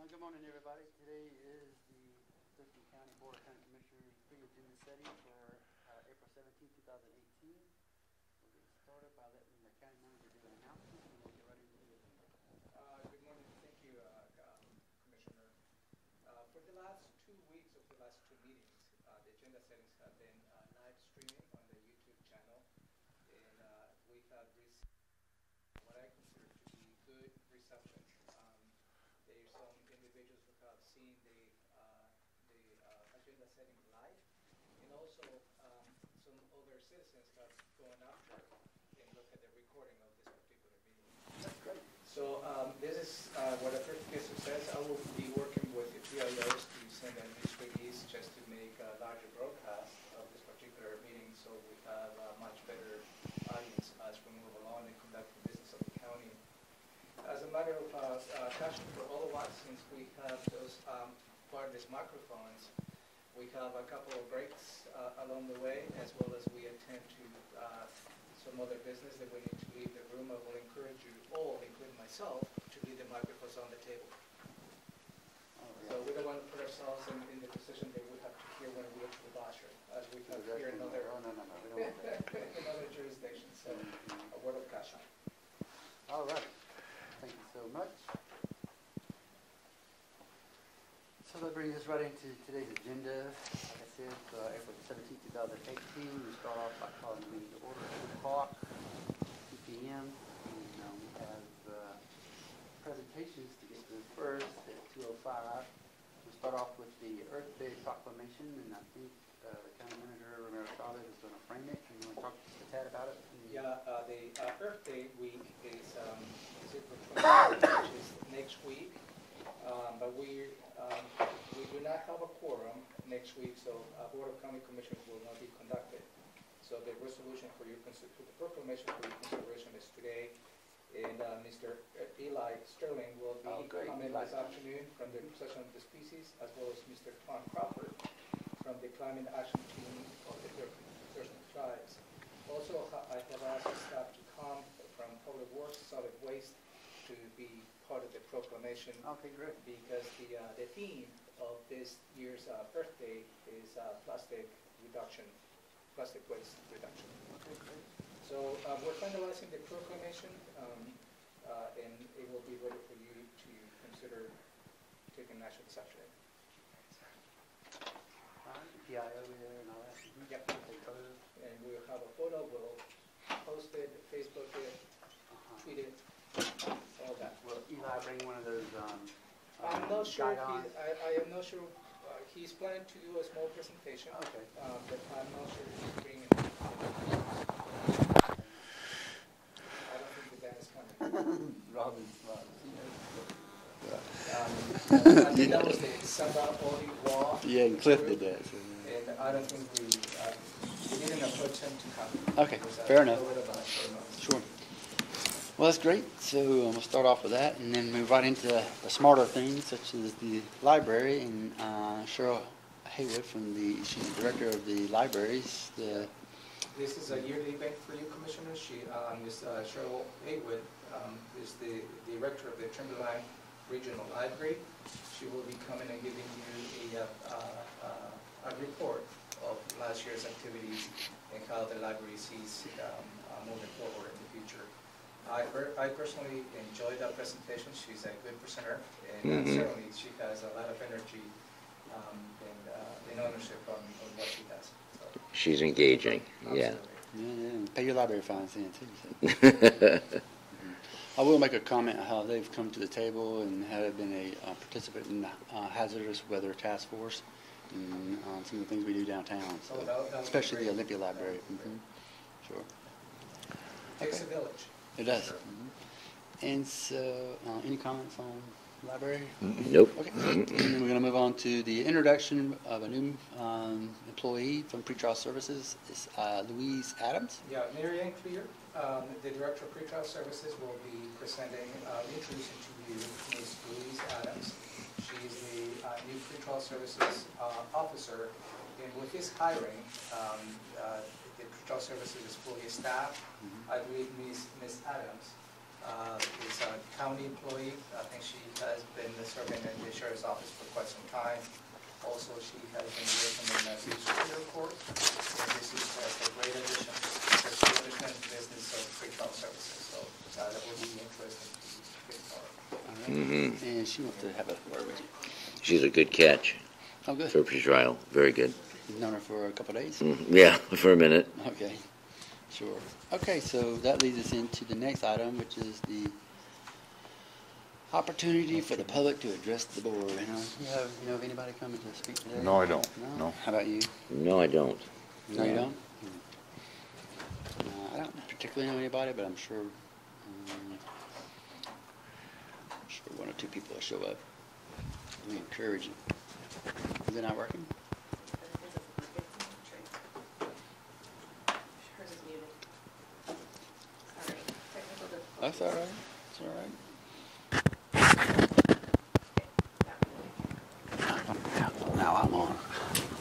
Good morning, everybody. Today is the Thurston County Board of County Commissioners pre-agenda setting for April 17, 2018. We'll get started by letting the county manager do an announcement, and we'll get right into the agenda. Good morning. Thank you, Commissioner. For the last 2 weeks of the last two meetings, the agenda settings have been live streaming on the YouTube channel, and we have received what I consider to be good reception. There's some individuals who have seen the agenda setting live, and also some other citizens have gone after and looked at the recording of this particular meeting. That's great. So this is what a certificate says. I will be working with the PIOs to send a news release just to make a larger broadcast of this particular meeting, so we have a much better audience as we move along and conduct the business of the county. As a matter of caution for all of us, since we have those wireless microphones, we have a couple of breaks along the way, as well as we attend to some other business that we need to leave the room. I will encourage you all, including myself, to leave the microphones on the table. So we don't want to put ourselves in the position that we have to hear when we go to the washroom, as we have here in other, we don't want that. in other jurisdictions. So a word of caution. All right. Thank you so much. So that brings us right into today's agenda. Like I said, April 17, 2018, we start off by calling the meeting to order at 2 o'clock, 2 p.m. And we have presentations to get to first at 2:05. We'll start off with the Earth Day proclamation, and I think the County Manager, Romero Chavez, is going to frame it. And you want to talk just a tad about it? Yeah, the Earth Day week is April 20th, which is next week. But we do not have a quorum next week, so Board of County Commissioners will not be conducted. So the resolution for your the proclamation for your consideration is today, and Mr. Eli Sterling will be coming this afternoon from the Protection of the Species, as well as Mr. Tom Crawford from the Climate Action Team of the Thurston Tribes. Also, I have asked staff to come from Public Works, Solid Waste, to be part of the proclamation. Okay, great. Because the theme of this year's Earth Day is plastic waste reduction. Okay, great. So we're finalizing the proclamation, and it will be ready for you to consider taking action this afternoon. PI over there and all that. Yep. And we'll have a photo, we'll post it, Facebook it, tweet it, all that. Will Eli bring one of those I'm not sure. guidons? I am not sure. He's planning to do a small presentation. Okay. But I'm not sure if he's bringing. I don't think the band is coming. Robin's I think that was the Samba Oli Wall. Yeah, and Cliff did that. So. And I don't think we didn't approach him to come. Okay, fair enough. Sure. Well, that's great. So we'll start off with that and then move right into the smarter things, such as the library. And Cheryl Haywood, she's the director of the libraries. This is a yearly event for you, Commissioner. Ms. Cheryl Haywood is the director of the Timberline Regional Library. She will be coming and giving you a report of last year's activities and how the library sees moving forward in the future. I personally enjoyed that presentation. She's a good presenter, and certainly she has a lot of energy and ownership on what she does. So, she's engaging, yeah. Yeah, pay your library fines then too. So. I will make a comment on how they've come to the table and have been a participant in the hazardous weather task force and some of the things we do downtown, so, especially the Olympia Library. Sure. It takes a village. It does. And so, any comments on library? Nope. Okay. And then we're going to move on to the introduction of a new employee from Pretrial Services. It's Louise Adams. Yeah, Mary Ann Clear, the Director of Pretrial Services, will be introducing to you Ms. Louise Adams. She's the new Pretrial Services officer, and with his hiring, the Pretrial Services is fully staffed. I believe Ms. Adams is a county employee. I think she has been serving in the sheriff's office for quite some time. Also, she has been working in the City Superior Court. And this is a great addition to the management business of pretrial services. So that would be interesting to get started. All right. And she wants to have a word with you. She's a good catch Oh, good. for pre-trial. Very good. You've known her for a couple of days? Yeah, for a minute. Okay, sure. Okay, so that leads us into the next item, which is the opportunity for the public to address the board. You know of anybody coming to speak today? No, I don't. No. How about you? No, I don't. No, you don't? I don't particularly know anybody, but I'm sure one or two people will show up. We encourage it. Is it not working? Hers is muted. Sorry, technical difficulty. That's all right. That's all right. Now I'm on.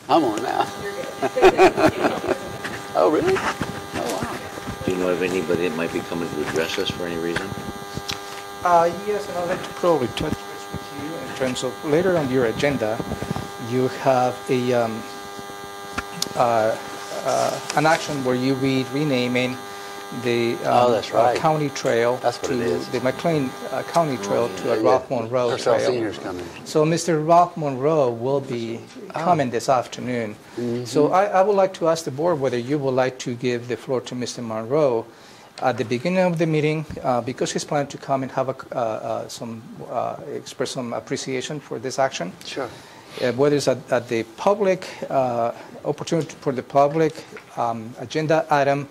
I'm on now. You're good. Oh, really? Oh, wow. Do you know of anybody that might be coming to address us for any reason? Yes, and I'd like to probably touch base with you in terms of later on your agenda, you have an action where you be renaming the that's right. county trail That's what it is. the McLean County Trail to a Rock Monroe Purcell Trail. Senior's coming. So Mr. Rock Monroe will be coming this afternoon. So I would like to ask the board whether you would like to give the floor to Mr. Monroe at the beginning of the meeting, because he's planning to come and have express some appreciation for this action. Sure. Whether it's at the public opportunity for the public agenda item,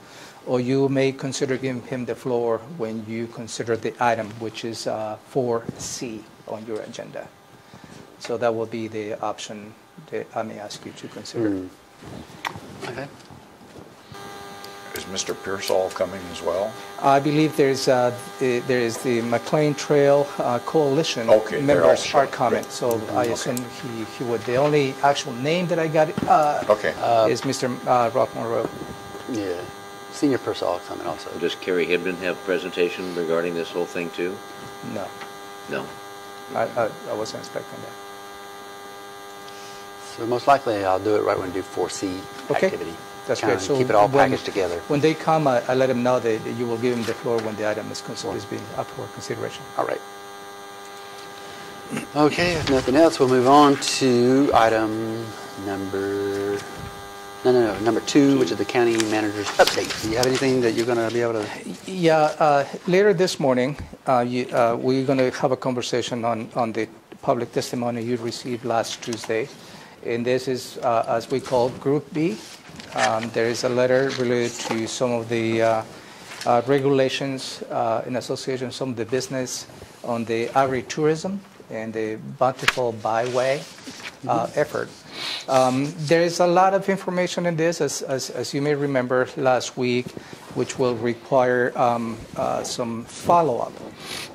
or you may consider giving him the floor when you consider the item, which is 4C on your agenda. So that will be the option that I may ask you to consider. Okay. Is Mr. Pearsall coming as well? I believe there is the McLean Trail Coalition Okay, they're members also- are coming. great. So I assume he would. The only actual name that I got Okay. is Mr. Rock Monroe. Yeah. Senior Purcell coming also. Does Kerry Hibden have a presentation regarding this whole thing too? No, No. I wasn't expecting that. So most likely I'll do it right when I do 4C Okay. activity. That's Kinda great. So keep it all when- packaged together. When they come, I let them know that you will give them the floor when the item is being up for consideration. All right. Okay, if nothing else, we'll move on to item number 2, which is the county manager's update. Do you have anything that you're going to be able to? Yeah, later this morning, we're going to have a conversation on the public testimony you received last Tuesday. And this is, as we call, Group B. There is a letter related to some of the regulations in association with some of the business on the agri-tourism and the bountiful byway effort. There is a lot of information in this, as you may remember last week, which will require some follow-up.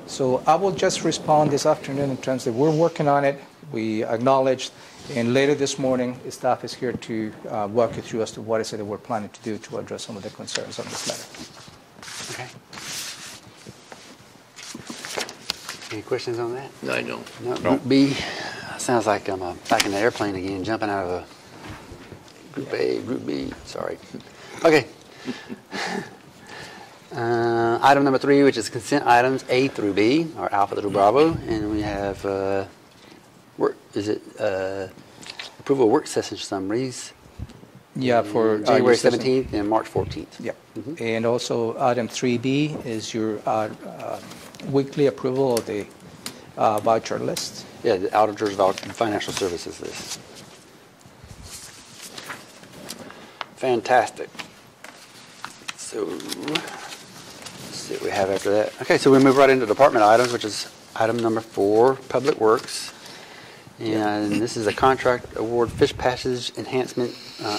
So I will just respond this afternoon in terms of we're working on it. We acknowledged, and later this morning, staff is here to walk you through as to what is it that we're planning to do to address some of the concerns on this letter. Okay. Any questions on that? No, I don't. No. Group B. Sounds like I'm back in the airplane again, jumping out of a Group A, Group B. Sorry. Okay. Item number 3, which is consent items A through B, or Alpha through Bravo, and we have approval of work session summaries. Yeah, for January your session. 17th and March 14th. Yep. And also item 3B is your weekly approval of the voucher list. Yeah, the auditor's financial services list. Fantastic. So, let's see what we have after that. Okay, so we move right into department items, which is item number 4, Public Works. And this is a contract award fish passage enhancement,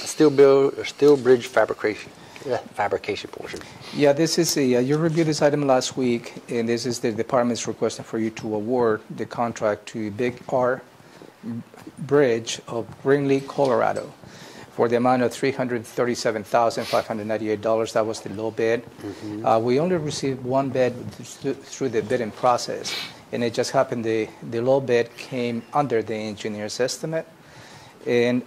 steel bridge fabrication portion. Yeah, this is you reviewed this item last week, and this is the department's requesting for you to award the contract to Big R Bridge of Greenlee, Colorado, for the amount of $337,598. That was the low bid. We only received one bid through the bidding process, and it just happened the low bid came under the engineer's estimate. And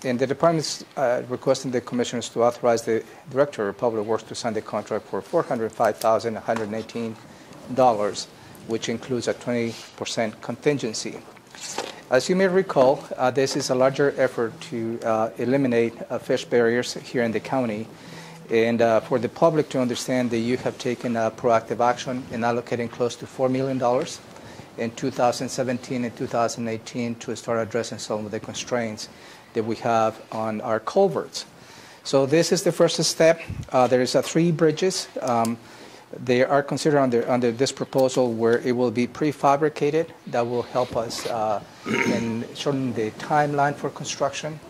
the department's requesting the commissioners to authorize the director of public works to sign the contract for $405,118, which includes a 20% contingency. As you may recall, this is a larger effort to eliminate fish barriers here in the county. And for the public to understand that you have taken proactive action in allocating close to $4 million in 2017 and 2018 to start addressing some of the constraints that we have on our culverts. So this is the first step. There is 3 bridges. They are considered under this proposal where it will be prefabricated. That will help us in shortening the timeline for construction.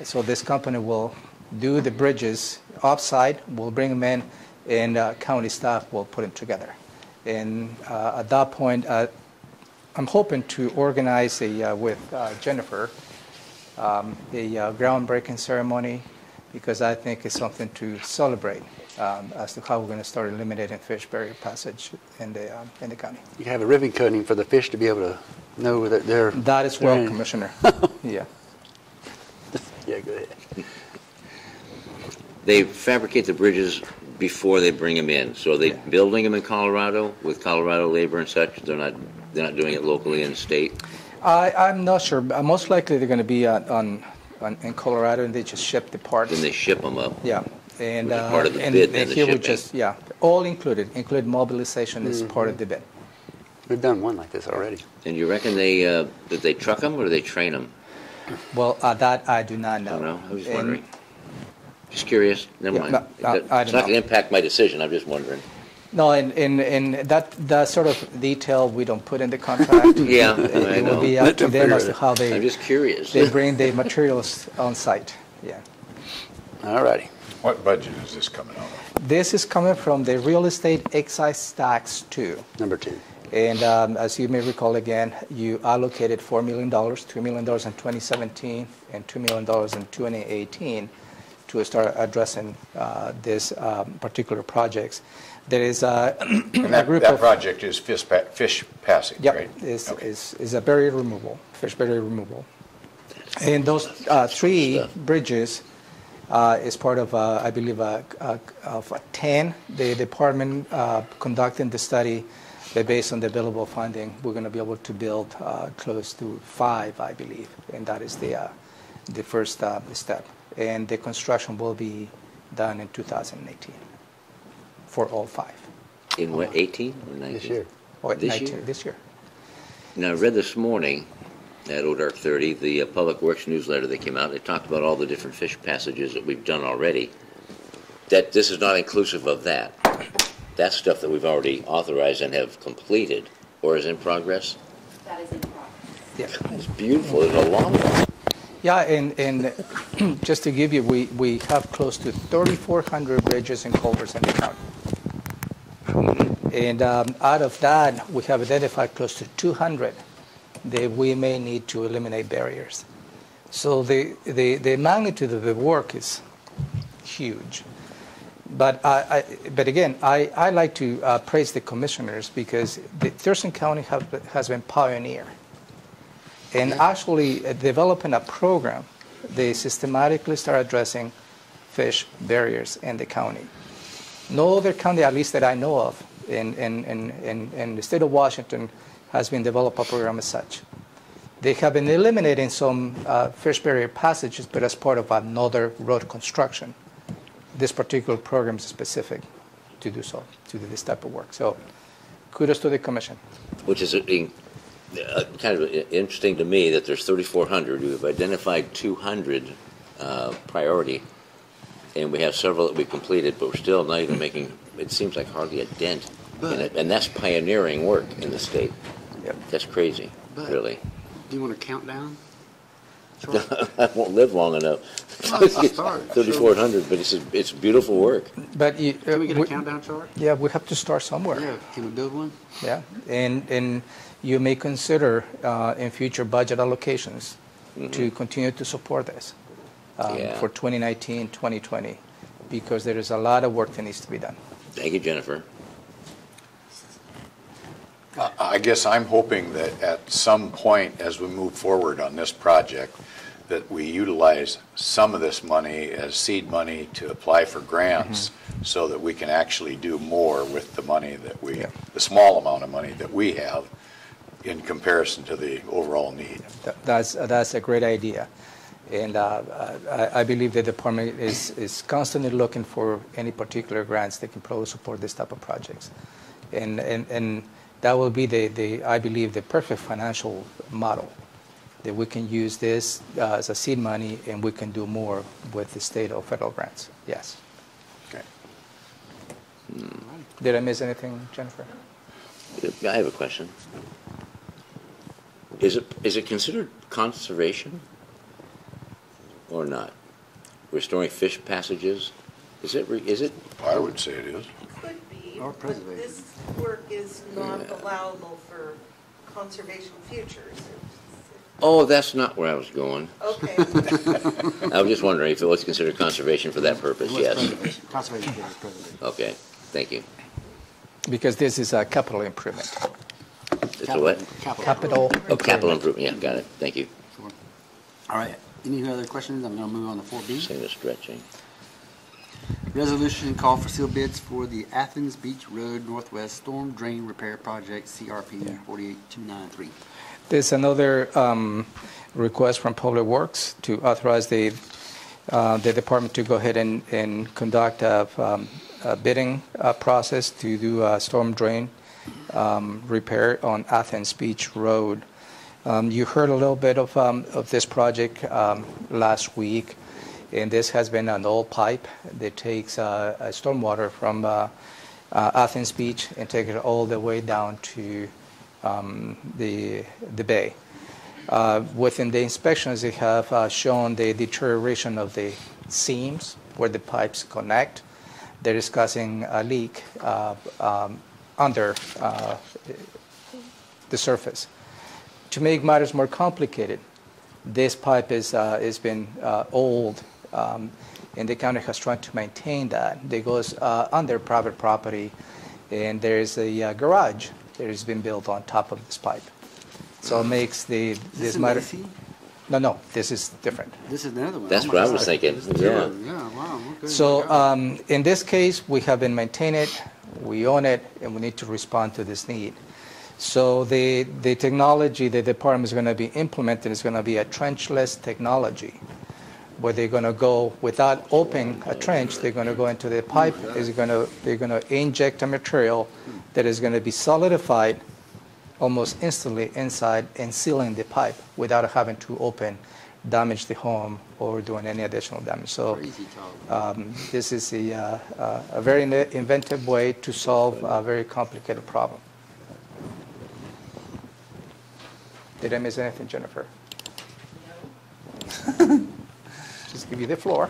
So this company will do the bridges offsite, we'll bring them in, and county staff will put them together. And at that point, I'm hoping to organize with Jennifer a groundbreaking ceremony, because I think it's something to celebrate as to how we're going to start eliminating fish barrier passage in the county. You have a ribbon cutting for the fish to be able to know that they're... That is well, Commissioner. Yeah. Yeah, go ahead. They fabricate the bridges before they bring them in. So are they building them in Colorado with Colorado labor and such? They're not doing it locally in state? I'm not sure. Most likely they're going to be in Colorado, and they just ship the parts. Then they ship them up. Yeah. And, part of the bid, then the here we shipping. just, all included mobilization is part of the bid. We've done one like this already. And you reckon did they truck them or do they train them? Well, that I do not know. I don't know. I was just wondering. Just curious. Never mind. I It's don't not going know. to impact my decision. I'm just wondering. No, and that sort of detail we don't put in the contract. Yeah, it I will know. be up to them as to how I'm they just curious. bring the materials on site. Yeah. All righty. What budget is this coming out of? This is coming from the real estate excise tax 2. Number 2. And as you may recall again, you allocated $4 million, $2 million in 2017 and $2 million in 2018 to start addressing these particular projects. There is a group That of... project is fish passage, Yep, right? is a barrier removal, fish barrier removal. And those 3 bridges is part of, I believe, of 10. The department conducting the study, that based on the available funding, we're going to be able to build close to 5, I believe, and that is the first step. And the construction will be done in 2018 for all 5. In what, 18 or 19? This year. Or This 19, year? This year. Now, I read this morning at ODark 30, the Public Works newsletter that came out. They talked about all the different fish passages that we've done already. That this is not inclusive of that. That's stuff that we've already authorized and have completed, or is in progress. That is in progress. Yeah. It's beautiful. There's a lot of them. Yeah, and just to give you, we have close to 3,400 bridges and culverts in the county. And out of that, we have identified close to 200 that we may need to eliminate barriers. So the magnitude of the work is huge. But again, I like to praise the commissioners, because the Thurston County has been pioneer in actually developing a program. They systematically start addressing fish barriers in the county. No other county, at least that I know of, in the state of Washington, has been developed a program as such. They have been eliminating some fish barrier passages, but as part of another road construction. This particular program is specific to do so, to do this type of work. So kudos to the commission. Which is kind of interesting to me that there's 3,400. We've identified 200 priority, and we have several that we completed, but we're still not even making, it seems like, hardly a dent in it. And that's pioneering work in the state. Yep. That's crazy, But- really. Do you want to count down? I won't live long enough. Well, it's a start. 3,400, but it's beautiful work. But Can we get a countdown chart? Yeah, we have to start somewhere. Yeah. Can we build one? Yeah, and you may consider in future budget allocations to continue to support this. Yeah. for 2019, 2020, because there is a lot of work that needs to be done. Thank you, Jennifer. I guess I'm hoping that at some point as we move forward on this project, that we utilize some of this money as seed money to apply for grants so that we can actually do more with the money that we, the small amount of money that we have in comparison to the overall need. That's a great idea. And I believe the department is constantly looking for any particular grants that can probably support this type of projects. And that will be I believe, the perfect financial model, that we can use this as a seed money and we can do more with the state or federal grants. Yes. Okay. Did I miss anything, Jennifer? I have a question. Is it considered conservation or not? Restoring fish passages? Is it? I would say it is. Could be, Or but preservation. this work is not allowable for conservation futures. Oh, that's not where I was going. Okay, I was just wondering if it was considered conservation for that purpose. Yes. Conservation is preservation. Okay. Thank you. Because this is a capital improvement. It's a what? Capital Oh, capital improvement. Yeah, got it. Thank you. Sure. All right. Any other questions? I'm going to move on to 4B. Saying the stretching. Resolution call for sealed bids for the Athens Beach Road Northwest Storm Drain Repair Project, CRP 48293. There's another request from Public Works to authorize the department to go ahead and conduct a bidding process to do a storm drain repair on Athens Beach Road. You heard a little bit of this project last week, and this has been an old pipe that takes stormwater from Athens Beach and take it all the way down to the bay. Within the inspections, they have shown the deterioration of the seams where the pipes connect. They're discussing a leak under the surface. To make matters more complicated, this pipe has been old, and the county has tried to maintain that. It goes under private property, and there's a garage that has been built on top of this pipe. So it makes this matter. No, this is different. This is another one. That's Oh my what I God. was thinking. This is Yeah. different. Yeah, wow. Okay. So in this case, we have been maintaining it, we own it, and we need to respond to this need. So the technology the department is going to be implementing is going to be a trenchless technology, where they're going to go without opening a trench. They're going to go into the pipe. They're going to inject a material that is going to be solidified almost instantly inside and sealing the pipe without having to damage the home or doing any additional damage. So Crazy talk. this is a very inventive way to solve a very complicated problem. Did I miss anything, Jennifer? no. Just give you the floor.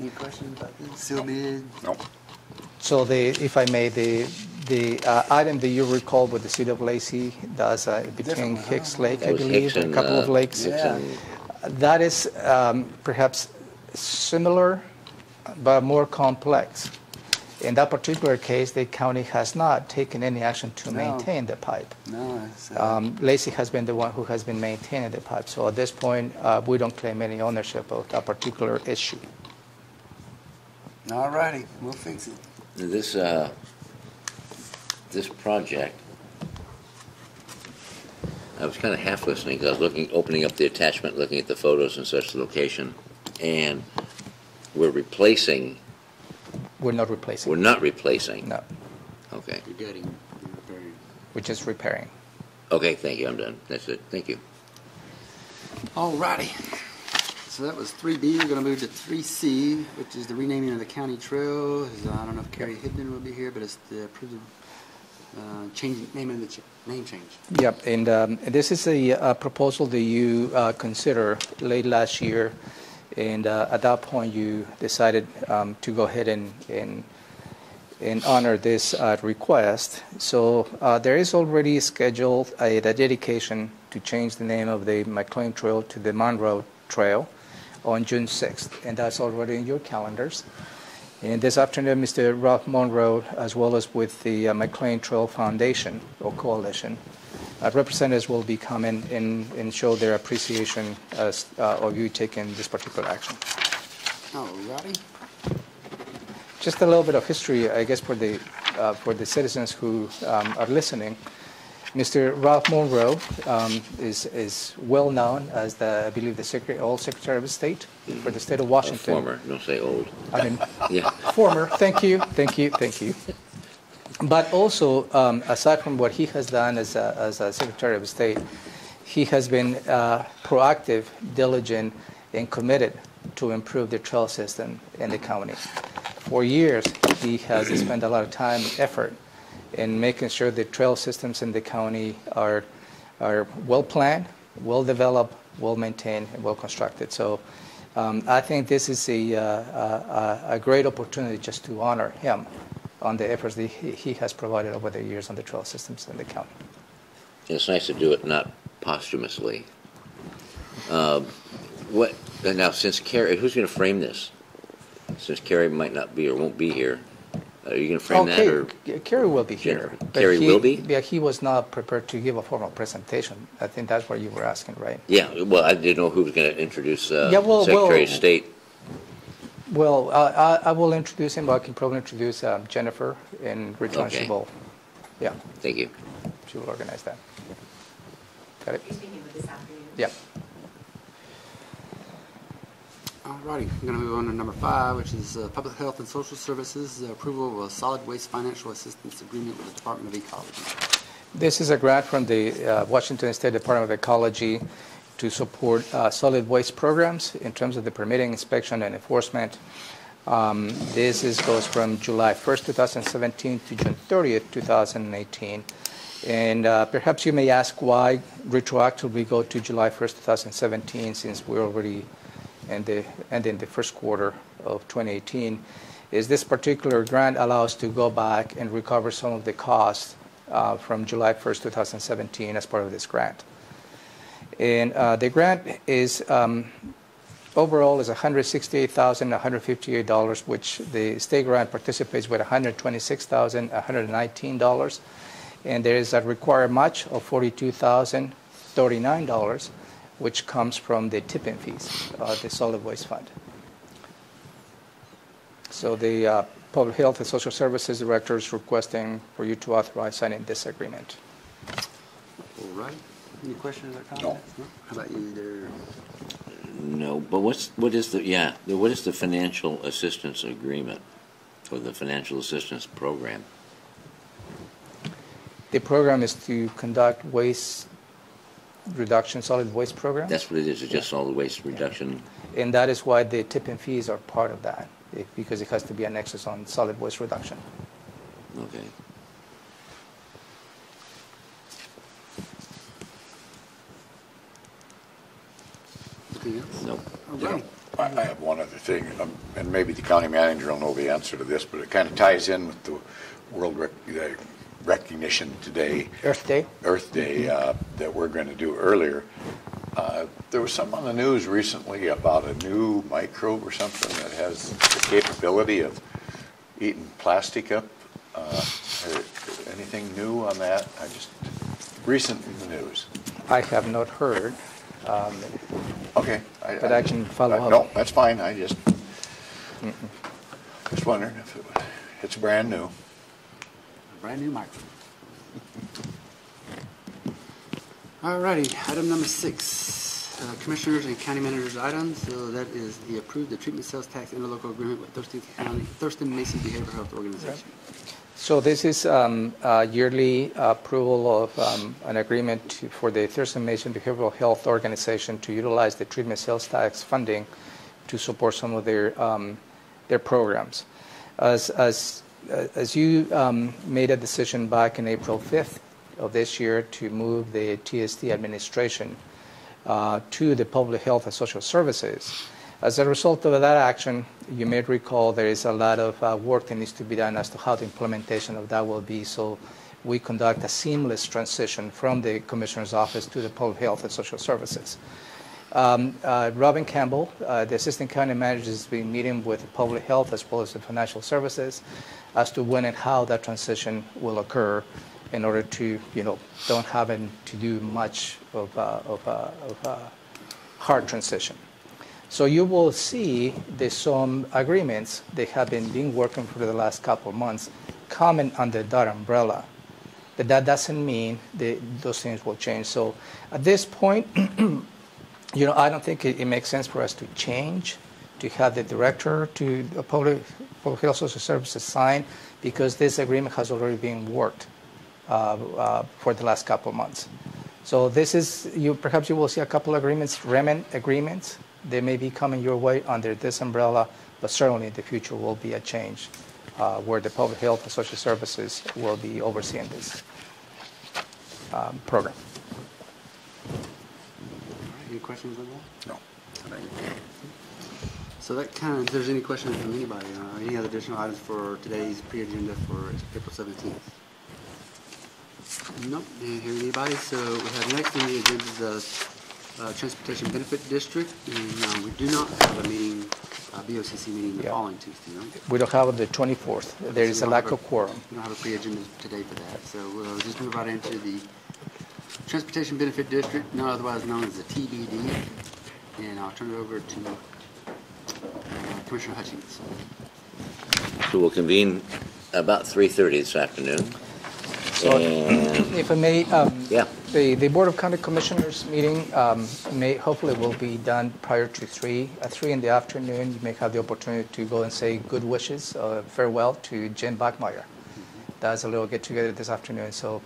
Any questions about this? Sealed bid? Nope. So if I may, the item that you recall with the city of Lacey does between Hicks Lake, I That was believe, Hicks a and, couple of lakes. Hicks Yeah. and- That is perhaps similar, but more complex. In that particular case, the county has not taken any action to No. maintain the pipe. No, it's, Lacey has been the one who has been maintaining the pipe. So at this point, we don't claim any ownership of that particular issue. all righty. We'll fix it. This project, I was kind of half listening because I was opening up the attachment, looking at the photos and such, the location, and we're replacing. We're not replacing. We're not replacing. No, Okay. You're getting, you're repairing. we're just repairing. Okay. Thank you. I'm done. That's it. Thank you. All righty. So that was 3B. We're going to move to 3C, which is the renaming of the county trail. I don't know if Carrie Hibden will be here, but it's the approved name change. Yep, and this is a proposal that you considered late last year, and at that point you decided to go ahead and and honor this request. So there is already scheduled a dedication to change the name of the McLean Trail to the Monroe Trail on June 6th, and that's already in your calendars. And this afternoon, Mr. Ralph Monroe, as well as with the McLean Trail Foundation or Coalition, representatives will be coming and show their appreciation of you taking this particular action. All righty. Just a little bit of history, I guess, for the citizens who are listening. Mr. Ralph Monroe is well known as I believe, the old Secretary of State for the state of Washington. Former, don't say old. I mean, Yeah. former. Thank you. But also, aside from what he has done as a Secretary of State, he has been proactive, diligent, and committed to improve the trail system in the county. For years, he has spent a lot of time and effort in making sure the trail systems in the county are well planned, well developed, well maintained, and well constructed. So I think this is a great opportunity just to honor him on the efforts that he has provided over the years on the trail systems in the county. It's nice to do it not posthumously. Now, since Carrie, who's going to frame this? Since Carrie might not be or won't be here, are you going to frame that? Or Carrie will be here. Jennifer? Carrie will be? Yeah, he was not prepared to give a formal presentation. I think that's what you were asking, right? Yeah, well, I didn't know who was going to introduce Secretary of State. Well, I will introduce him, but I can probably introduce Jennifer, and return Okay. she will. Yeah, Thank you. she will organize that. Got it? You're speaking with this afternoon? Yeah. All righty. I'm going to move on to number 5, which is Public Health and Social Services, approval of a solid waste financial assistance agreement with the Department of Ecology. This is a grant from the Washington State Department of Ecology to support solid waste programs in terms of the permitting, inspection, and enforcement. This goes from July 1st, 2017 to June 30th, 2018. And perhaps you may ask why retroactively go to July 1st, 2017, since we're already in the first quarter of 2018. Is this particular grant allows to go back and recover some of the costs from July 1st, 2017 as part of this grant. And the grant is overall is $168,158, which the state grant participates with $126,119, and there is a required match of $42,039, which comes from the tipping fees, the solid waste fund. So the Public Health and Social Services Director is requesting for you to authorize signing this agreement. All right. Any questions or comments? No. How about you there? No, but what is the financial assistance agreement or the financial assistance program? The program is to conduct waste reduction, solid waste program. That's what it is. It's just solid waste reduction. And that is why the tipping fees are part of that, because it has to be an nexus on solid waste reduction. Okay. Anything else? Nope. All You know, right. I have one other thing, and maybe the county manager will know the answer to this, but it kind of ties in with the world recognition today, Earth Day? Earth Day, that we're going to do earlier. There was something on the news recently about a new microbe or something that has the capability of eating plastic up. Anything new on that? Recent in the news. I have not heard. Okay. But I can follow up. No, that's fine. Just wondering if it's brand new. A brand new microphone. All righty. Item number 6, Commissioners and County Managers items. So that is the approved the treatment sales tax interlocal agreement with Thurston Mason Behavioral Health Organization. So this is a yearly approval of an agreement for the Thurston Mason Behavioral Health Organization to utilize the treatment sales tax funding to support some of their programs. As you made a decision back in April 5th of this year to move the TST administration to the Public Health and Social Services, As a result of that action, you may recall there is a lot of work that needs to be done as to how the implementation of that will be. So we conduct a seamless transition from the Commissioner's Office to the Public Health and Social Services. Robin Campbell, the Assistant County Manager, has been meeting with Public Health as well as the Financial Services as to when and how that transition will occur in order to, don't have to do much of a hard transition. So you will see there's some agreements they have been working for the last couple of months coming under that umbrella. But that doesn't mean those things will change. So at this point, I don't think it makes sense for us to change, to have the director to Public Health Social Services sign, because this agreement has already been worked for the last couple of months. So this is, perhaps you will see a couple of agreements, remnant agreements. They may be coming your way under this umbrella, but certainly in the future will be a change where the Public Health and Social Services will be overseeing this program. Any questions on that? No. So that kind of, if there's any questions from anybody, any other additional items for today's pre-agenda for April 17th? Nope, didn't hear anybody. So we have next on the agenda is Transportation Benefit District, and we do not have a meeting, BoCC meeting the following Tuesday, right? We don't have it the 24th. There is a lack of quorum. We don't have a pre-agenda today for that. So we'll just move right into the Transportation Benefit District, not otherwise known as the TBD, and I'll turn it over to Commissioner Hutchings. So we'll convene about 3:30 this afternoon. So, And if I may, yeah, the Board of County Commissioners meeting hopefully will be done prior to 3. At 3 in the afternoon, you may have the opportunity to go and say good wishes, farewell to Jen Bachmeyer. That's a little get-together this afternoon, so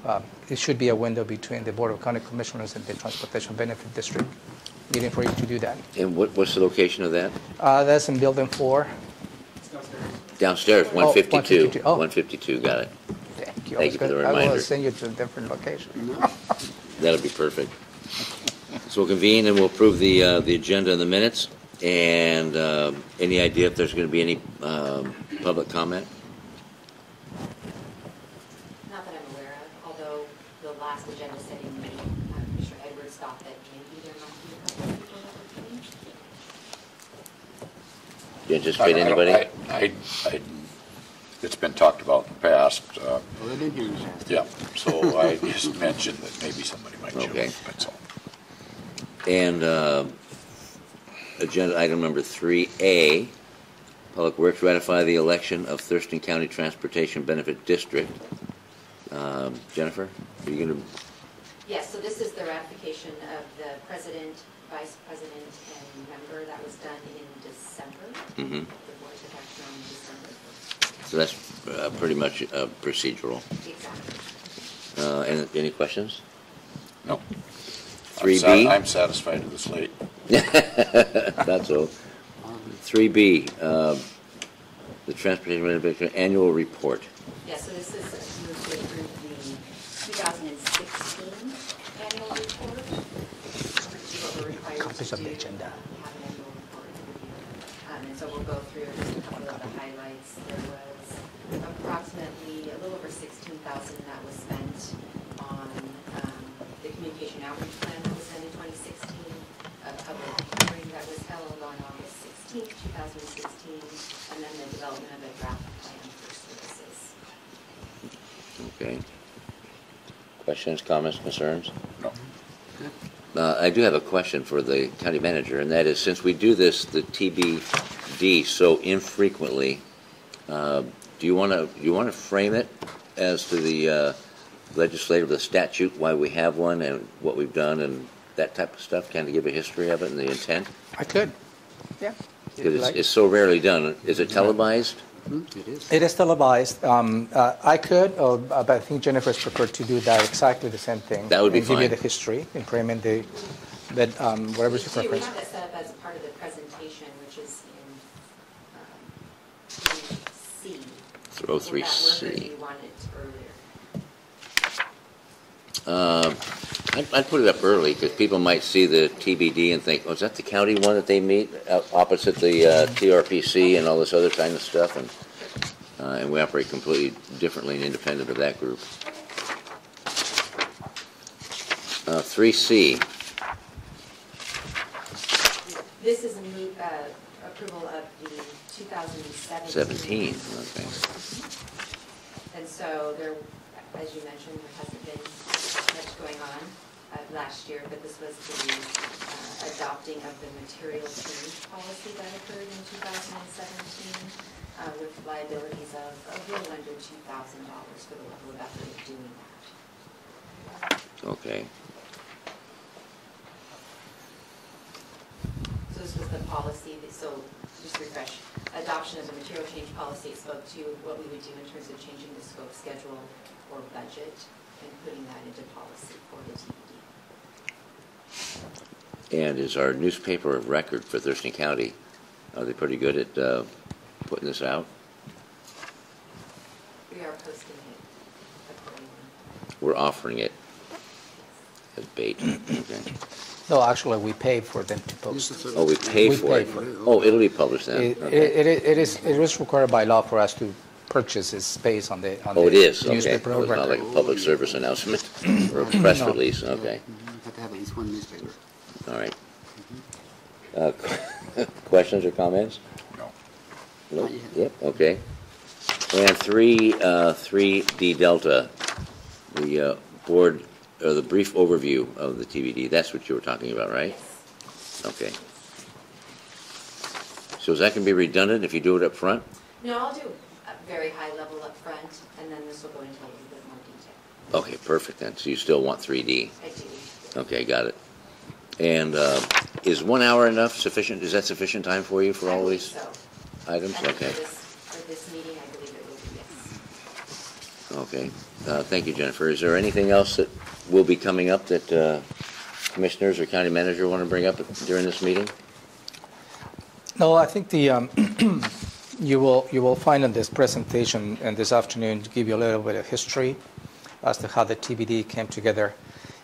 it should be a window between the Board of County Commissioners and the Transportation Benefit District meeting for you to do that. and what's the location of that? That's in Building 4. Downstairs, 152. 152. Oh. 152, got it. Thank you. Thank you for the I will reminder. send you to a different location. That'll be perfect. So we'll convene and we'll approve the agenda and the minutes. And any idea if there's going to be any public comment? Not that I'm aware of, although the last agenda setting meeting, Commissioner Edwards thought that maybe there might be a couple of people that were coming. Do you anticipate anybody? It's been talked about in the past. Well, they've been here in the past. Yeah, so I just mentioned that maybe somebody might show Okay. up, that's all. And agenda item number 3A, Public Works ratify the election of Thurston County Transportation Benefit District. Jennifer, are you going to? Yes, so this is the ratification of the president, vice president, and member that was done in December. Mhm. The board took action on December. So that's pretty much procedural. Exactly. And any questions? No. 3B? I'm satisfied with the slate. That's all. 3B, the Transportation Benefit Annual Report. Yes, so this is moved to approve the 2016 annual report. What we're required Copies to of the do, agenda. have an annual report review. And so we'll go through just a couple of the highlights. There was approximately a little over $16,000 that was spent on the communication outreach plan that was done in 2016, a public hearing that was held on August 16th, 2016, and then the development of a draft plan for services. Okay. Questions, comments, concerns? No. I do have a question for the county manager, and that is, since we do this, the TBD, so infrequently, do you want to frame it as to the legislative, the statute, why we have one, and what we've done, and that type of stuff? Kind of give a history of it and the intent, I could. Yeah. because it's so rarely done. Is it televised? It is. It is televised. I could, but I think Jennifer's preferred to do that exactly the same thing. That would be and give you fine. the history and frame in the, but whatever's your We preference. have that set up as part of the presentation, which is in C. Throw So that worker 3C. you wanted earlier. I'd put it up early because people might see the TBD and think, oh, is that the county one that they meet opposite the TRPC and all this other kind of stuff? And we operate completely differently and independent of that group. 3C. This is approval of the 2017. 17, okay. And so there, as you mentioned, there hasn't been much going on last year, but this was the adopting of the material change policy that occurred in 2017 with liabilities of a little under $2,000 for the level of effort of doing that. Okay. So this was the policy, so just to refresh, adoption of the material change policy spoke to what we would do in terms of changing the scope, schedule, or budget, and putting that into policy for the TBD. And is our newspaper of record for Thurston County, are they pretty good at putting this out? We are posting it accordingly. We're offering it as bait. Okay. No, actually, we pay for them to post. Oh, we pay for it. Oh, it'll be published then. It is required by law for us to purchase this space on the Oh, it is, okay. newspaper So it's not like a public service announcement or a press release, okay. You have to have at least one newspaper. All right. Questions or comments? No. Nope. Yep, okay. And 3D Delta, the board, or the brief overview of the TBD, that's what you were talking about, right? Yes. Okay. So is that going to be redundant if you do it up front? No, I'll do a very high level up front, and then this will go into a little bit more detail. Okay, perfect then. So you still want 3D? I do. Okay, got it. And is 1 hour enough, sufficient? Is that sufficient time for you for I all believe these so. items? I think Okay. For this meeting, I believe it will be, yes. Okay. Thank you, Jennifer. Is there anything else that will be coming up that commissioners or county manager want to bring up during this meeting? No, I think the you will find in this presentation and this afternoon to give you a little bit of history as to how the TBD came together,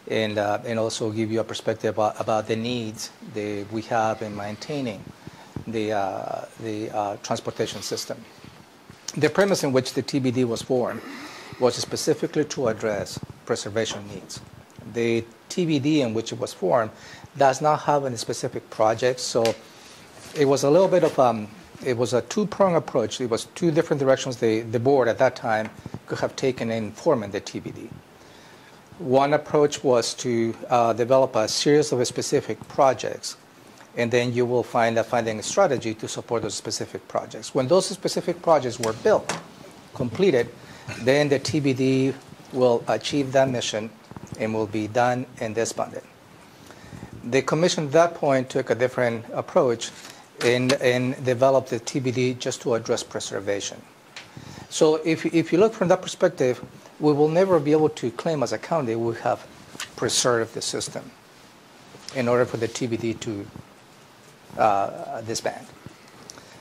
and also give you a perspective about the needs that we have in maintaining the transportation system. The premise in which the TBD was formed was specifically to address preservation needs. The TBD in which it was formed does not have any specific projects, so it was a little bit of it was a two-pronged approach. It was two different directions the board at that time could have taken in forming the TBD. One approach was to develop a series of specific projects, and then you will find finding a strategy to support those specific projects. When those specific projects were built, completed, then the TBD will achieve that mission and will be done and disbanded. The commission at that point took a different approach and developed the TBD just to address preservation. So if you look from that perspective, we will never be able to claim as a county we have preserved the system in order for the TBD to disband.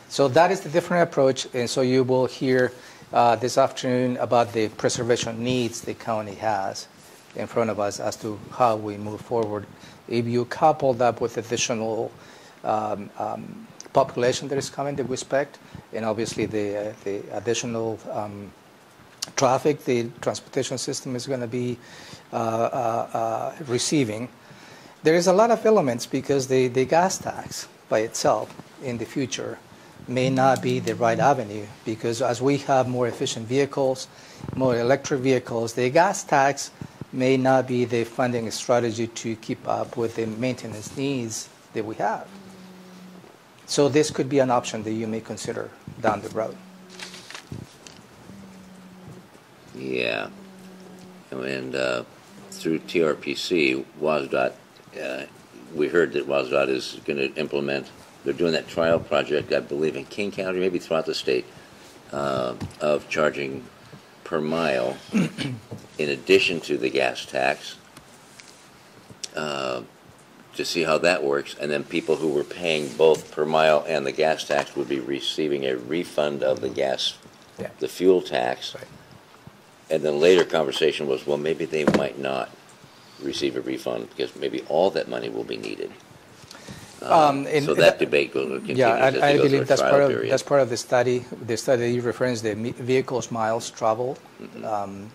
So that is the different approach, and so you will hear this afternoon about the preservation needs the county has in front of us as to how we move forward. If you couple that with additional population that is coming that we expect, and obviously the additional traffic the transportation system is going to be receiving, there is a lot of elements because the gas tax by itself in the future may not be the right avenue, because as we have more efficient vehicles, more electric vehicles, the gas tax may not be the funding strategy to keep up with the maintenance needs that we have. So this could be an option that you may consider down the road. Yeah. And through TRPC, WSDOT, we heard that WSDOT is going to implement, they're doing that trial project, I believe, in King County, maybe throughout the state, of charging per mile in addition to the gas tax, to see how that works. And then people who were paying both per mile and the gas tax would be receiving a refund of the gas, the fuel tax. Right. And then later conversation was, well, maybe they might not. receive a refund because maybe all that money will be needed. And So that debate will continue Yeah, as I they go through believe a that's trial part of period. that's part of the study. The study you reference the vehicles miles traveled,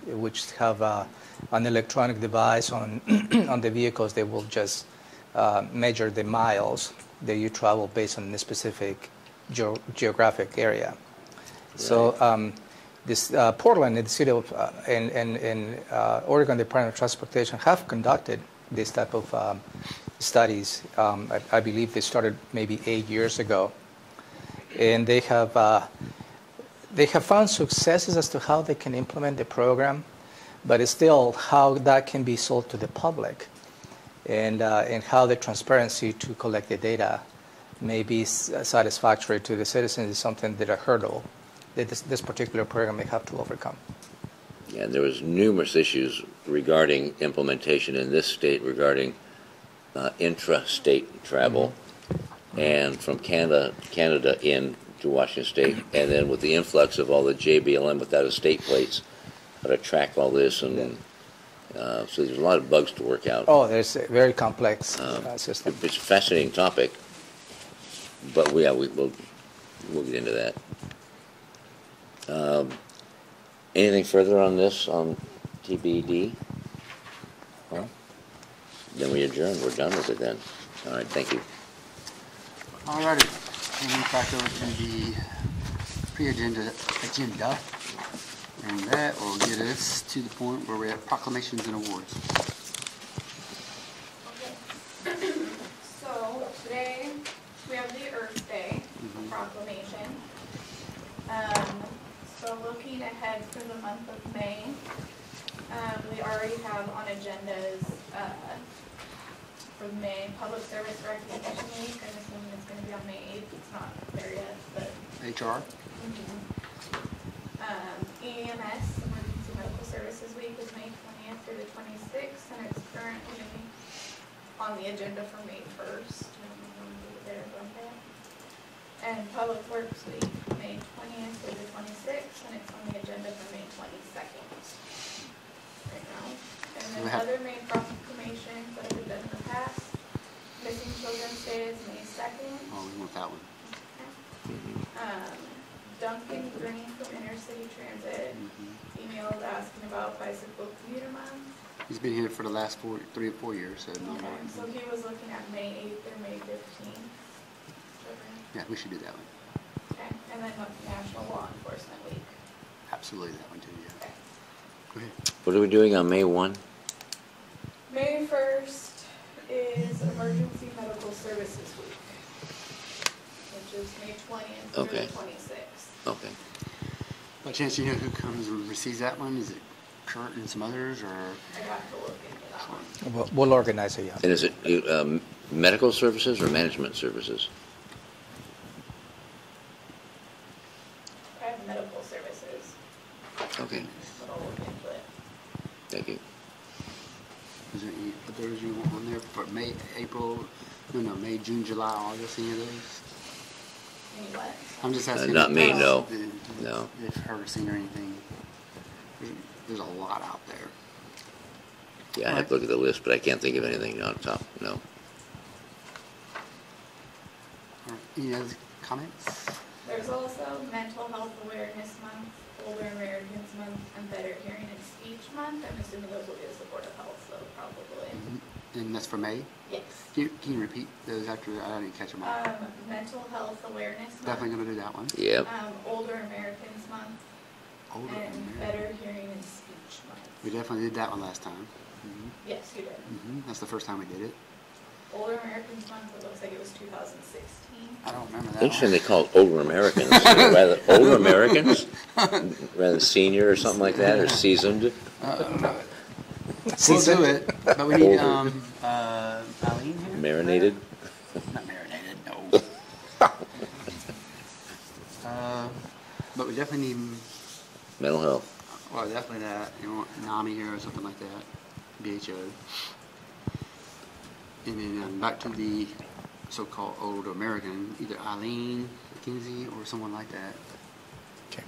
which have an electronic device on on the vehicles. They will just measure the miles that you travel based on a specific geographic area. So this Portland and the city of and Oregon Department of Transportation have conducted this type of studies. I believe they started maybe 8 years ago, and they have found successes as to how they can implement the program, but it's still how that can be sold to the public, and how the transparency to collect the data may be satisfactory to the citizens is something that a hurdle that this particular program may have to overcome. Yeah, there was numerous issues regarding implementation in this state regarding intra-state travel, and from Canada in to Washington State, and then with the influx of all the JBLM without a state plates, how to track all this, and so there's a lot of bugs to work out. Oh, there's a very complex system. It's a fascinating topic, but we'll get into that. Anything further on this on TBD? Well, then we adjourn. We're done with it then. All right, thank you. All righty. We'll move back over to the pre-agenda agenda. And that will get us to the point where we're at proclamations and awards. Okay. So today we have the Earth Day proclamation. So looking ahead for the month of May, we already have on agendas for May, Public Service Recognition Week. I'm assuming it's going to be on May 8th. It's not there yet, but HR. EMS, Emergency Medical Services Week, is May 20th through the 26th, and it's currently on the agenda for May 1st. And Public Works Week, May 20th through the 26th, and it's on the agenda for May 22nd right now. And then other May proclamations that we've done in the past. Missing Children's Day is May 2nd. Oh, we want that one. Duncan Green from Inner City Transit emailed asking about Bicycle Commuter Month. He's been here for the last 3 or 4 years, so no. Okay, so he was looking at May 8th or May 15th. Yeah, we should do that one. Okay, and then National Law Enforcement Week. Absolutely that one too, yeah. Okay. Go ahead. What are we doing on May 1? May 1st is Emergency Medical Services Week, which is May 20th through Okay. the 26th. Okay. By chance, you know who comes and receives that one? Is it Kurt and some others, or? I'd have to look into that one. We'll organize it, yeah. And is it medical services or management services? I have medical services, Okay, but I'll look into it. thank you. Is there any others you want on there for May, April, May, June, July, August, any of those? Any what? I'm just asking. Not me, if- no. No. If her seen or anything. There's a lot out there. Yeah, I have to look at the list, but I can't think of anything on top, no. All right, any other comments? There's also Mental Health Awareness Month, Older Americans Month, and Better Hearing and Speech Month. I'm assuming those will be the Board of Health, though, probably. And that's for May? Yes. Can you repeat those after, I didn't catch them all. Mental Health Awareness Month. Definitely gonna do that one. Yep. Older Americans Month, Older and Americans. Better Hearing and Speech Month. We definitely did that one last time. Yes, you did. That's the first time we did it. Older Americans Month, it looks like it was 2016. I don't remember that Interesting one. they call it older Americans. Rather older Americans? Rather than senior or something like that, or seasoned? We'll do it, but we need, Older. Eileen here? Marinated? Not marinated, no. But we definitely need, Mental health. well, definitely that, NAMI here or something like that, BHO. And then back to the so-called older American, either Eileen, McKenzie, or someone like that. Okay.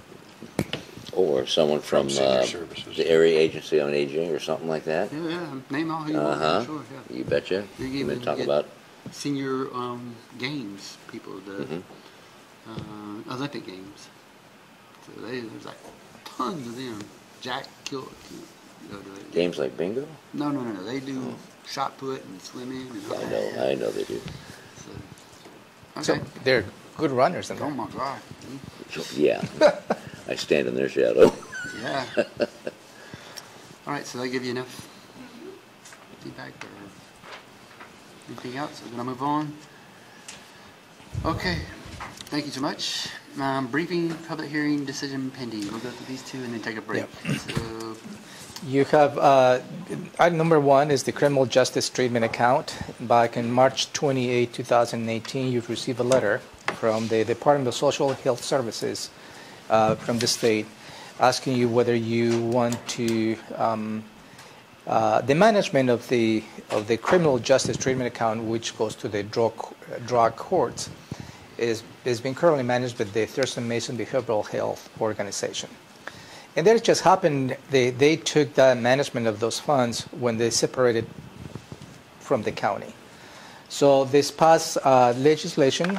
Or someone from Senior Services. the area agency on aging or something like that. Yeah, name all who you want, sure, yeah. You betcha. You You even can talk get about. senior games people, the Olympic games. So there's like tons of them. Jack killed. Games like bingo? No. They do shot put and swimming and all that. I know they do. So, So they're good runners. In oh there. my God. Yeah. I stand in their shadow. Yeah. All right, so that give you enough feedback or anything else? We're gonna move on. Okay, thank you so much. Briefing, public hearing, decision pending. We'll go through these two and then take a break. So, You have, item number one is the criminal justice treatment account. Back in March 28, 2018, you've received a letter from the Department of Social Health Services from the state asking you whether you want to, the management of the criminal justice treatment account, which goes to the drug courts, is being currently managed by the Thurston Mason Behavioral Health Organization. And that just happened, they took the management of those funds when they separated from the county. So this past legislation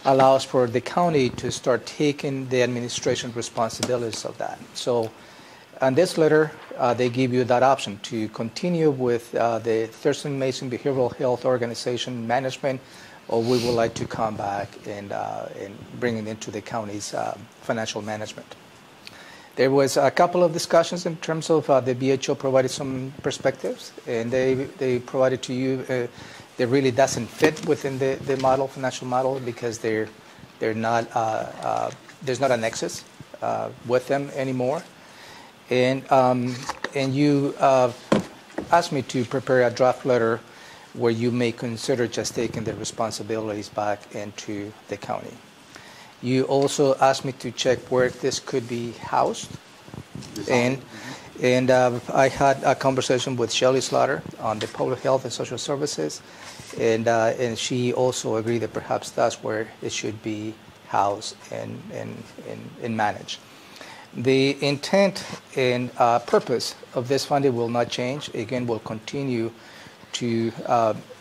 allows for the county to start taking the administration responsibilities of that. So on this letter, they give you that option to continue with the Thurston Mason Behavioral Health Organization management, or we would like to come back and bring it into the county's financial management. There was a couple of discussions in terms of the BHO provided some perspectives, and they provided to you that really doesn't fit within the model, financial model, because they're not there's not a nexus with them anymore. And you asked me to prepare a draft letter where you may consider just taking the responsibilities back into the county. You also asked me to check where this could be housed, and I had a conversation with Shelley Slaughter on the Public Health and Social Services, and she also agreed that perhaps that's where it should be housed and managed. The intent and purpose of this funding will not change. Again, we'll continue to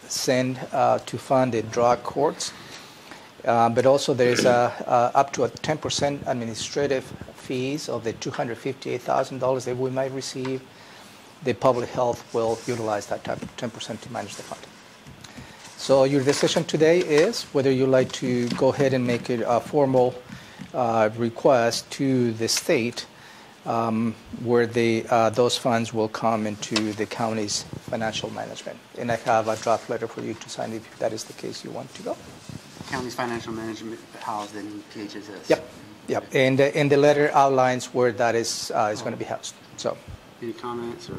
send to fund the drug courts. But also there is up to a 10% administrative fees of the $258,000 that we might receive. The public health will utilize that type of 10% to manage the fund. So your decision today is whether you like to go ahead and make it a formal request to the state where those funds will come into the county's financial management. And I have a draft letter for you to sign if that is the case you want to go. county's financial management housed in PHSS. Yep. And the letter outlines where that is going to be housed. So, any comments or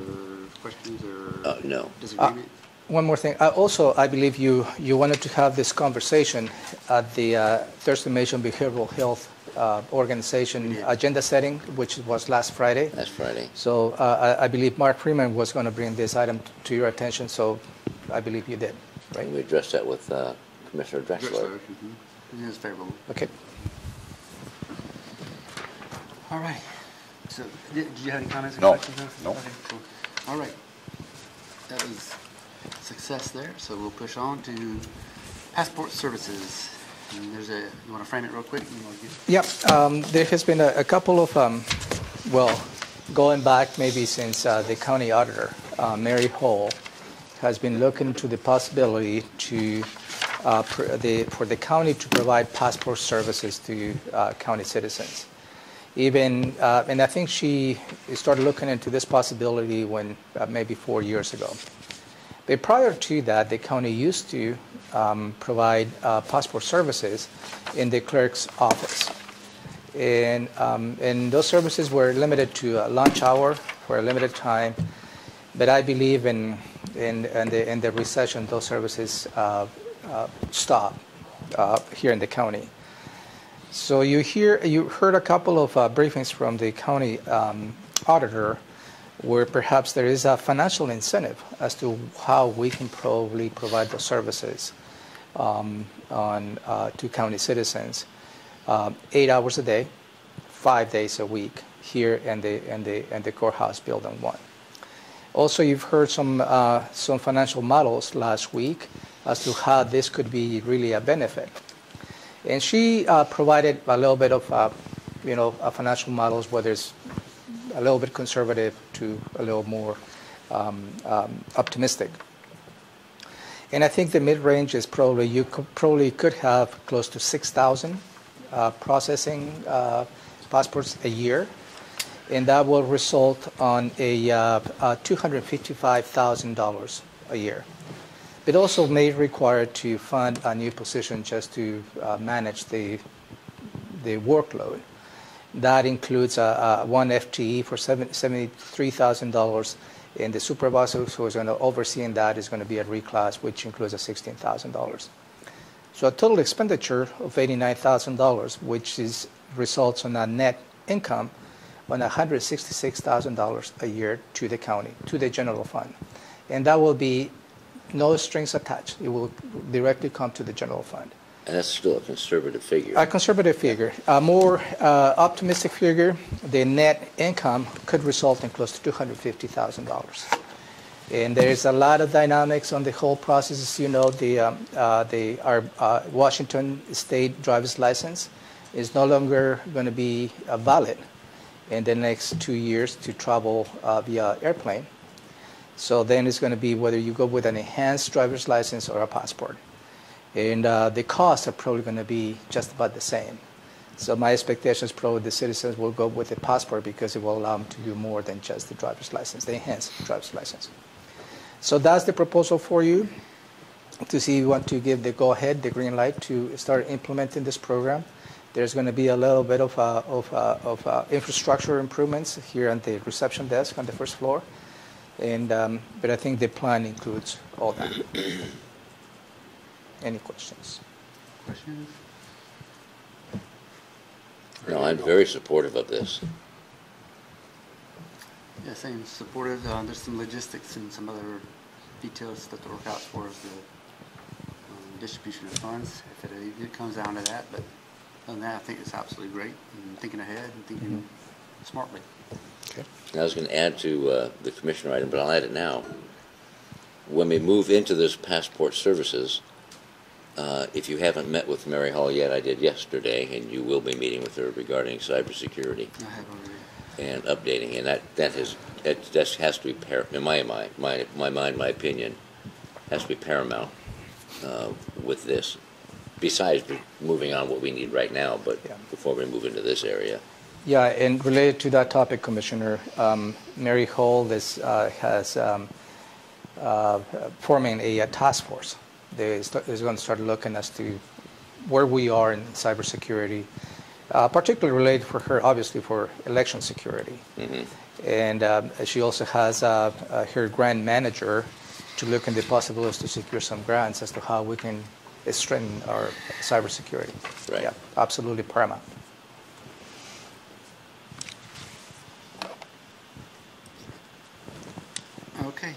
questions or No. disagreement? one more thing. Also, I believe you wanted to have this conversation at the Thurston Mason Behavioral Health Organization agenda setting, which was last Friday. Last Friday. So I believe Mark Freeman was going to bring this item to your attention, so I believe you did, right? We addressed that with Commissioner Drexler. It is favorable. Okay. All right. So, did you have any comments or No. questions? No. Okay, cool. All right. That was success there. So we'll push on to passport services. And there's a, you want to frame it real quick? You want to give- There has been a couple of, going back maybe since the county auditor, Mary Hall, has been looking to the possibility to for the county to provide passport services to county citizens. Even, and I think she started looking into this possibility when maybe 4 years ago. But prior to that, the county used to provide passport services in the clerk's office. And those services were limited to a lunch hour for a limited time. But I believe in the recession, those services stopped here in the county. So you heard a couple of briefings from the county auditor where perhaps there is a financial incentive as to how we can probably provide those services to county citizens 8 hours a day, 5 days a week here in the courthouse building 1. Also, you've heard some financial models last week as to how this could be really a benefit. And she provided a little bit of, financial models, whether it's a little bit conservative to a little more optimistic. And I think the mid-range is probably, you could have close to 6,000 processing passports a year. And that will result on a $255,000 a year. It also may require to fund a new position just to manage the workload. That includes one FTE for $73,000, and the supervisor who is going to oversee that is going to be a reclass, which includes a $16,000. So a total expenditure of $89,000, which results in a net income on $166,000 a year to the county, to the general fund. And that will be no strings attached. It will directly come to the general fund. And that's still a conservative figure. A conservative figure. A more optimistic figure, the net income could result in close to $250,000. And there's a lot of dynamics on the whole process. As you know, our Washington State driver's license is no longer going to be valid in the next 2 years to travel via airplane. So then it's going to be whether you go with an enhanced driver's license or a passport. And the costs are probably going to be just about the same. So my expectation is probably the citizens will go with the passport because it will allow them to do more than just the driver's license, the enhanced driver's license. So that's the proposal for you to see if you want to give the go-ahead, the green light to start implementing this program. There's going to be a little bit of infrastructure improvements here on the reception desk on the first floor. And but I think the plan includes all that. Any questions? Questions? No, I'm very supportive of this. Yeah, same, supportive. There's some logistics and some other details that to work out for us, the distribution of funds, if it comes down to that. But other than that, I think it's absolutely great, and thinking ahead and thinking smartly. Okay. I was going to add to the commissioner item, but I'll add it now. When we move into this passport services, if you haven't met with Mary Hall yet, I did yesterday, and you will be meeting with her regarding cybersecurity I have already. and updating, and that has to be in my opinion, has to be paramount with this. Besides moving on what we need right now, but before we move into this area. Yeah, and related to that topic, Commissioner, Mary Hall has forming a task force. They're going to start looking as to where we are in cybersecurity, particularly related for her, obviously, for election security. Mm-hmm. And she also has her grant manager to look into the possibilities to secure some grants as to how we can strengthen our cybersecurity. Right. Yeah, absolutely paramount. Okay.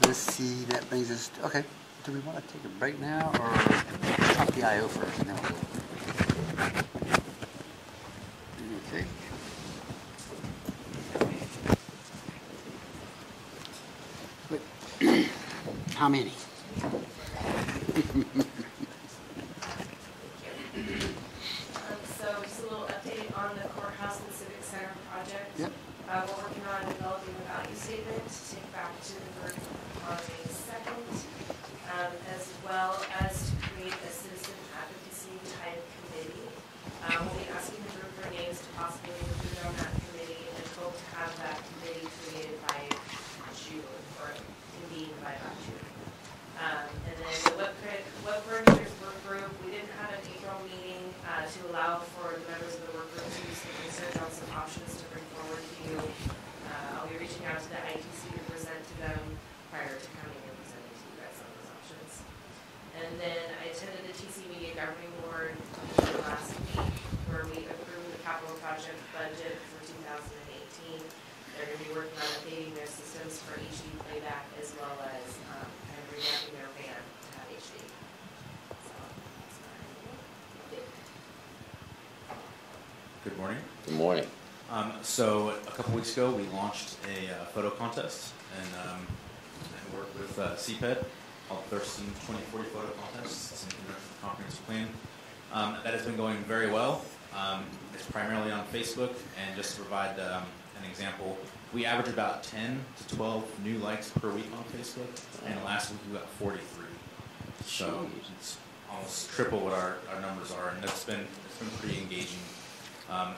Let's see, that brings us, okay. Do we want to take a break now or talk the IO first and then we'll go? Okay. How many? So just a little update on the courthouse and civic center project. Yep. We're working on developing a value statement to take back to the group on May 2nd, as well as to create a citizen advocacy type committee. We'll be asking the group for names to possibly include on that committee and hope to have that committee created by June or convened by about June. And then the web coordinators work group, we didn't have an April meeting to allow for the members of the work group to do some research on some options to bring forward to you. I'll be reaching out to the ITC to present to them prior to coming and presenting to you guys on those options. And then I attended the TC Media Governing Board last week where we approved the capital project budget for 2018. They're going to be working on updating their systems for HD playback as well as kind of revamping their van to have HD. So that's my update. Good morning. Good morning. So a couple weeks ago, we launched a photo contest and worked with CPED called Thurston 2040 Photo Contest. It's in conjunction with the comprehensive plan. That has been going very well. It's primarily on Facebook, and just to provide an example, we average about 10 to 12 new likes per week on Facebook, and last week we got 43. So it's almost triple what our numbers are, and it's been pretty engaging.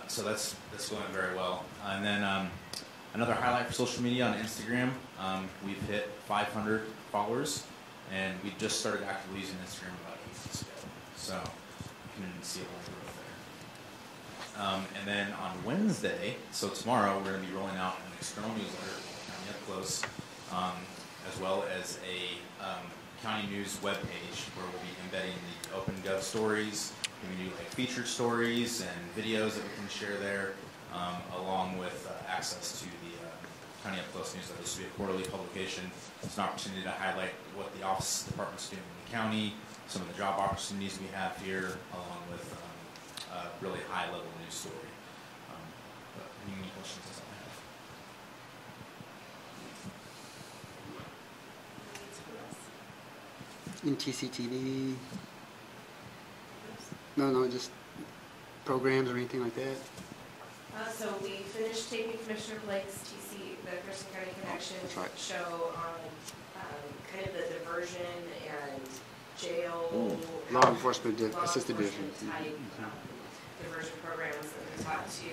So that's going very well. And then another highlight for social media on Instagram, we've hit 500 followers, and we just started actively using Instagram about 8 months ago. So you can see a lot of growth there. And then on Wednesday, so tomorrow, we're going to be rolling out an external newsletter, County Up Close, as well as a County News webpage where we'll be embedding the OpenGov stories. We can do like featured stories and videos that we can share there, along with access to the County Up Close newsletter. This will be a quarterly publication. It's an opportunity to highlight what the office department's doing in the county, some of the job opportunities we have here, along with a really high-level news story. But any questions? That's all I have. In TCTV? No, just programs or anything like that? So we finished taping Commissioner Blake's the Thurston County Connection show on kind of the diversion and jail. Law enforcement assisted diversion. Type diversion programs that we taught to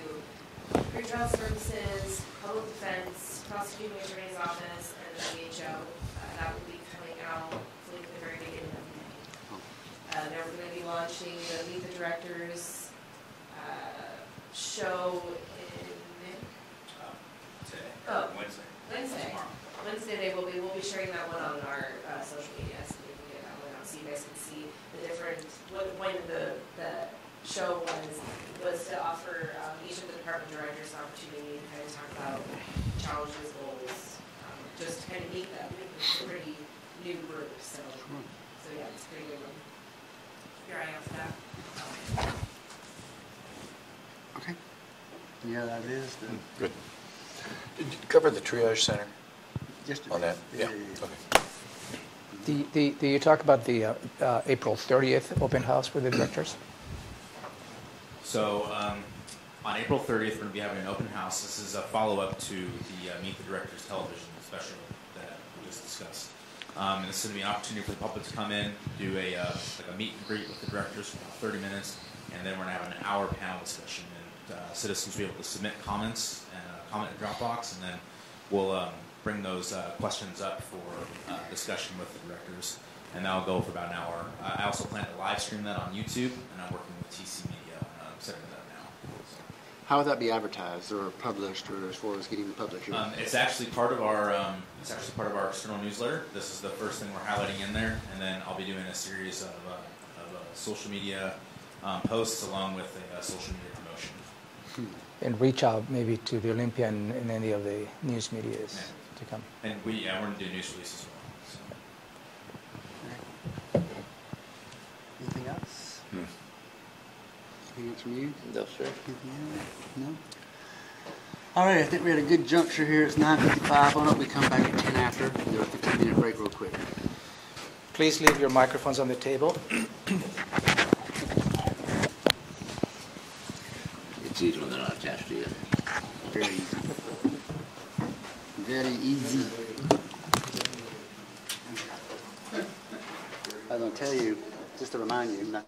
pretrial services, public defense, prosecuting attorney's office, and the WHO. That will be coming out hopefully at the very beginning of May. Now we're going to be launching the Meet the Directors show in Wednesday. We'll be sharing that one on our social media, so we can get that one out so you guys can see the different. What the point of the show was to offer each of the department directors an opportunity to kind of talk about challenges, goals, just to kind of meet them. It's a pretty new group, so yeah, it's a pretty good one. Keep your eye out for that. Okay. Yeah, that is the. Good. Did you cover the triage center Yesterday. on that? Yeah. Okay. Do you talk about the April 30th open house for the directors? So on April 30th, we're going to be having an open house. This is a follow-up to the Meet the Directors television special that we just discussed. And this is going to be an opportunity for the public to come in, do a meet and greet with the directors for about 30 minutes, and then we're going to have an hour panel discussion. And citizens will be able to submit comments and comment in Dropbox, and then we'll bring those questions up for discussion with the directors, and that'll go for about an hour. I also plan to live stream that on YouTube, and I'm working with TC Media on setting that up now. So. How would that be advertised or published, or as far as getting the publisher? It's actually part of our external newsletter. This is the first thing we're highlighting in there, and then I'll be doing a series of social media posts along with a social media promotion. And reach out maybe to the Olympia and any of the news medias to come. And we're going to do news releases as well. Anything else? Anything else from you? No, sir. No? All right, I think we had a good juncture here. It's 9:55. Why don't we come back at 10 after? Do a 15-minute break real quick. Please leave your microphones on the table. It's easy when they're not attached to you. Very easy. Very easy. I was going to tell you, just to remind you, not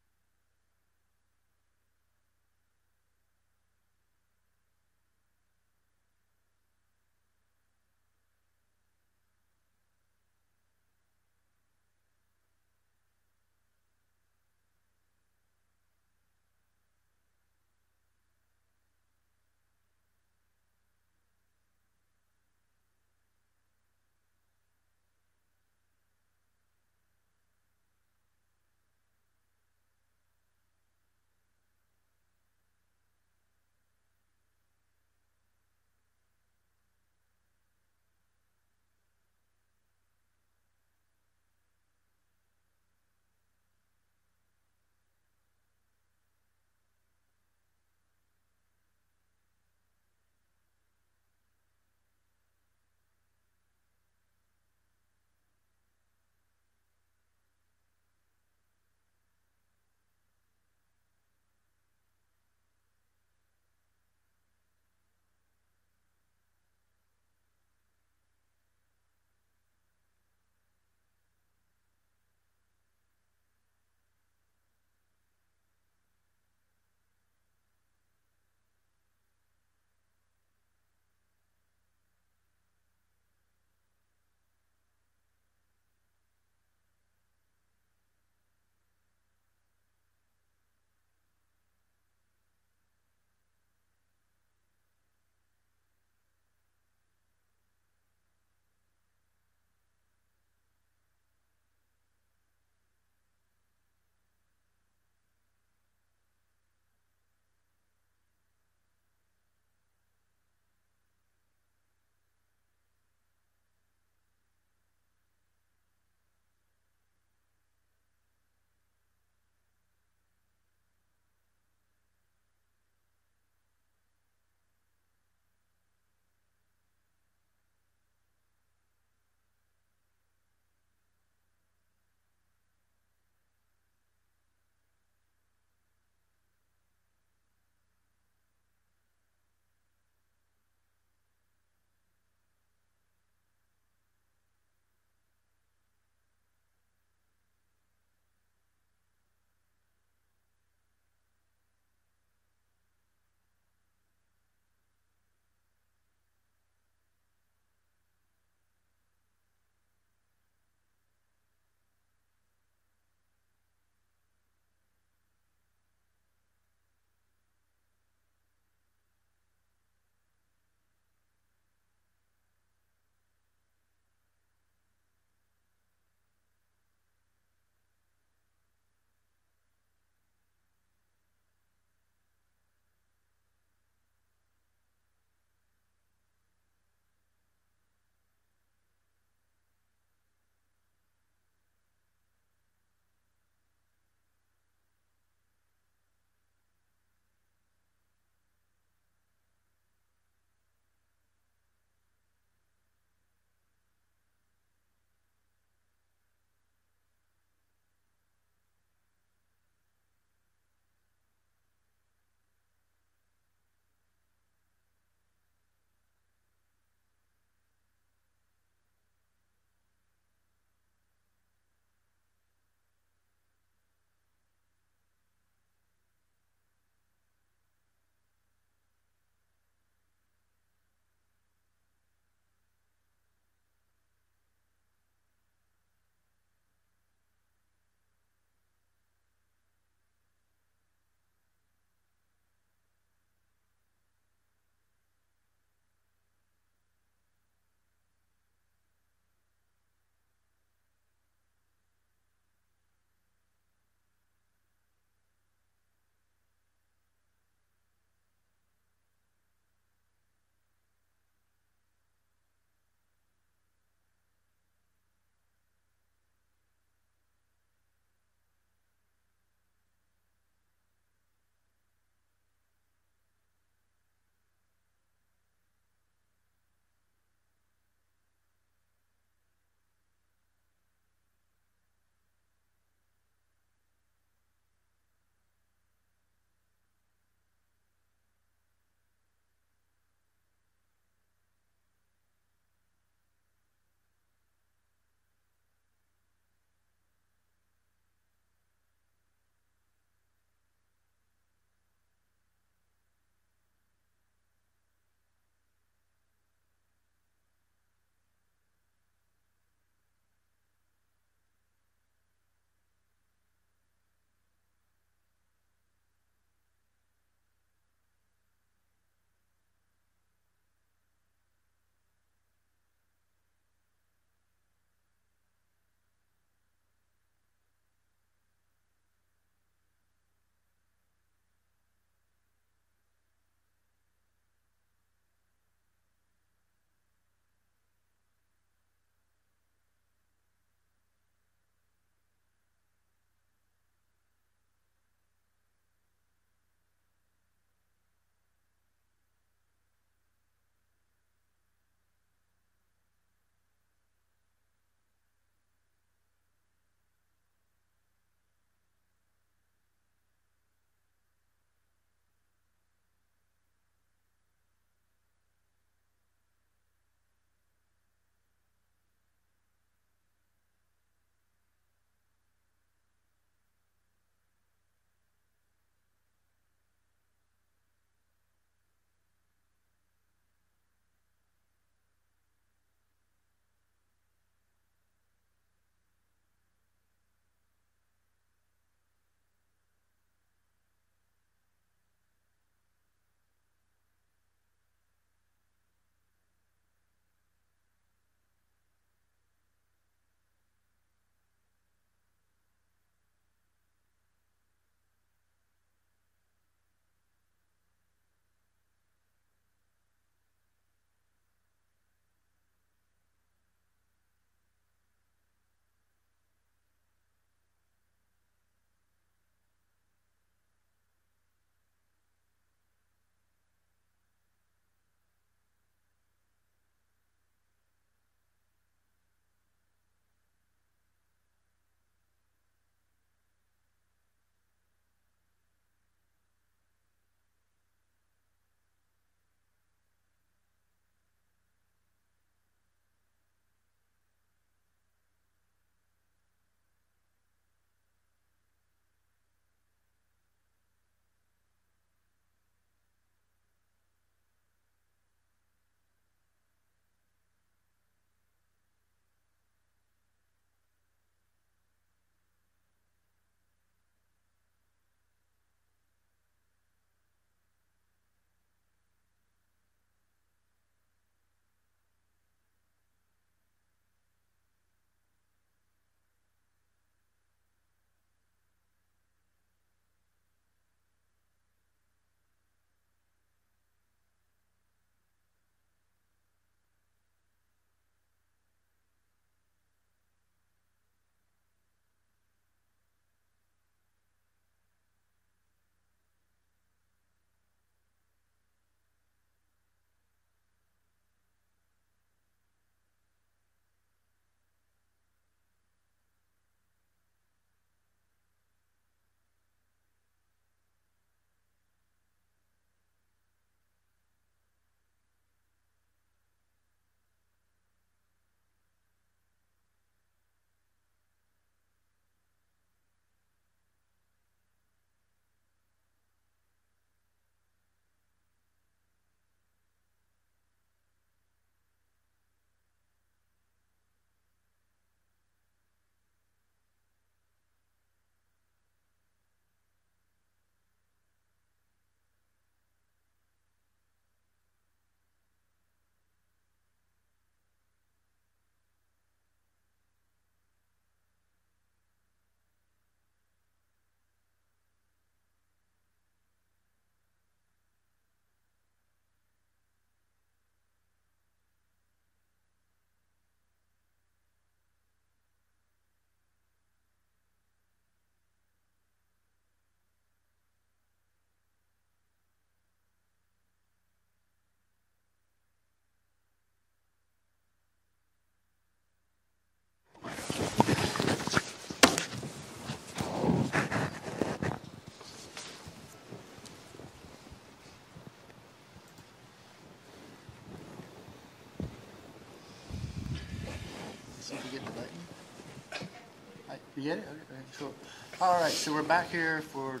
You get it? Okay, cool. All right, so we're back here for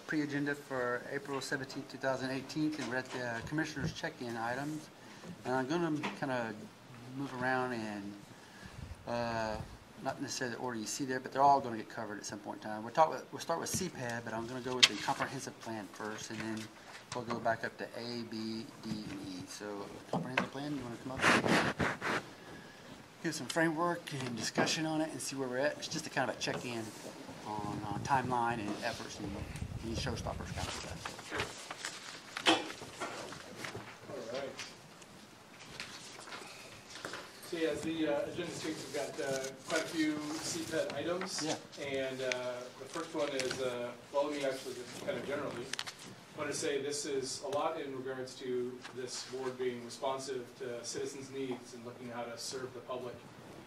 pre-agenda for April 17th, 2018, and we're at the Commissioners' check-in items. And I'm going to kind of move around and not necessarily the order you see there, but they're all going to get covered at some point in time. We'll start with CPAD, but I'm going to go with the comprehensive plan first, and then we'll go back up to A, B, D, and E. So comprehensive plan, you want to come up? Give some framework and discussion on it and see where we're at. It's just a kind of a check-in on timeline and efforts and any showstoppers kind of stuff. All right. So yeah, as the agenda states, we've got quite a few CPED items. Yeah. And the first one is, well, let me actually just kind of generally want to say this is a lot in regards to this board being responsive to citizens' needs and looking how to serve the public.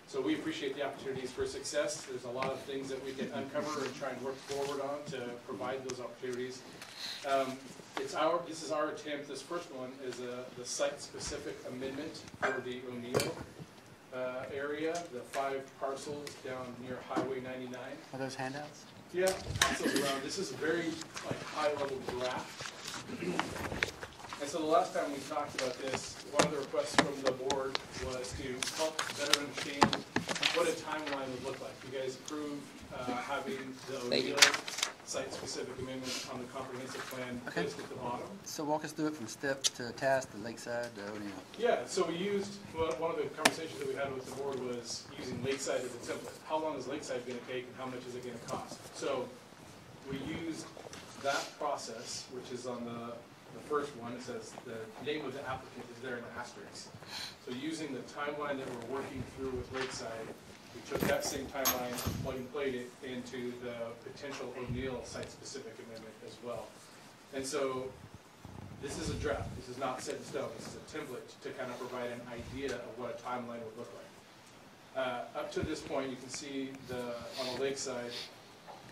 So we appreciate the opportunities for success. There's a lot of things that we can uncover and try and work forward on to provide those opportunities. This is our attempt. This first one is the site-specific amendment for the O'Neill area, the 5 parcels down near Highway 99. Are those handouts? Yeah, pass those around. This is a very high-level draft. And so the last time we talked about this, one of the requests from the board was to help better understand what a timeline would look like. You guys approved having the O'Neill site-specific amendment on the comprehensive plan placed at the bottom. So walk us through it from STEP to Task to Lakeside to O'Neill. Yeah, so we used, one of the conversations that we had with the board was using Lakeside as a template. How long is Lakeside going to take and how much is it going to cost? So we used that process, which is on the first one. It says the name of the applicant is there in the asterisk. So using the timeline that we're working through with Lakeside, we took that same timeline, plug and played it into the potential O'Neill site-specific amendment as well. And so this is a draft. This is not set in stone. This is a template to kind of provide an idea of what a timeline would look like. Up to this point, you can see on the Lakeside,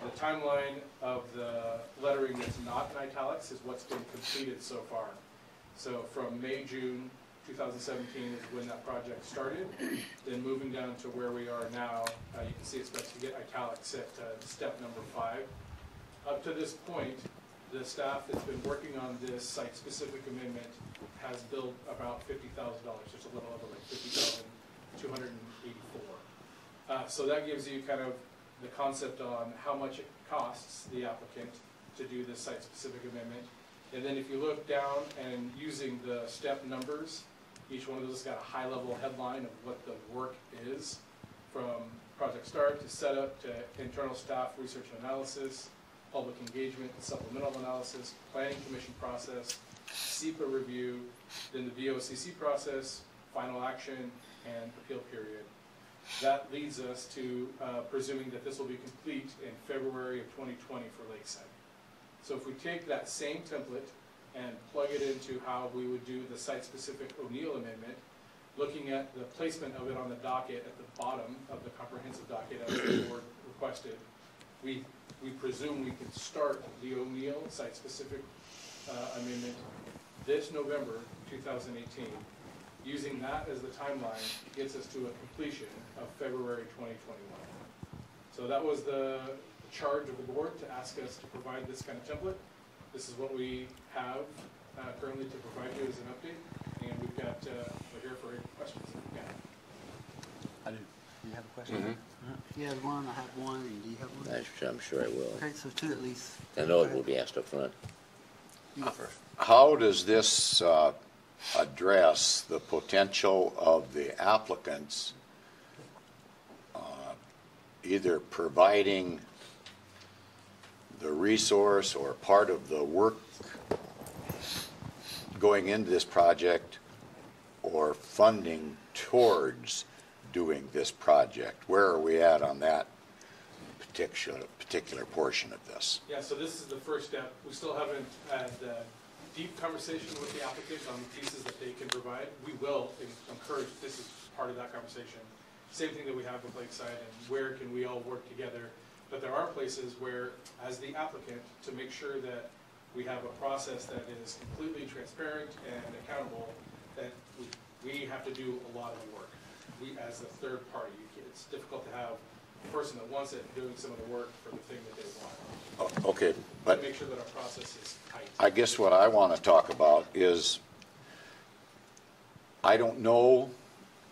the timeline of the lettering that's not in italics is what's been completed so far. So from May, June 2017 is when that project started. Then moving down to where we are now, you can see it's supposed to get italics at step number 5. Up to this point, the staff that's been working on this site-specific amendment has billed about $50,000, just a little over $50,284. So that gives you kind of the concept on how much it costs the applicant to do this site-specific amendment. And then if you look down and using the step numbers, each one of those has got a high-level headline of what the work is, from project start to setup to internal staff research and analysis, public engagement and supplemental analysis, planning commission process, SEPA review, then the BoCC process, final action, and appeal period. That leads us to presuming that this will be complete in February of 2020 for Lakeside. So if we take that same template and plug it into how we would do the site-specific O'Neill amendment, looking at the placement of it on the docket at the bottom of the comprehensive docket as the board requested, we presume we can start the O'Neill site-specific amendment this November 2018. Using that as the timeline gets us to a completion of February 2021. So that was the charge of the board to ask us to provide this kind of template. This is what we have currently to provide you as an update, and we've got, we're here for any questions if you can. I do. Do you have a question? Mm-hmm. If you have one, I have one, and do you have one? I'm sure I will. Okay, so 2 at least. I know it will be asked up front. You go first. How does this address the potential of the applicants either providing the resource or part of the work going into this project or funding towards doing this project? Where are we at on that particular portion of this? Yeah, so this is the first step. We still haven't had deep conversation with the applicant on the pieces that they can provide. We will encourage, this is part of that conversation. Same thing that we have with Lakeside, and where can we all work together. But there are places where, as the applicant, to make sure that we have a process that is completely transparent and accountable, that we have to do a lot of the work. We, as the third party, it's difficult to have person that wants it doing some of the work for the thing that they want. Okay, but Make sure that our process is tight. I guess what I want to talk about is I don't know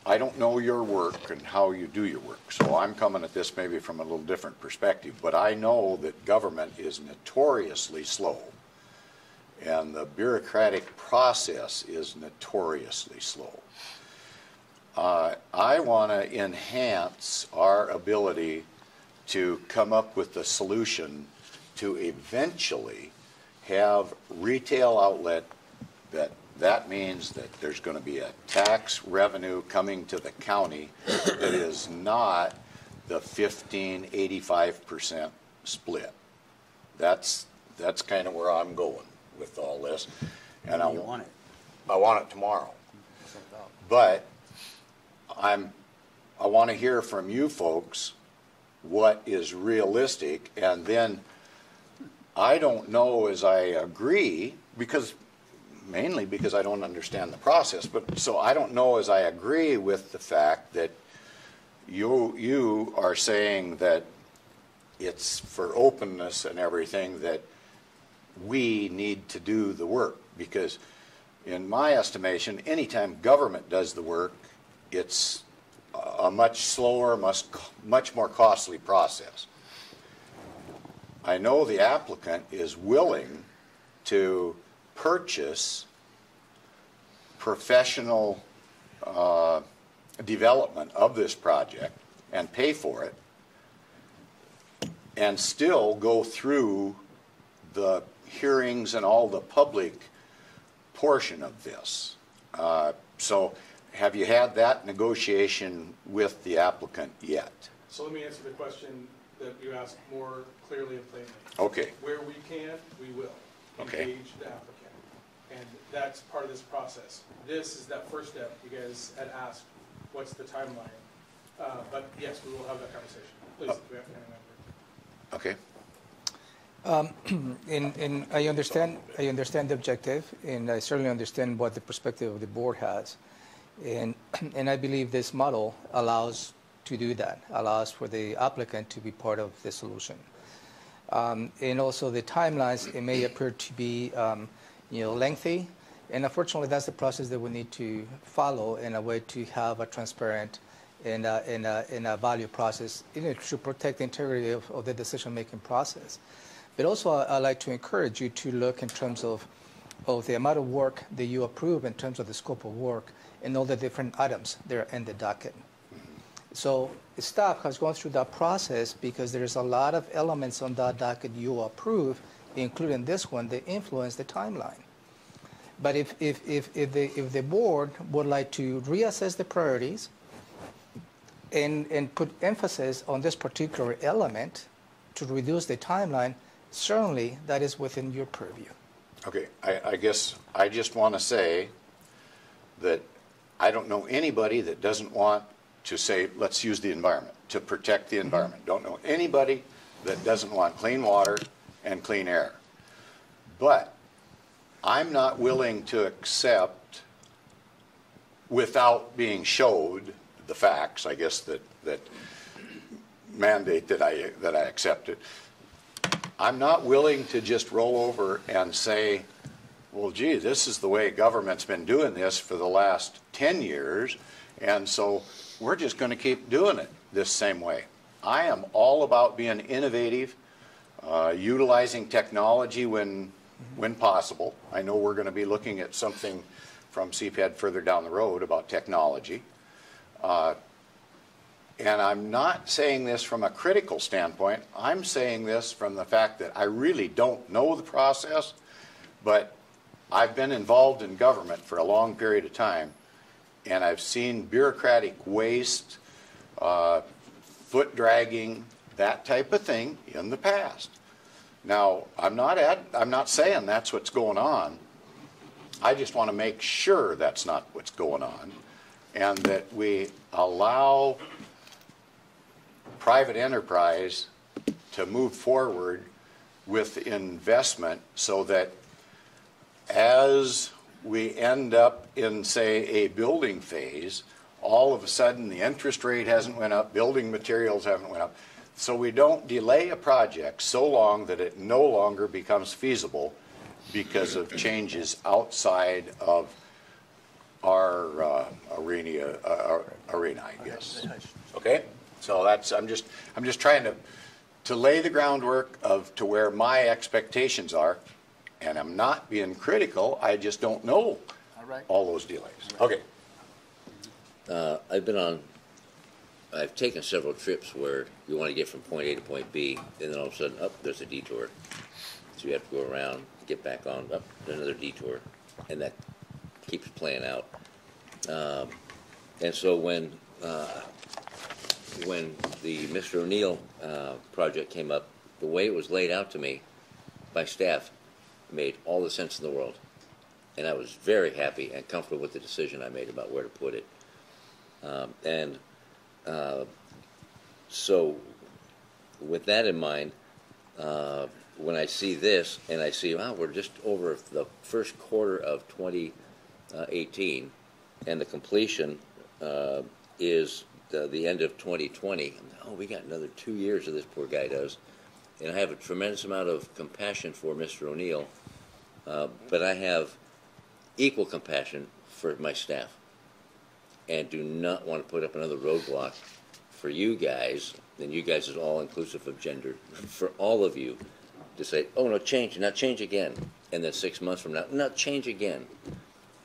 your work and how you do your work, so I'm coming at this maybe from a little different perspective, but I know that government is notoriously slow, and the bureaucratic process is notoriously slow. I want to enhance our ability to come up with the solution to eventually have retail outlet that means that there's going to be a tax revenue coming to the county that is not the 15-85% split. That's kind of where I'm going with all this. And I want it. I want it tomorrow. But I want to hear from you folks what is realistic, and then I don't know as I agree, mainly because I don't understand the process, but so I don't know as I agree with the fact that you are saying that it's for openness and everything that we need to do the work, because in my estimation, anytime government does the work, it's a much slower, much more costly process. I know the applicant is willing to purchase professional development of this project and pay for it and still go through the hearings and all the public portion of this. So have you had that negotiation with the applicant yet? So let me answer the question that you asked more clearly and plainly. Okay. Where we can, we will engage the applicant. And that's part of this process. This is that first step. You guys had asked, what's the timeline? But yes, we will have that conversation. Please, if we have any member. Okay. And I understand the objective, and I certainly understand what the perspective of the board has. And I believe this model allows to do that, allows for the applicant to be part of the solution. And also the timelines, it may appear to be lengthy, and unfortunately that's the process that we need to follow in a way to have a transparent and a value process to protect the integrity of the decision-making process. But also I'd like to encourage you to look in terms of the amount of work that you approve in terms of the scope of work and all the different items that are in the docket. So staff has gone through that process because there's a lot of elements on that docket you approve, including this one, that influence the timeline. But if the board would like to reassess the priorities and put emphasis on this particular element to reduce the timeline, certainly that is within your purview. Okay, I guess I just want to say that I don't know anybody that doesn't want to say, let's use the environment, to protect the environment. Don't know anybody that doesn't want clean water and clean air. But I'm not willing to accept, without being showed the facts, I guess, that mandate that I accept it. I'm not willing to just roll over and say, well, gee, this is the way government's been doing this for the last 10 years, and so we're just going to keep doing it this same way. I am all about being innovative, utilizing technology when possible. I know we're going to be looking at something from CPAD further down the road about technology. And I'm not saying this from a critical standpoint. I'm saying this from the fact that I really don't know the process, but I've been involved in government for a long period of time, and I've seen bureaucratic waste, foot dragging, that type of thing in the past. Now, I'm not saying that's what's going on. I just want to make sure that's not what's going on, and that we allow private enterprise to move forward with investment so that as we end up in, say, a building phase, all of a sudden the interest rate hasn't went up, building materials haven't went up. So we don't delay a project so long that it no longer becomes feasible because of changes outside of our arena, I guess. Okay, so that's I'm just trying to lay the groundwork to where my expectations are, and I'm not being critical. I just don't know all those delays. Okay. I've taken several trips where you want to get from point A to point B, and then all of a sudden, there's a detour. So you have to go around, get back on, another detour, and that keeps playing out. And so when the Mr. O'Neill project came up, the way it was laid out to me by staff made all the sense in the world. And I was very happy and comfortable with the decision I made about where to put it. So with that in mind, when I see this and I see, wow, we're just over the first quarter of 2018 and the completion is the end of 2020, oh, we got another 2 years of this poor guy does. And I have a tremendous amount of compassion for Mr. O'Neill, but I have equal compassion for my staff and do not want to put up another roadblock for you guys, and you guys is all inclusive of gender, for all of you to say, oh, no, change, not change again. And then 6 months from now, not change again.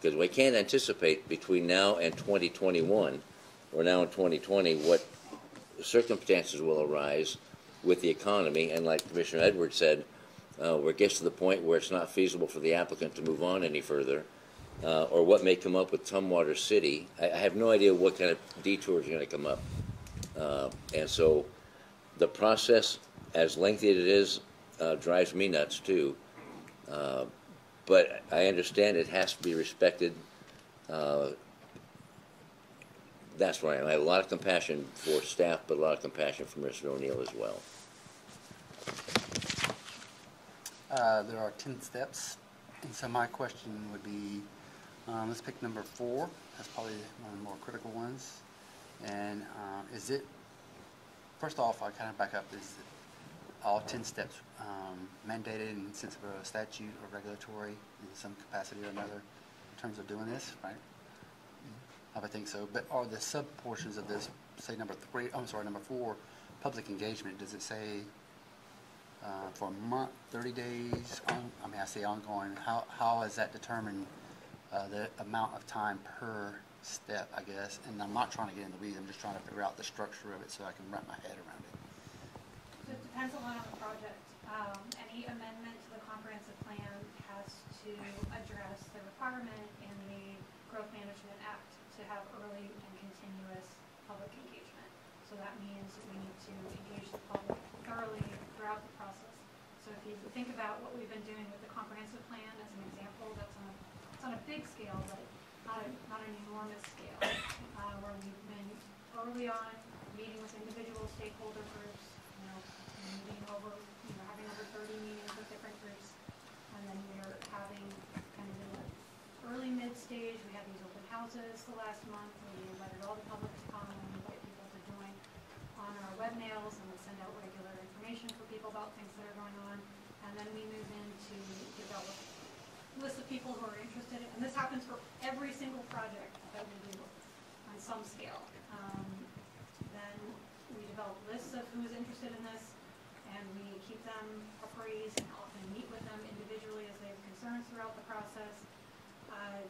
Because we can't anticipate between now and 2021, or now in 2020, what circumstances will arise with the economy. And like Commissioner Edwards said, where it gets to the point where it's not feasible for the applicant to move on any further, or what may come up with Tumwater City. I have no idea what kind of detours are going to come up. And so the process, as lengthy as it is, drives me nuts too. But I understand it has to be respected. That's where I am. I have a lot of compassion for staff, but a lot of compassion for Mr. O'Neill as well. There are 10 steps, and so my question would be, let's pick number 4. That's probably one of the more critical ones. And is it, first off, I kind of back up, is all 10 steps mandated in the sense of a statute or regulatory in some capacity or another in terms of doing this, right? I would think so. But are the sub-portions of this, say number 4, public engagement, does it say for a month, 30 days, I say ongoing, how is that determined, the amount of time per step, I guess? And I'm not trying to get in the weeds, I'm just trying to figure out the structure of it so I can wrap my head around it. So it depends a lot on the project. Any amendment to the comprehensive plan has to address the requirement in the Growth Management Act to have early and continuous public engagement. So that means we need to engage the public thoroughly throughout the process. So if you think about what we've been doing with the comprehensive plan as an example, that's on a big scale, but not an enormous scale, where we've been early on meeting with individual stakeholder groups, having over 30 meetings with different groups, and then we're having kind of in the early mid-stage, we had these open houses the last month, where we invited all the public to come and invite people to join on our web mails, and we send out regular information for people about things that are going on, and then we move into develop a list of people who are interested, and this happens for every single project that we do on some scale. Then we develop lists of who's interested in this, and we keep them appraised and often meet with them individually as they have concerns throughout the process.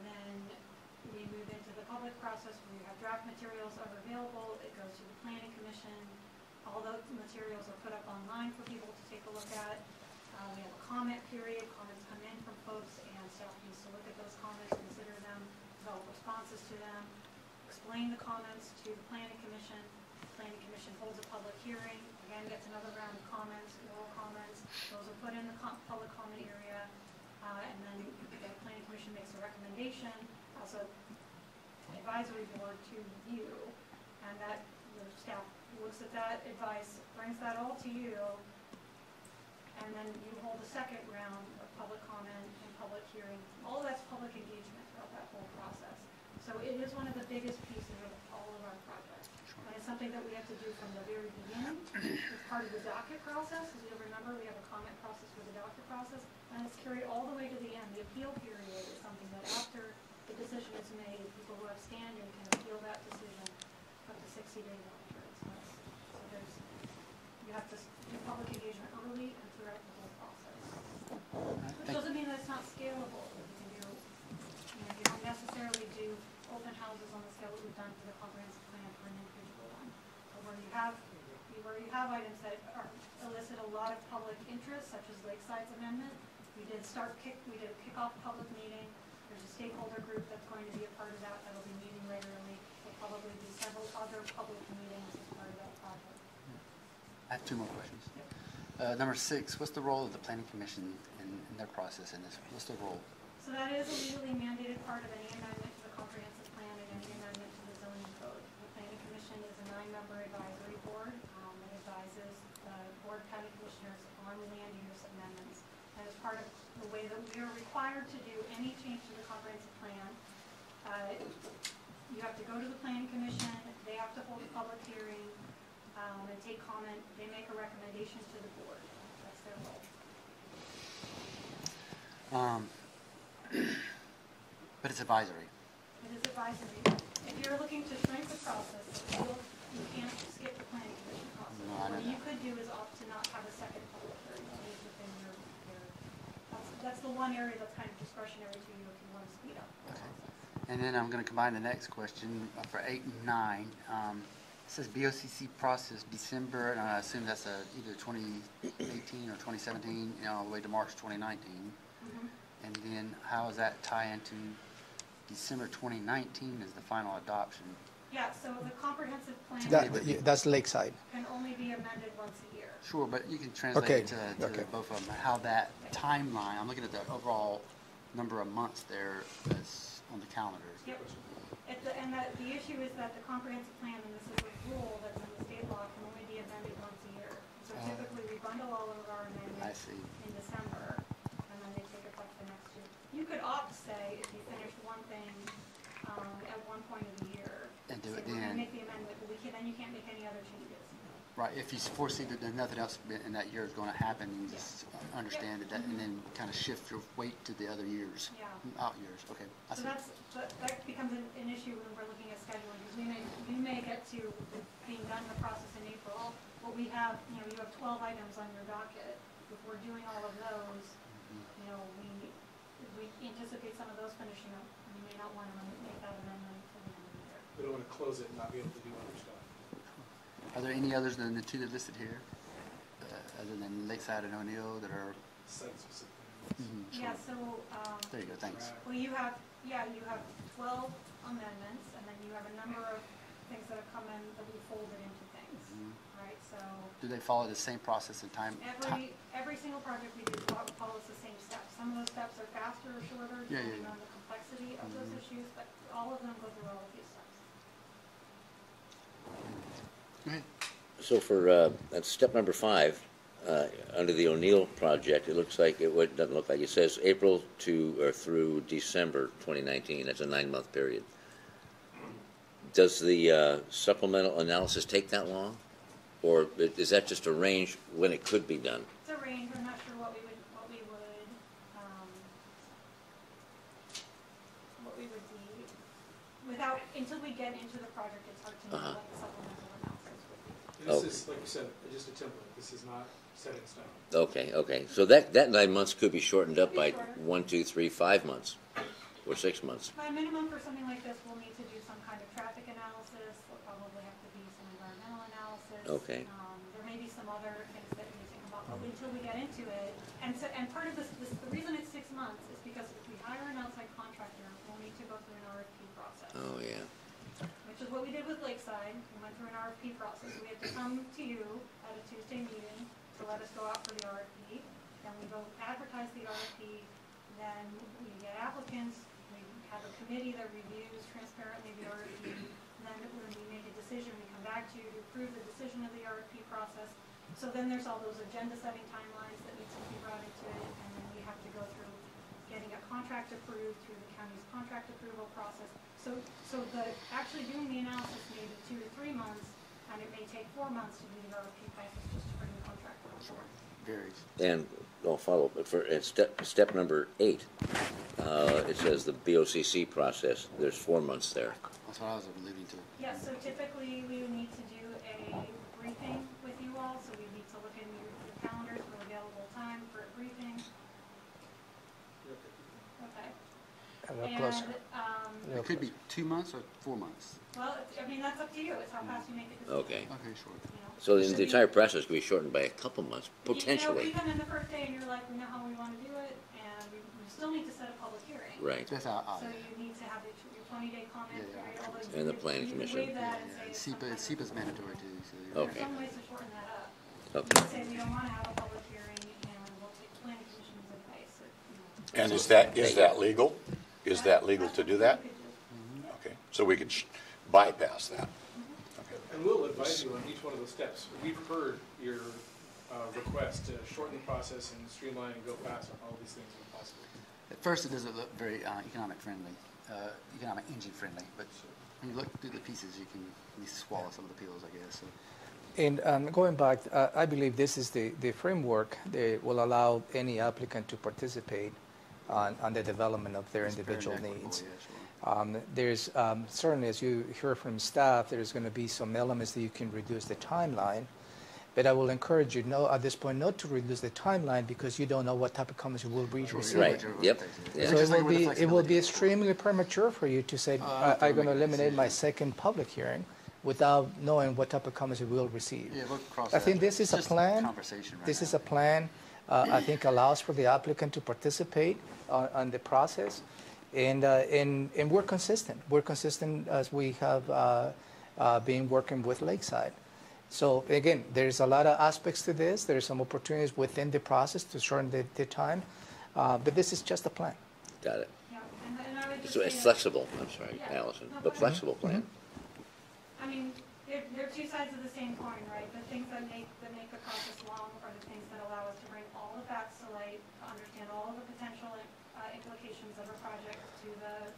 Then we move into the public process where we have draft materials are available. It goes to the Planning Commission. All the materials are put up online for people to take a look at. We have a comment period. Comments come in from folks, and staff needs to look at those comments, consider them, develop responses to them, explain the comments to the Planning Commission. The Planning Commission holds a public hearing, again gets another round of comments, oral comments. Those are put in the public comment area, and then the Planning Commission makes a recommendation as an advisory board to you, and that the staff looks at that advice, brings that all to you, and then you hold a second round of public comment and public hearing. All of that's public engagement throughout that whole process. So So it is one of the biggest pieces of all of our projects. And it's something that we have to do from the very beginning. It's part of the docket process. As you'll remember, we have a comment process for the docket process, and it's carried all the way to the end. The appeal period is something that after the decision is made, people who have standing can appeal that decision up to 60 days after it's made. So there's, you have to do public engagement early and throughout the whole process. Which doesn't mean that it's not scalable. You don't necessarily do open houses on the scale that we've done for the comprehensive plan for an individual one. But where you have items that elicit a lot of public interest, such as Lakeside's amendment, we did a kickoff public meeting. There's a stakeholder group that's going to be a part of that. That'll be meeting regularly. There'll probably be several other public meetings as part of that project. I have two more questions. Number 6, what's the role of the Planning Commission in their process in this? What's their role? So that is a legally mandated part of any amendment to the comprehensive plan and any amendment to the zoning code. The Planning Commission is a 9-member advisory board that advises the board county commissioners on land use amendments. And as part of the way that we are required to do any change to the comprehensive plan, you have to go to the Planning Commission, they have to hold a public hearing, and take comment. They make a recommendation to the board. That's their role. But it's advisory. It is advisory. If you're looking to shrink the process, you can't skip the planning commission process. No, I know What you that. could do is opt to not have a second public hearing. Within your that's the one area that's kind of discretionary to you if you want to speed up the process. And then I'm going to combine the next question for 8 and 9. It says BoCC process December, and I assume that's either 2018 or 2017, all the way to March 2019. And then how does that tie into December 2019 as the final adoption? Yeah, so the comprehensive plan That's Lakeside. can only be amended once a year. Sure, but you can translate Okay, it to okay. both of them, how that timeline, I'm looking at the overall number of months there that's on the calendar. Yep. The issue is that the comprehensive plan, and this is a rule that's in the state law, can only be amended once a year. So typically we bundle all of our I amendments see. in December, and then they take effect the next year. You could opt, say, if you finish one thing at one point of the year, And do it say, we're then. gonna make the amendment, but then you can't make any other changes. Right, if you foresee that there's nothing else in that year is going to happen, you just understand that, and then kind of shift your weight to the other years, Yeah. out years, okay. I So see. that becomes an issue when we're looking at scheduling, because we may get to being done the process in April, but we have, you have 12 items on your docket. If we're doing all of those, we anticipate some of those finishing up. We may not want to make that amendment until the end of the year. We don't want to close it and not be able to do other stuff. Are there any others than the two that listed here, other than Lakeside and O'Neill that are? Site-specific. Yeah, so, There you go, thanks. well, you have 12 amendments, and then you have a number of things that have come in that we folded into things, right? So Do they follow the same process and time? every single project we do follows the same steps. Some of those steps are faster or shorter, Yeah, depending yeah. on the complexity of those issues, but all of them go through all of these steps. Go ahead. So for that's step number 5, under the O'Neill project, it looks like doesn't look like it says April to or through December 2019. That's a 9-month period. Does the supplemental analysis take that long, or is that just a range when it could be done? It's a range. I'm not sure what we would without until we get into the project. It's hard to know what the supplemental analysis would be. And this is, like you said, just a template. This is not set in stone. Okay. So that 9 months could be shortened up by Could be 1, shorter. 2, 3, 5 months, or 6 months. By minimum for something like this, we'll need to do some kind of traffic analysis. There'll probably have to be some environmental analysis. Okay. There may be some other things that need to come up, but until we get into it, and part of this, the reason it's 6 months is because if we hire an outside contractor, we'll need to go through an RFP process. Oh yeah. Which is what we did with Lakeside. We went through an RFP process. We had to come to you at a Tuesday meeting to let us go out for the RFP. Then we go advertise the RFP. Then we get applicants. We have a committee that reviews transparently the RFP. Then when we make a decision, we come back to you to approve the decision of the RFP process. So then there's all those agenda setting timelines that need to be brought into it, and then we have to go through getting a contract approved through the county's contract approval process. So actually doing the analysis may be 2 to 3 months, and it may take 4 months to do the RFP process just to bring the contract on board. Varies. And I'll follow, but for step number 8, it says the BoCC process. There's 4 months there. That's what I was alluding to. Yeah, so typically we would need to do a briefing with you all, so we need to look in your calendars for available time for a briefing. Okay. A little closer. And, It could be 2 months or 4 months. well, I mean, that's up to you, it's how fast you make a decision. Okay. Okay, sure. You know? So the entire process could be shortened by a couple months, You know, potentially. we come in the first day and you're like, we know how we want to do it, and we still need to set a public hearing. Right. That's how So you need to have your 20-day comment Yeah, yeah. period, although And the you planning can commission. waive that and say it's SEPA, sometime- SEPA's mandatory too. So There Okay. are some ways to shorten that up. Okay. You can say we don't want to have a public hearing, and we'll take planning commission's advice. And is that legal? Is that legal to do that? Okay, so we could bypass that. Okay. And we'll advise you on each one of those steps. We've heard your request to shorten the process and streamline and go fast on all these things if possible. at first, it doesn't look very economic friendly, economic engine friendly, but when you look through the pieces, you can at least swallow some of the pills, I guess. So. And going back, I believe this is the framework that will allow any applicant to participate on the development of their It's very individual equitable, needs. yeah, sure. There's certainly, as you hear from staff, there's going to be some elements that you can reduce the timeline. But I will encourage you, at this point, not to reduce the timeline because you don't know what type of comments you will receive. Right. Yep. Yeah. So Just like with the it will be flexibility. extremely premature for you to say, after I'm going to we make a eliminate my decision. second public hearing without knowing what type of comments you will receive. Yeah, we'll cross I that. think this is a Just plan. Conversation right This now. is a plan, I think allows for the applicant to participate on the process. And we're consistent. We're consistent as we have been working with Lakeside. So again, there's a lot of aspects to this. There's some opportunities within the process to shorten the time. But this is just a plan. Got it. Yeah, and I would just So say it's that- flexible, I'm sorry, Yeah. Allison, No, but go ahead. flexible plan. I mean, they're two sides of the same coin, right? The things that make the process long are the things that allow us to bring all the facts to light, to understand all of the potential implications of a project to the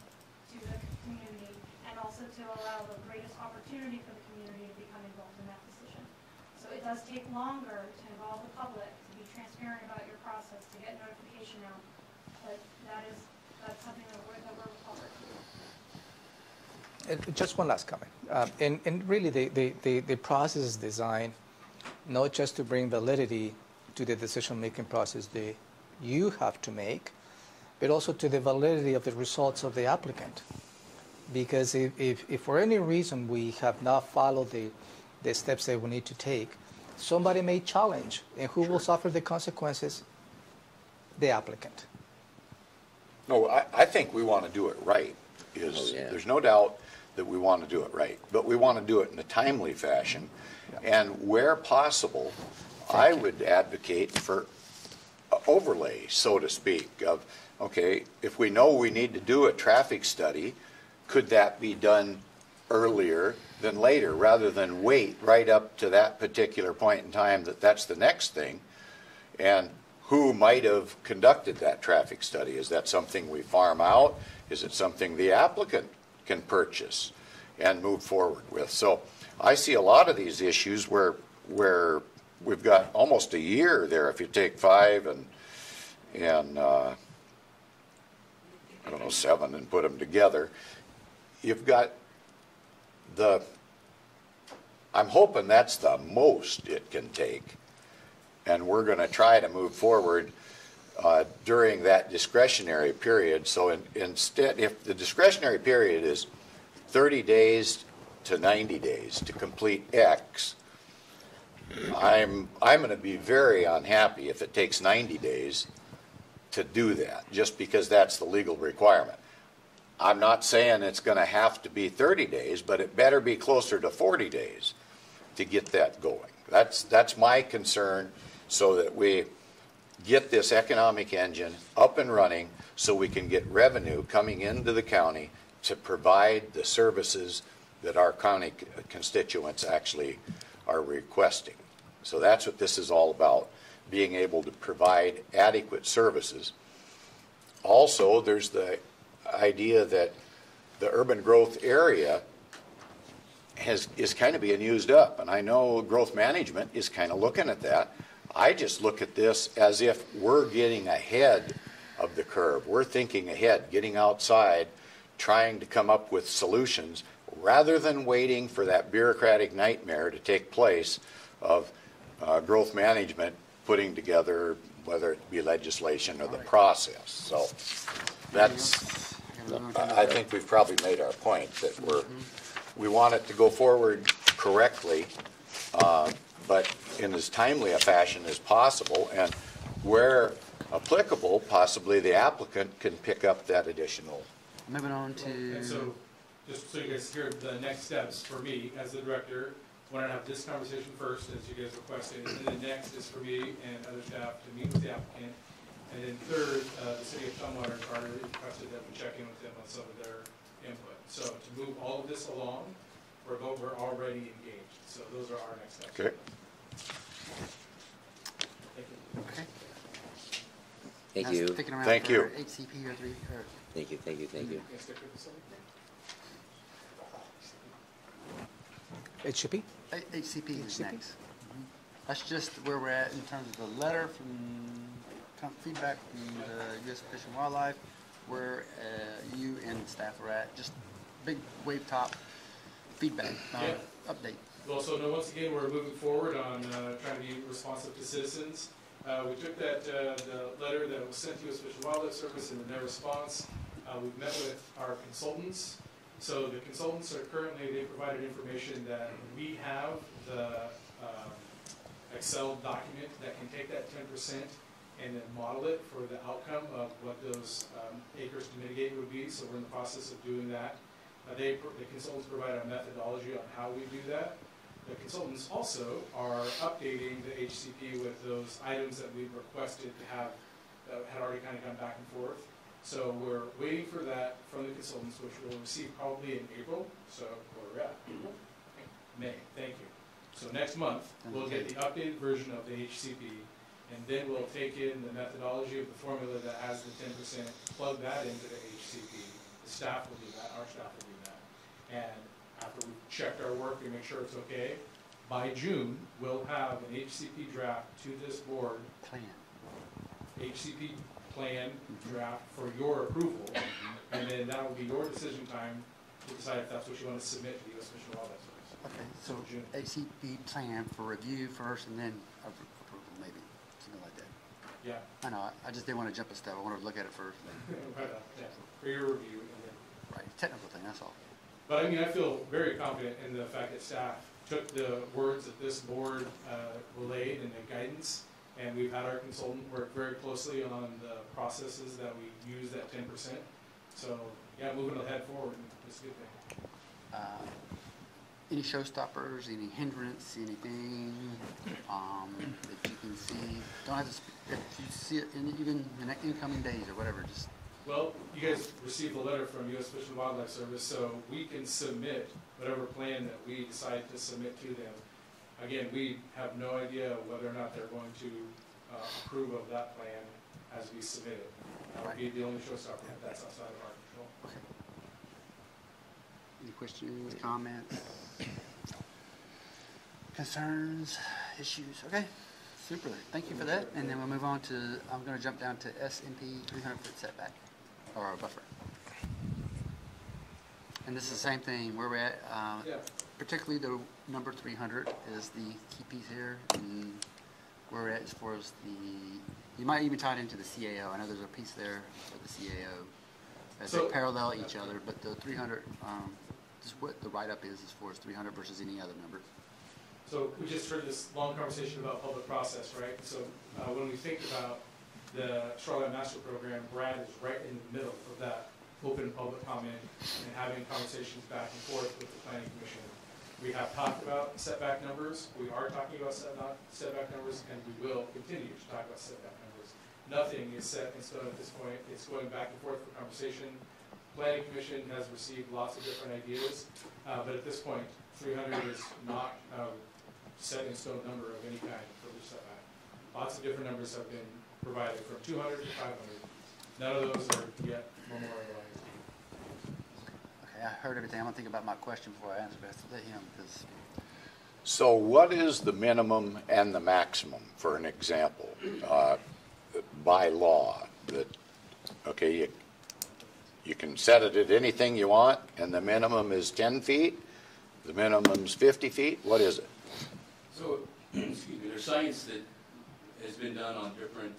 community, and also to allow the greatest opportunity for the community to become involved in that decision. So it does take longer to involve the public, to be transparent about your process, to get notification out, but that's something that we're required to do. Just one last comment. And really, the process is designed not just to bring validity to the decision-making process that you have to make, but also to the validity of the results of the applicant. Because if for any reason we have not followed the steps that we need to take, somebody may challenge, and who will suffer the consequences? The applicant. No, I think we want to do it right. Yeah. There's no doubt that we want to do it right, but we want to do it in a timely fashion. And where possible, I would advocate for overlay, so to speak, of, okay, if we know we need to do a traffic study, could that be done earlier than later, rather than wait right up to that particular point in time that's the next thing? And who might have conducted that traffic study? Is that something we farm out? Is it something the applicant can purchase and move forward with? So I see a lot of these issues where we've got almost a year there. If you take 5 and I don't know, 7 and put them together, you've got I'm hoping that's the most it can take. And we're going to try to move forward during that discretionary period. So instead, if the discretionary period is 30 days to 90 days to complete X, I'm going to be very unhappy if it takes 90 days to do that, just because that's the legal requirement. I'm not saying it's going to have to be 30 days, but it better be closer to 40 days to get that going. That's my concern, so that we get this economic engine up and running so we can get revenue coming into the county to provide the services that our county constituents actually are requesting. So that's what this is all about, being able to provide adequate services. also, there's the idea that the urban growth area is kind of being used up. And I know growth management is kind of looking at that. I just look at this as if we're getting ahead of the curve. We're thinking ahead, getting outside, trying to come up with solutions rather than waiting for that bureaucratic nightmare to take place of growth management putting together, whether it be legislation or the process. So that's, I think we've probably made our point that we want it to go forward correctly, but in as timely a fashion as possible, and where applicable, possibly the applicant can pick up that additional. Moving on to. And so, just so you guys hear the next steps for me as the director, I want to have this conversation first, as you guys requested, and then the next is for me and other staff to meet with the applicant. And then third, the city of Tumwater and Carter requested that we check in with them on some of their input. So to move all of this along, we're already engaged. So those are our next steps. Okay. Thank you. Okay. Thank you. Sticking around Thank for you. HCP or three. Or Thank you, thank you, thank you. Can I stick with this one? HCP? HCP is next. That's just where we're at in terms of the letter from feedback from the U.S. Fish and Wildlife, where you and staff are at. Just big wave top feedback update. Well, so no, once again, we're moving forward on trying to be responsive to citizens. We took that the letter that was sent to us Fish and Wildlife Service and their response. We've met with our consultants. So the consultants are currently, they provided information that we have the Excel document that can take that 10% and then model it for the outcome of what those acres to mitigate would be. So we're in the process of doing that. The consultants provide a methodology on how we do that. The consultants also are updating the HCP with those items that we requested to have that had already kind of gone back and forth. So we're waiting for that from the consultants, which we'll receive probably in April. So where we're at? May. Thank you. So next month, we'll get the updated version of the HCP, and then we'll take in the methodology of the formula that has the 10%, plug that into the HCP. The staff will do that. Our staff will do that. And after we've checked our work and make sure it's okay, by June, we'll have an HCP draft to this board. HCP plan draft for your approval, and then that will be your decision time to decide if that's what you want to submit to the U.S. Fish and Wildlife Service. Okay, so HCP plan for review first and then approval, maybe, something like that. Yeah. I know, I just didn't want to jump a step. I wanted to look at it first. Right on, yeah. For your review. And then. Right, technical thing, that's all. But I mean, I feel very confident in the fact that staff took the words that this board relayed and the guidance, and we've had our consultant work very closely on the processes that we use that 10%. So yeah, moving ahead forward is a good thing. Any showstoppers, any hindrance, anything that you can see? Don't have to, if you see it in even the incoming days or whatever, just. Well, you guys received a letter from U.S. Fish and Wildlife Service, so we can submit whatever plan that we decide to submit to them. Again, we have no idea whether or not they're going to approve of that plan as we submit it. That would be the only showstopper. That's outside of our control. Okay. Any questions, comments, concerns, issues? Okay, super. Thank you for that. And then we'll move on to, I'm going to jump down to S&P 300-foot setback, or buffer. And this is the same thing where we're at. Particularly the number 300 is the key piece here. And where we're at as far as you might even tie it into the CAO. I know there's a piece there for the CAO as they parallel each other, but the 300, just what the write-up is as far as 300 versus any other number. So we just heard this long conversation about public process, right? So when we think about the Shoreline Master Program, Brad is right in the middle of that open public comment and having conversations back and forth with the Planning Commission. We have talked about setback numbers. We are talking about setback numbers, and we will continue to talk about setback numbers. Nothing is set in stone at this point. It's going back and forth for conversation. Planning Commission has received lots of different ideas, but at this point, 300 is not a set in stone number of any kind for the setback. Lots of different numbers have been provided, from 200 to 500. None of those are yet memorialized. Okay, I heard everything. I'm gonna think about my question before I answer it. Let him, because So what is the minimum and the maximum, for an example, by law? That, okay, you can set it at anything you want, and the minimum is 10 feet, the minimum's 50 feet, what is it? So, excuse me, there's science that has been done on different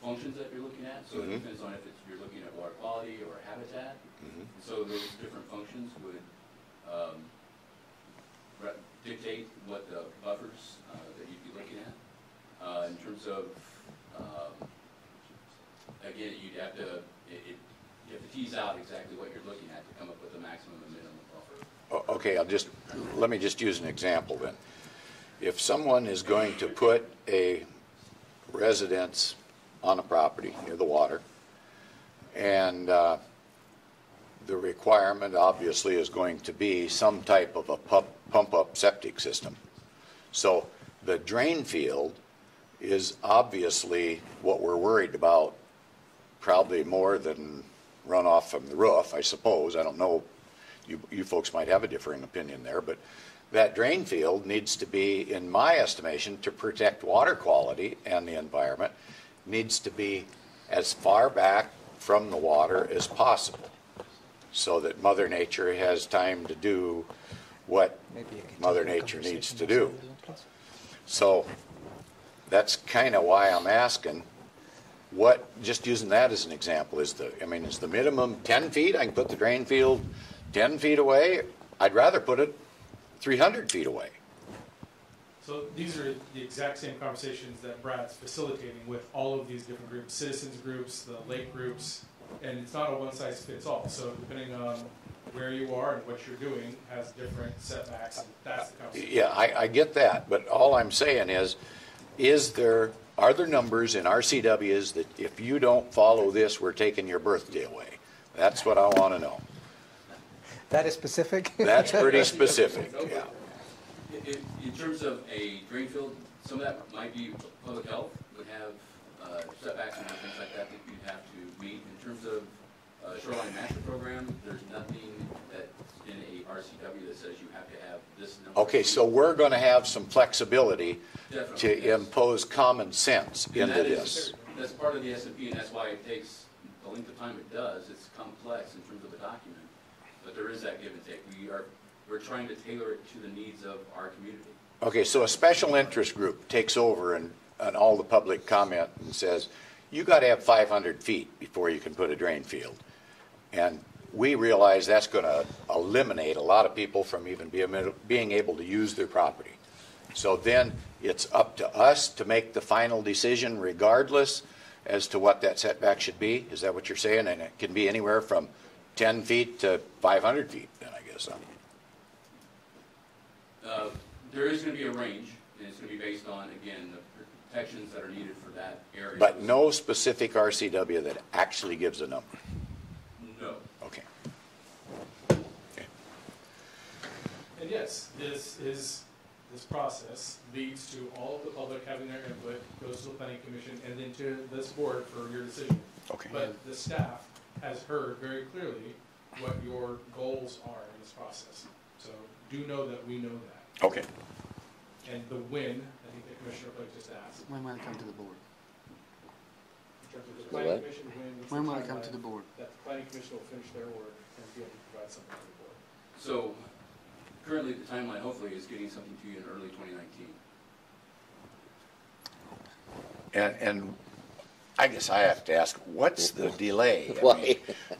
functions that you're looking at. So it depends on if you're looking at water quality or habitat. So those different functions would dictate what the buffers that you'd be looking at. In terms of, again, you'd have to, you have to tease out exactly what you're looking at to come up with the maximum and minimum buffer. Okay, let me just use an example then. If someone is going to put a residence on a property near the water, and the requirement obviously is going to be some type of a pump-up septic system. So the drain field is obviously what we're worried about, probably more than runoff from the roof, I suppose. I don't know, you folks might have a differing opinion there, but that drain field needs to be, in my estimation, to protect water quality and the environment, needs to be as far back from the water as possible, so that Mother Nature has time to do what Mother Nature needs to do. So that's kind of why I'm asking, what, just using that as an example, is the minimum 10 feet? I can put the drain field 10 feet away. I'd rather put it 300 feet away. So these are the exact same conversations that Brad's facilitating with all of these different groups, citizens groups, the lake groups, and it's not a one-size-fits-all. So depending on where you are and what you're doing has different setbacks, and that's the conversation. Yeah, I get that, but all I'm saying is are there numbers in RCWs that if you don't follow this, we're taking your birthday away? That's what I want to know. That is specific? That's pretty specific, yeah. In terms of a drain field, some of that might be public health, would have setbacks and things like that that you'd have to meet. In terms of shoreline master program, there's nothing that's in a RCW that says you have to have this number. Okay, so we're going to have some flexibility Definitely, to impose common sense into this. That's part of the S&P, and that's why it takes the length of time it does. It's complex in terms of the document, but there is that give and take. We're trying to tailor it to the needs of our community. Okay, so a special interest group takes over and all the public comment and says, you got to have 500 feet before you can put a drain field. And we realize that's going to eliminate a lot of people from even being able to use their property. So then it's up to us to make the final decision regardless as to what that setback should be. Is that what you're saying? And it can be anywhere from 10 feet to 500 feet then, I guess. There is going to be a range, and it's going to be based on, again, the protections that are needed for that area. But no specific RCW that actually gives a number? No. Okay. And yes, this process leads to all of the public having their input, goes to the planning commission, and then to this board for your decision. Okay. But the staff has heard very clearly what your goals are in this process. So do know that we know that. Okay. And the when, I think the Commissioner Blake just asked. when will it come to the board? In terms of the planning commission, When will it come to the board? That the planning commission will finish their work and be able to provide something to the board. So currently, the timeline hopefully is getting something to you in early 2019. And I guess I have to ask, what's the delay? Why?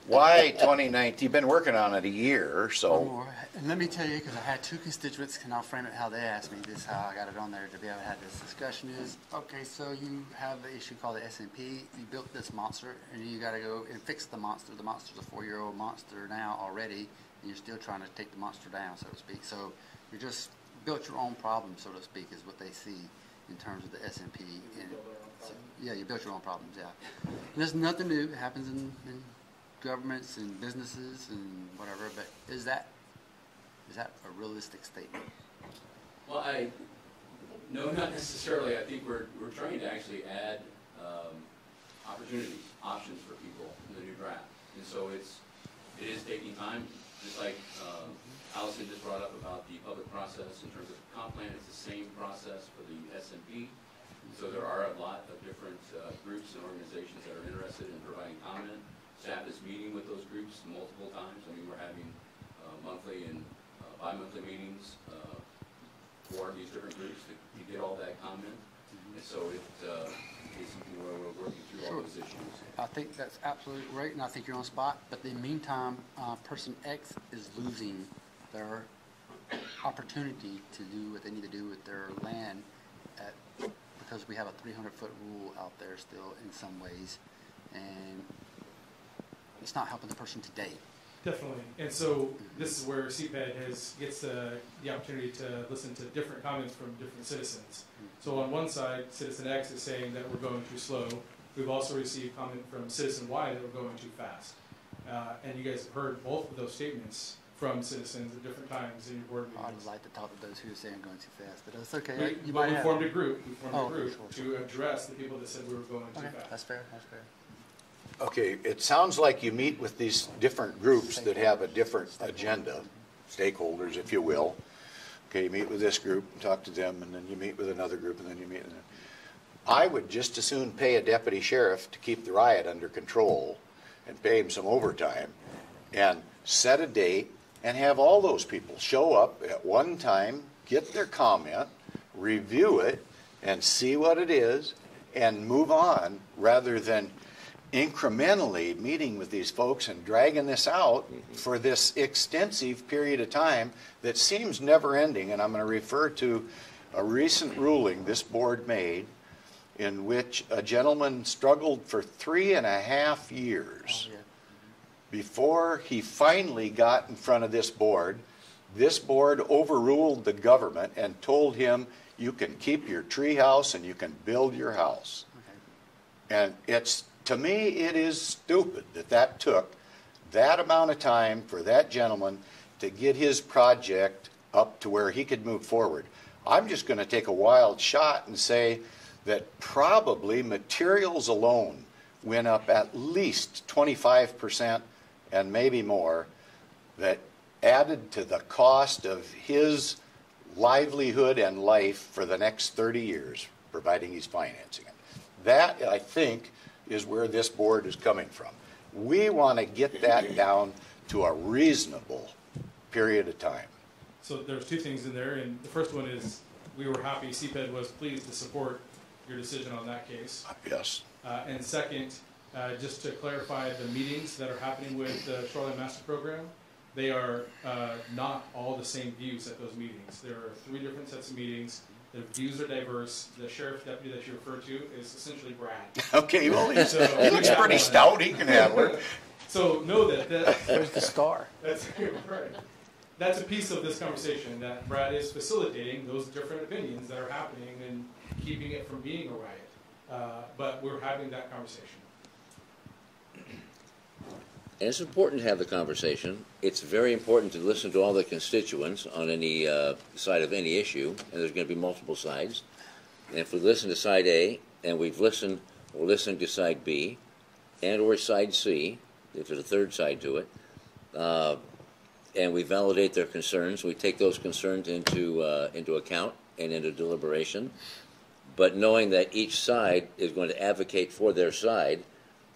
Why 2019? You've been working on it a year, One so. more. And let me tell you, because I had two constituents, and I'll frame it how they asked me. This is how I got it on there to be able to have this discussion is, okay, so you have the issue called the S&P. You built this monster, and you got to go and fix the monster. The monster's a 4-year-old monster now already, and you're still trying to take the monster down, so to speak. So you just built your own problem, so to speak, is what they see in terms of the S&P. So, yeah, you built your own problems, yeah. And there's nothing new. It happens in governments and businesses and whatever, but is that a realistic statement? Well, no, not necessarily. I think we're trying to actually add opportunities, options for people in the new draft. And so it is taking time, just like Allison just brought up about the public process in terms of comp plan. It's the same process for the SMP. So there are a lot of different groups and organizations that are interested in providing comment. Staff is meeting with those groups multiple times. I mean, we're having monthly and bi-monthly meetings for these different groups to get all that comment. And so it's something where we're working through all those issues. I think that's absolutely right, and I think you're on spot. But in the meantime, person X is losing their opportunity to do what they need to do with their land because we have a 300-foot rule out there still in some ways, and it's not helping the person today. Definitely. And so this is where CPED gets the opportunity to listen to different comments from different citizens. So on one side, Citizen X is saying that we're going too slow. We've also received comment from Citizen Y that we're going too fast. And you guys have heard both of those statements from citizens at different times in your board meetings. I'd like to talk to those who are saying going too fast, but that's okay. We formed a group. To address the people that said we were going too fast. That's fair. That's fair. Okay, it sounds like you meet with these different groups that have a different agenda, stakeholders, if you will. Okay, you meet with this group and talk to them, and then you meet with another group, and then you meet with them. I would just as soon pay a deputy sheriff to keep the riot under control and pay him some overtime and set a date and have all those people show up at one time, get their comment, review it, and see what it is, and move on, rather than incrementally meeting with these folks and dragging this out for this extensive period of time that seems never ending. And I'm going to refer to a recent ruling this board made in which a gentleman struggled for 3.5 years before he finally got in front of this board. This board overruled the government and told him, you can keep your tree house and you can build your house. And to me, it is stupid that took that amount of time for that gentleman to get his project up to where he could move forward. I'm just going to take a wild shot and say that probably materials alone went up at least 25% and maybe more, that added to the cost of his livelihood and life for the next 30 years, providing he's financing it. That, I think, is where this board is coming from. We want to get that down to a reasonable period of time. So there's two things in there, and the first one is we were happy, CPED was pleased to support your decision on that case. Yes. And second, just to clarify the meetings that are happening with the Shoreline Master Program, they are not all the same views at those meetings. There are 3 different sets of meetings. The views are diverse. The sheriff deputy that you refer to is essentially Brad. Okay, well, he looks pretty stout. He can handle it. So know that. There's the star. That's right. That's a piece of this conversation, that Brad is facilitating those different opinions that are happening and keeping it from being a riot. But we're having that conversation. And it's important to have the conversation. It's very important to listen to all the constituents on any side of any issue, and there's going to be multiple sides. And if we listen to side A, and we're listening to side B, and or side C, if there's a third side to it, and we validate their concerns, we take those concerns into account and into deliberation, but knowing that each side is going to advocate for their side,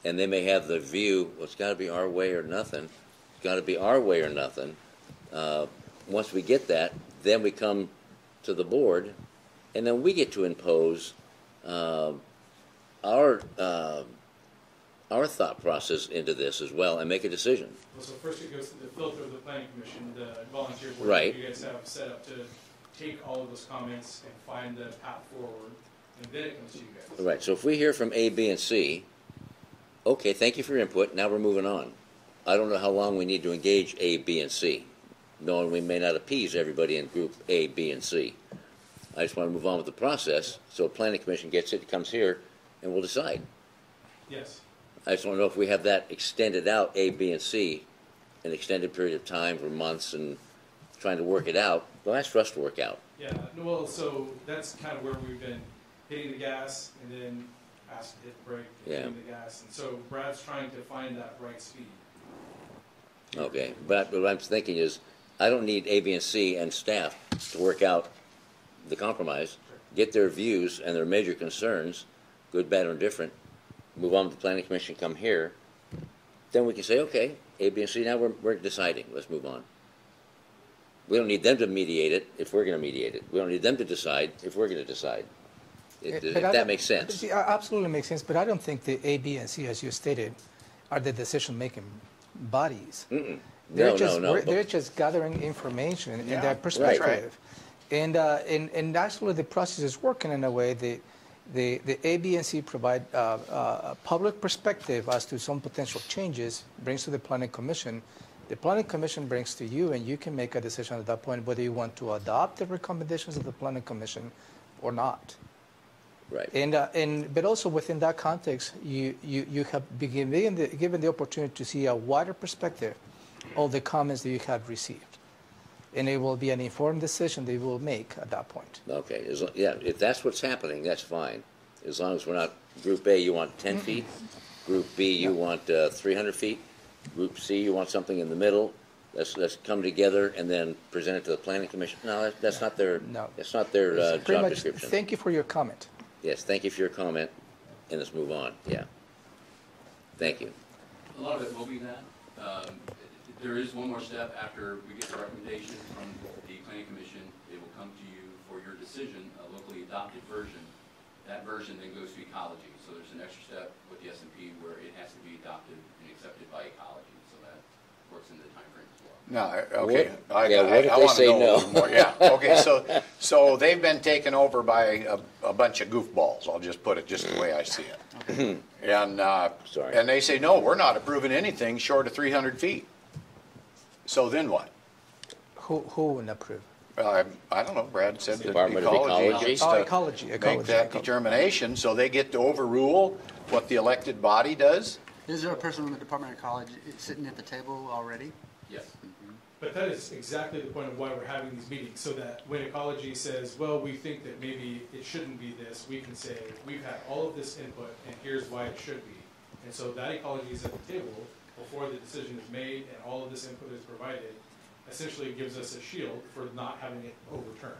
and they may have the view, well, it's got to be our way or nothing. It's got to be our way or nothing. Once we get that, then we come to the board, and then we get to impose our thought process into this as well and make a decision. Well, so first it goes to the filter of the planning commission, the volunteer board Right. that you guys have set up to take all of those comments and find the path forward, and then it comes to you guys. Right, so if we hear from A, B, and C, okay, thank you for your input, now we're moving on. I don't know how long we need to engage A, B, and C, knowing we may not appease everybody in group A, B, and C. I just want to move on with the process, so planning commission gets it, it comes here, and we'll decide. Yes. I just want to know if we have that extended out, A, B, and C, an extended period of time for months and trying to work it out. Well, that's for us to work out. Yeah, well, so that's kind of where we've been hitting the gas, and then past hit the brake, Yeah. hitting the gas. And so Brad's trying to find that right speed. Okay, but what I'm thinking is, I don't need A, B, and C and staff to work out the compromise, get their views and their major concerns, good, bad, or indifferent, move on to the planning commission, come here, then we can say, okay, A, B, and C, now we're deciding, let's move on. We don't need them to mediate it if we're going to mediate it. We don't need them to decide if we're going to decide. If that makes sense. See, absolutely makes sense, but I don't think the A, B, and C, as you stated, are the decision-making bodies. Mm-mm. They're No. They're just gathering information and Yeah, their that's perspective. right. And actually the process is working in a way. The A, B, and C provide a public perspective as to some potential changes, brings to the Planning Commission. The Planning Commission brings to you, and you can make a decision at that point whether you want to adopt the recommendations of the Planning Commission or not. Right. But also within that context, you have been given the opportunity to see a wider perspective of the comments that you have received. And it will be an informed decision they will make at that point. Okay, if that's what's happening, that's fine. As long as we're not, Group A, you want 10 feet, Group B, you want 300 feet, Group C, you want something in the middle. Let's come together and then present it to the Planning Commission. No, that's not their, that's not their Pretty job much, description. thank you for your comment. Yes, thank you for your comment, and let's move on, yeah. Thank you. A lot of it will be that. There is one more step after we get the recommendation from the Planning Commission. It will come to you for your decision, a locally adopted version. That version then goes to ecology. So there's an extra step with the S&P where it has to be adopted and accepted by ecology. So that works in the time frame as well. No, okay. What if I they want to say know a no? little more. Yeah, okay, so they've been taken over by a bunch of goofballs, I'll just put it just the way I see it. And, Sorry. and they say, no, we're not approving anything short of 300 feet. So then what? Who would approve? I don't know, Brad said that Department of ecology Ecology? gets Oh, to ecology. make that determination, so they get to overrule what the elected body does? Is there a person from the Department of Ecology sitting at the table already? Yes. But that is exactly the point of why we're having these meetings, so that when ecology says, well, we think that maybe it shouldn't be this, we can say, we've had all of this input, and here's why it should be. And so that ecology is at the table before the decision is made and all of this input is provided. Essentially, it gives us a shield for not having it overturned.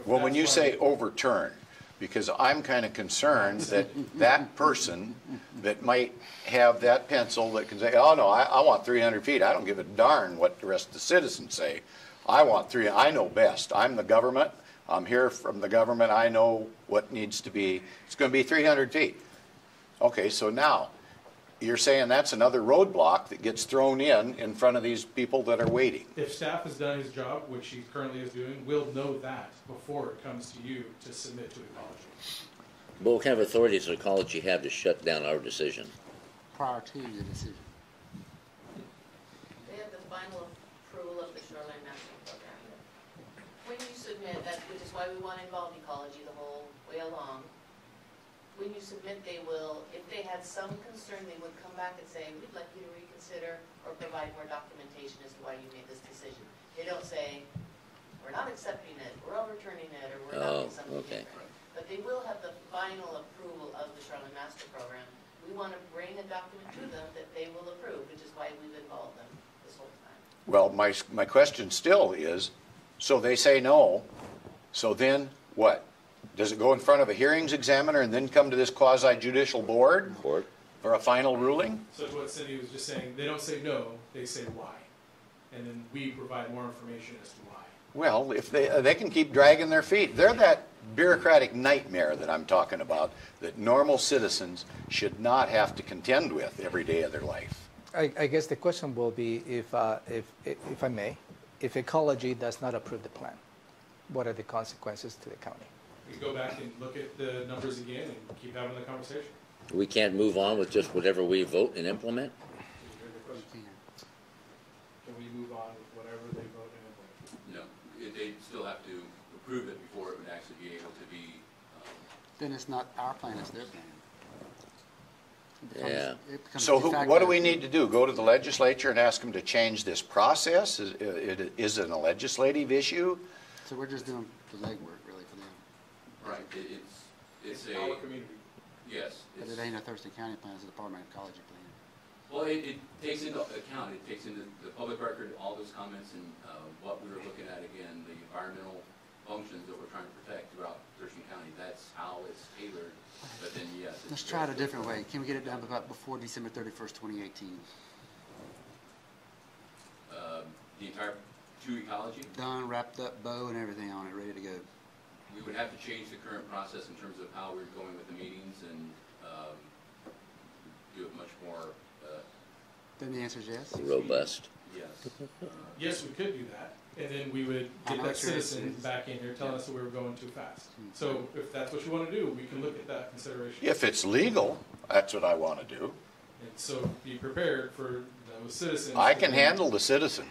Well, when That's you why say overturn, because I'm kind of concerned that that person that might have that pencil that can say, oh, no, I want 300 feet. I don't give a darn what the rest of the citizens say. I want 300. I know best. I'm the government. I'm here from the government. I know what needs to be. It's going to be 300 feet. Okay, so now you're saying that's another roadblock that gets thrown in front of these people that are waiting. If staff has done his job, which he currently is doing, we'll know that before it comes to you to submit to ecology. But what kind of authority does ecology have to shut down our decision? Prior to the decision. They have the final approval of the shoreline master program. When you submit, which is why we want to involve ecology the whole way along, when you submit, they will, if they had some concern, they would come back and say, we'd like you to reconsider or provide more documentation as to why you made this decision. They don't say, we're not accepting it, we're overturning it, or we're not doing something different. But they will have the final approval of the shoreline master program. We want to bring a document to them that they will approve, which is why we've involved them this whole time. Well, my question still is, so they say no, so then what? Does it go in front of a hearings examiner and then come to this quasi-judicial board for a final ruling? So what Cindy was just saying, they don't say no, they say why. And then we provide more information as to why. Well, if they can keep dragging their feet. They're that bureaucratic nightmare that I'm talking about that normal citizens should not have to contend with every day of their life. I guess the question will be, if I may, if ecology does not approve the plan, what are the consequences to the county? We go back and look at the numbers again and keep having the conversation. We can't move on with just whatever we vote and implement? Can we move on with whatever they vote and implement? No, they still have to approve it before it would actually be able to be. Then it's not our plan, it's their plan. Yeah. So what do we need to do? Go to the legislature and ask them to change this process? Is it a legislative issue? So we're just doing the legwork really for them. Right, it's a. Our community. Yes. But it ain't a Thurston County plan, it's a Department of Ecology plan. Well, it takes into account, it takes into the public record, all those comments and what we were looking at, again, the environmental functions that we're trying to protect throughout Thurston County. That's how it's tailored, but then, yes. Let's try it a different way. Can we get it done before December 31st, 2018? The entire to ecology? Done, wrapped up, bow and everything on it, ready to go. We would have to change the current process in terms of how we're going with the meetings and do it much more. Then the answer is yes? Robust. Yes. Yes, we could do that, and then we would get that citizen back in here telling us that we were going too fast. So if that's what you want to do, we can look at that consideration. If it's legal, that's what I want to do. And so be prepared for those citizens. I can handle the citizen.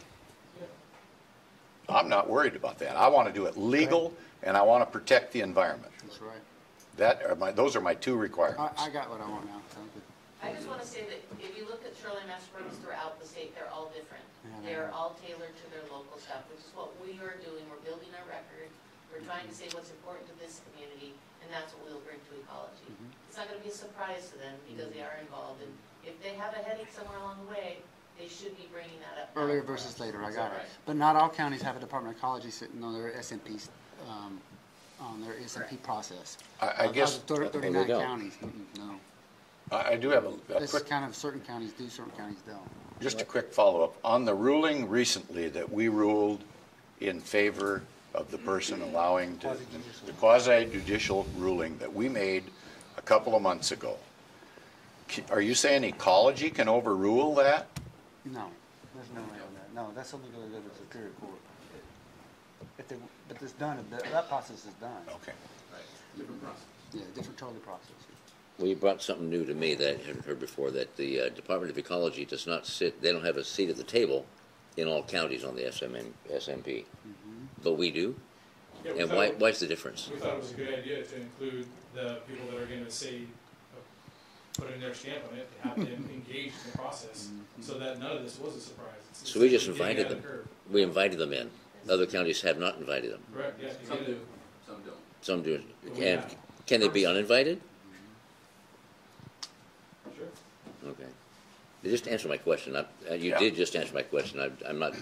I'm not worried about that. I want to do it legal, and I want to protect the environment. That's right. Those are my two requirements. I got what I want now. Sounds good. I just want to say that if you look at shoreline master programs throughout the state, they're all different. Yeah, They're all tailored to their local stuff, which is what we are doing. We're building our record. We're trying to say what's important to this community, and that's what we'll bring to ecology. It's not going to be a surprise to them because they are involved, and if they have a headache somewhere along the way, they should be bringing that up. Earlier versus later, I got it. But not all counties have a Department of Ecology sitting on their SMP, process. I guess 39 counties, no. I do have a It's quick, kind of certain counties do, certain counties don't. just a quick follow-up. On the ruling recently that we ruled in favor of the person allowing to, the quasi-judicial ruling that we made a couple of months ago, are you saying ecology can overrule that? No, there's no way on that. No, that's something going to go to the Superior Court. But it's done, that process is done. Okay. Right. Different process. Yeah, different totally process. Well, you brought something new to me that I hadn't heard before, that the Department of Ecology does not sit, they don't have a seat at the table in all counties on the SMP. But we do? Yeah, And why's the difference? We thought it was a good idea to include the people that are going to say, put in their stamp on it, to have them engaged in the process, so that none of this was a surprise. So we just invited them. We invited them in. Other counties have not invited them. Correct, yes. Some do, some don't. Some do. And can they be uninvited? Sure. Okay. You just answer my question. You did just answer my question. I'm not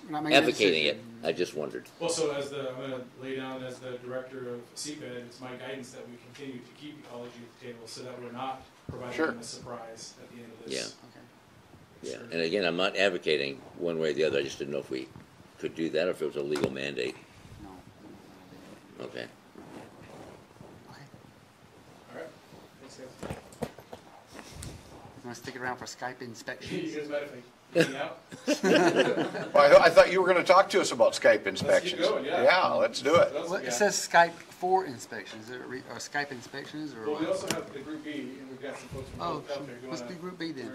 Not making a advocating it. decision. I just wondered. Well, so I'm going to lay down as the director of CPED, it's my guidance that we continue to keep ecology at the table so that we're not providing them a surprise at the end of this. Yeah. And again, I'm not advocating one way or the other. I just didn't know if we could do that or if it was a legal mandate. No. Okay. All right. Thanks, guys. You want to stick around for Skype You inspections? guys mind if I hang out? Well, I thought you were going to talk to us about Skype inspections. going, yeah. Yeah, let's do it. Well, it says Skype for inspections. Is it or Skype inspections or? Well, we also have the Group B, and we've got some folks from Oh, out there. let's do Group B then.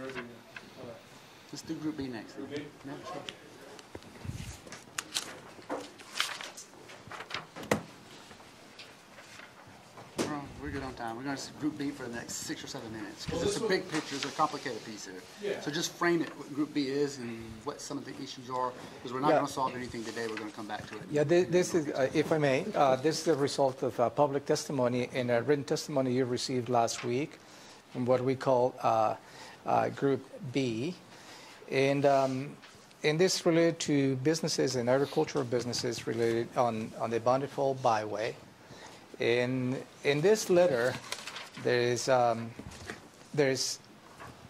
Let's do Group B next. Group B? Yeah, sure. We're good on time. We're going to Group B for the next 6 or 7 minutes because it's a big picture. It's a complicated piece here. Yeah. So just frame it what Group B is and what some of the issues are because we're not going to solve anything today. We're going to come back to it. Yeah, this is, if I may, this is the result of public testimony and a written testimony you received last week from what we call Group B. And this related to businesses and agricultural businesses related on the Bountiful Byway. In this letter, there's a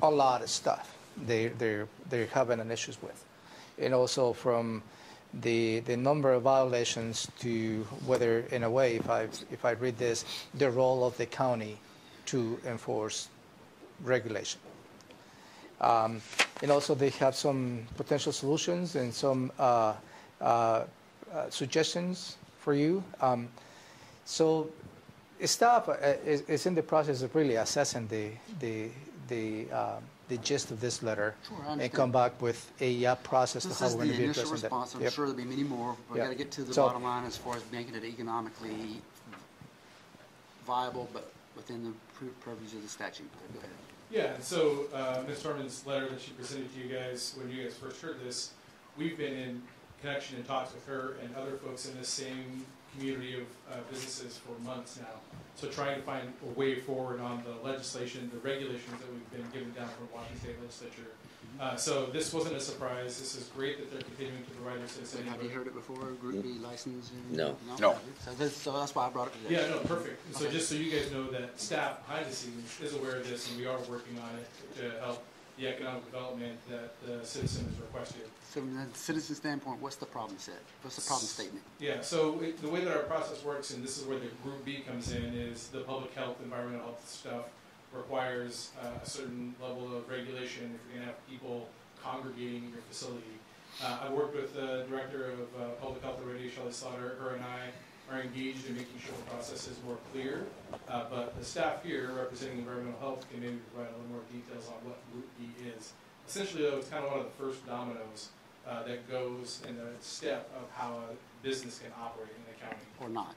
lot of stuff they're having an issues with, and also from the number of violations to whether, in a way, if I read this, the role of the county to enforce regulation. And also they have some potential solutions and some suggestions for you. So staff is in the process of really assessing the gist of this letter and come back with a process This to how is we're going the to be initial addressing that. response. I'm sure there'll be many more. We've got to get to the bottom line as far as making it economically viable, but within the purviews of the statute. Go ahead. Yeah, and so Ms. Harmon's letter that she presented to you guys when you guys first heard this, we've been in connection and talks with her and other folks in this same community of businesses for months now. So trying to find a way forward on the legislation, the regulations that we've been given down from the Washington State Legislature. So this wasn't a surprise. This is great that they're continuing to provide their citizen. Have you heard it before, Group B licensing? No. No. So that's why I brought it today. Yeah, no, perfect. And so just so you guys know that staff behind the scenes is aware of this, and we are working on it to help the economic development that the citizen has requested. So from the citizen standpoint, what's the problem set? What's the problem statement? Yeah, so the way that our process works, and this is where the Group B comes in, is the public health, environmental health stuff requires a certain level of regulation if you're going to have people congregating in your facility. I worked with the Director of Public Health already, Shelley Slaughter. Her and I are engaged in making sure the process is more clear, but the staff here representing environmental health can maybe provide a little more details on what Group B is. Essentially, though, it's kind of one of the first dominoes that goes in the step of how a business can operate in the county. Or not?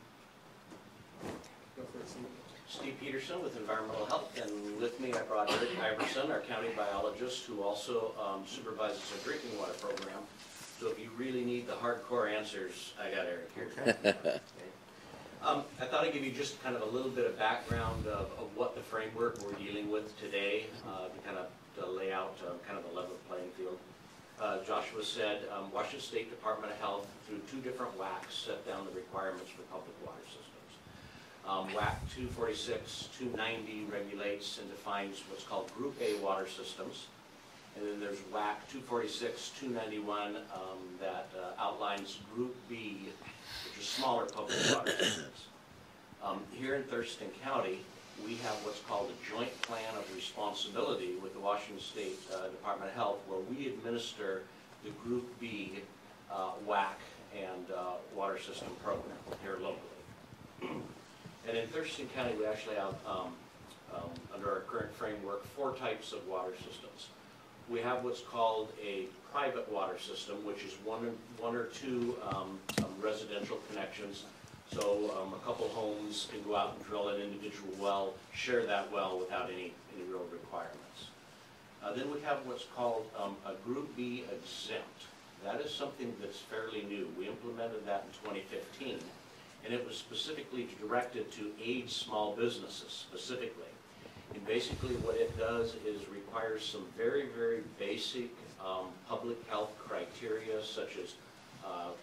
Go for it, Steve. Steve Peterson with Environmental Health, and with me I brought Eric Iverson, our county biologist, who also supervises our drinking water program. So if you really need the hardcore answers, I got Eric here. Okay. I thought I'd give you just kind of a little bit of background of what the framework we're dealing with today, to kind of to lay out kind of a level playing field. Joshua said Washington State Department of Health, through 2 different WACs, set down the requirements for public water systems. WAC 246-290 regulates and defines what's called Group A water systems. And then there's WAC 246-291 that outlines Group B, which is smaller public water systems. Here in Thurston County, we have what's called a joint plan of responsibility with the Washington State Department of Health, where we administer the Group B WAC and water system program here locally. And in Thurston County, we actually have, under our current framework, 4 types of water systems. We have what's called a private water system, which is one or two residential connections. So a couple homes can go out and drill an individual well, share that well without any real requirements. Then we have what's called a Group B exempt. That is something that's fairly new. We implemented that in 2015. And it was specifically directed to aid small businesses specifically. And basically what it does is requires some very, very basic public health criteria, such as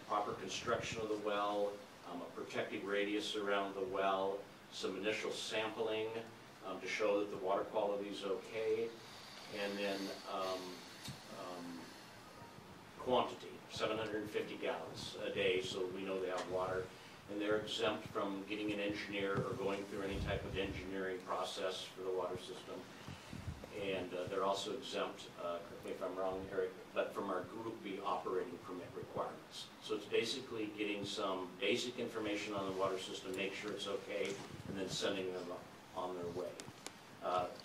proper construction of the well, a protective radius around the well, some initial sampling to show that the water quality is okay, and then quantity, 750 gallons a day, so we know they have water. And they're exempt from getting an engineer or going through any type of engineering process for the water system. And they're also exempt, correct me if I'm wrong, Eric, but from our Group B operating permit requirements. So it's basically getting some basic information on the water system, make sure it's okay, and then sending them on their way.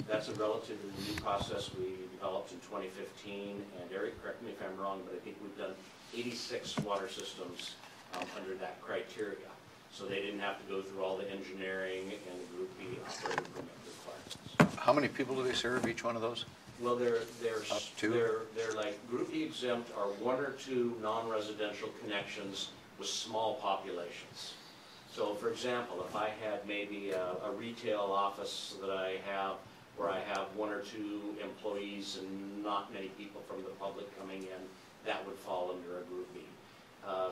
That's a relatively new process we developed in 2015. And Eric, correct me if I'm wrong, but I think we've done 86 water systems under that criteria. So they didn't have to go through all the engineering and the Group B operating permit requirements. How many people do they serve, each one of those? Well, they're Two? like Group B exempt are 1 or 2 non-residential connections with small populations. So for example, if I had maybe a retail office that I have where I have 1 or 2 employees and not many people from the public coming in, that would fall under a Group B.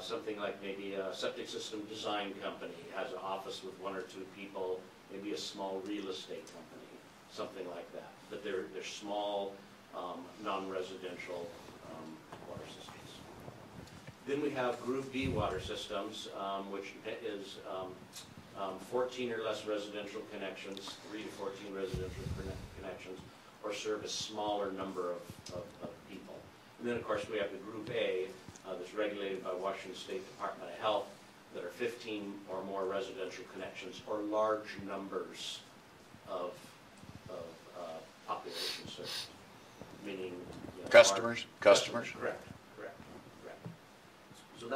Something like maybe a septic system design company has an office with 1 or 2 people, maybe a small real estate company, something like that. But they're small, non-residential water systems. Then we have Group B water systems, which is 14 or less residential connections, 3 to 14 residential connections, or serve a smaller number of people. And then, of course, we have the Group A, that's regulated by Washington State Department of Health, that are 15 or more residential connections or large numbers of population served, meaning customers. Correct. So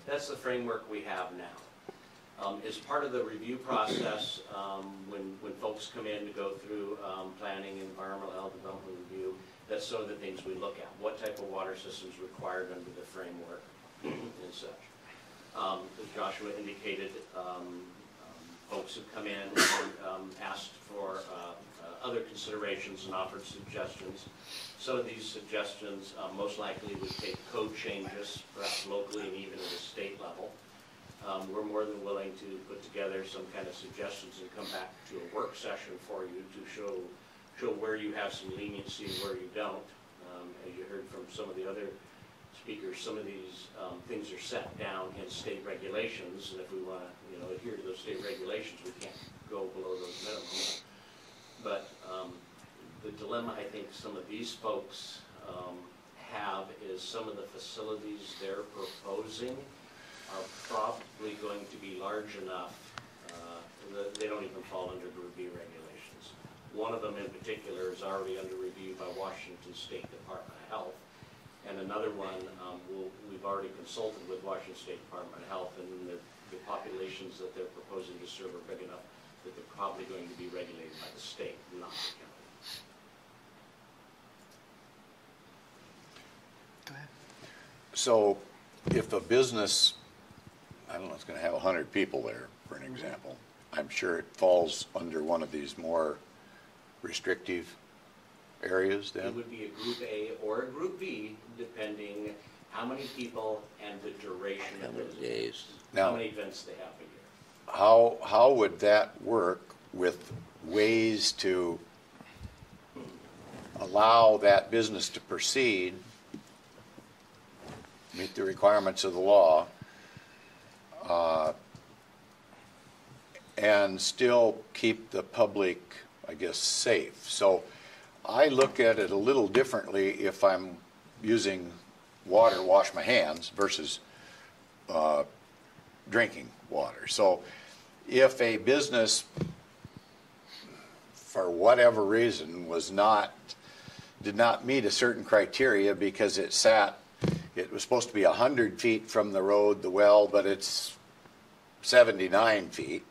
that's the framework we have now. As part of the review process, when folks come in to go through planning, environmental health development review, that's some of the things we look at. What type of water systems required under the framework and such. As Joshua indicated, folks have come in and asked for other considerations and offered suggestions. Some of these suggestions most likely would take code changes, perhaps locally and even at a state level. We're more than willing to put together some kind of suggestions and come back to a work session for you to show where you have some leniency and where you don't. As you heard from some of the other speakers, some of these things are set down in state regulations, and if we want to adhere to those state regulations, we can't go below those minimums. But the dilemma I think some of these folks have is some of the facilities they're proposing are probably going to be large enough that they don't even fall under the review regulations. One of them in particular is already under review by Washington State Department of Health, and another one we've already consulted with Washington State Department of Health, and the populations that they're proposing to serve are big enough that they're probably going to be regulated by the state, not the county. Go ahead. So if a business, I don't know, it's going to have 100 people there, for an example, I'm sure it falls under one of these more restrictive areas then? It would be a Group A or a Group B, depending how many people and the duration of those days. Now, how many events they have a year. How would that work with ways to allow that business to proceed, meet the requirements of the law, and still keep the public, I guess, safe? So I look at it a little differently if I'm using water to wash my hands versus drinking water. So if a business, for whatever reason, did not meet a certain criteria because it was supposed to be 100 feet from the road, the well, but it's 79 feet.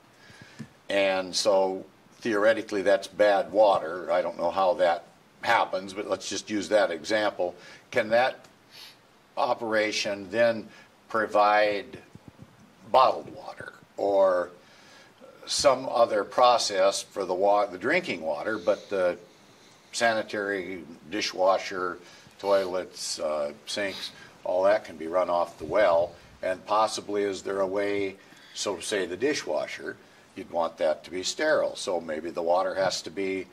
And so theoretically that's bad water. I don't know how that happens, but let's just use that example. Can that operation then provide bottled water or some other process for the drinking water, but the sanitary, dishwasher, toilets, sinks, all that can be run off the well? And possibly is there a way, so say the dishwasher, you'd want that to be sterile, so maybe the water has to be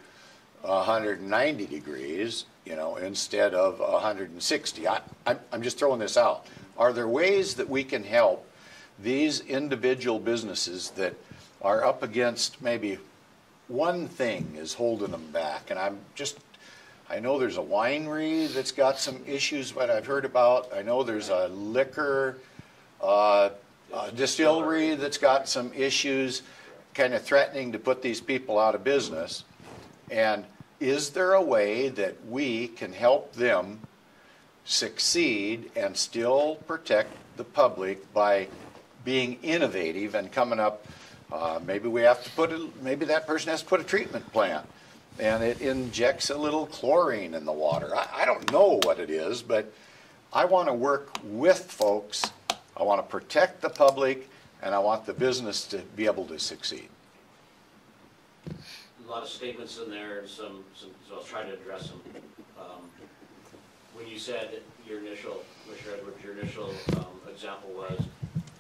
190 degrees, instead of 160. I'm just throwing this out. Are there ways that we can help these individual businesses that are up against maybe one thing is holding them back? And I know there's a winery that's got some issues that I've heard about. I know there's a liquor distillery that's got some issues, kind of threatening to put these people out of business. And is there a way that we can help them succeed and still protect the public by being innovative and coming up? Maybe maybe that person has to put a treatment plant, and it injects a little chlorine in the water. I don't know what it is, but I want to work with folks. I want to protect the public, and I want the business to be able to succeed. A lot of statements in there, so I'll try to address them. When you said Mr. Edwards, your initial example was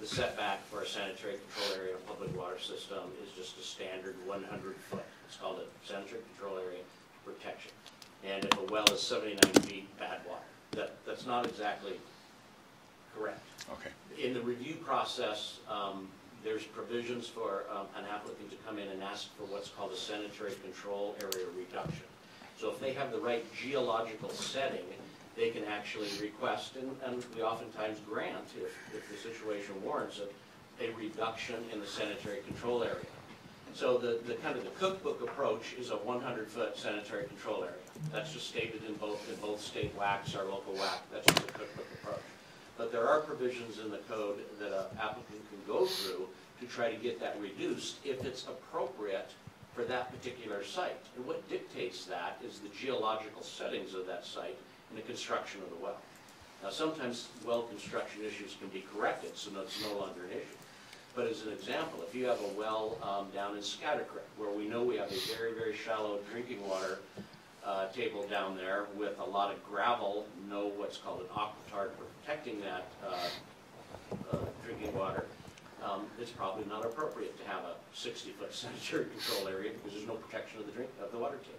the setback for a sanitary control area in a public water system is just a standard 100 foot. It's called a sanitary control area protection. And if a well is 79 feet, bad water. That's not exactly correct. Okay. In the review process, there's provisions for an applicant to come in and ask for what's called a sanitary control area reduction. So if they have the right geological setting, they can actually request, and we oftentimes grant, if the situation warrants it, a reduction in the sanitary control area. So the kind of the cookbook approach is a 100-foot sanitary control area. That's just stated in both state WACs, our local WAC. That's just a cookbook approach. But there are provisions in the code that an applicant can go through to try to get that reduced if it's appropriate for that particular site. And what dictates that is the geological settings of that site and the construction of the well. Now sometimes well construction issues can be corrected, so it's no longer an issue. But as an example, if you have a well down in Scatter Creek, where we know we have a very, very shallow drinking water table down there with a lot of gravel, what's called an aquitard for protecting that drinking water, it's probably not appropriate to have a 60-foot sanitary control area because there's no protection of the water table.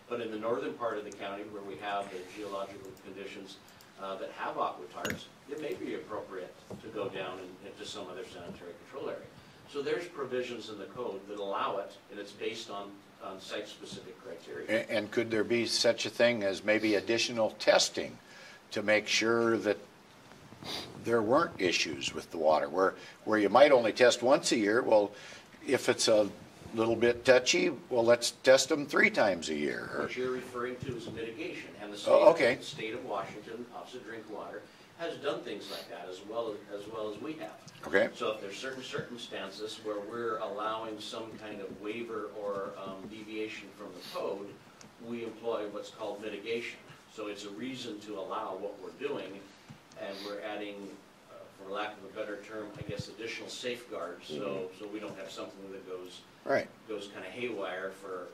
But in the northern part of the county, where we have the geological conditions that have aquitards, it may be appropriate to go down into some other sanitary control area. So there's provisions in the code that allow it, and it's based on site-specific criteria. And could there be such a thing as maybe additional testing to make sure that there weren't issues with the water, where you might only test once a year? Well, if it's a little bit touchy, well, let's test them 3 times a year. What you're referring to is mitigation, and the state of Washington, Office of Drink Water, has done things like that as well as we have. Okay. So if there's certain circumstances where we're allowing some kind of waiver or deviation from the code, we employ what's called mitigation. So it's a reason to allow what we're doing, and we're adding, for lack of a better term, I guess, additional safeguards, so we don't have something that goes kind of haywire for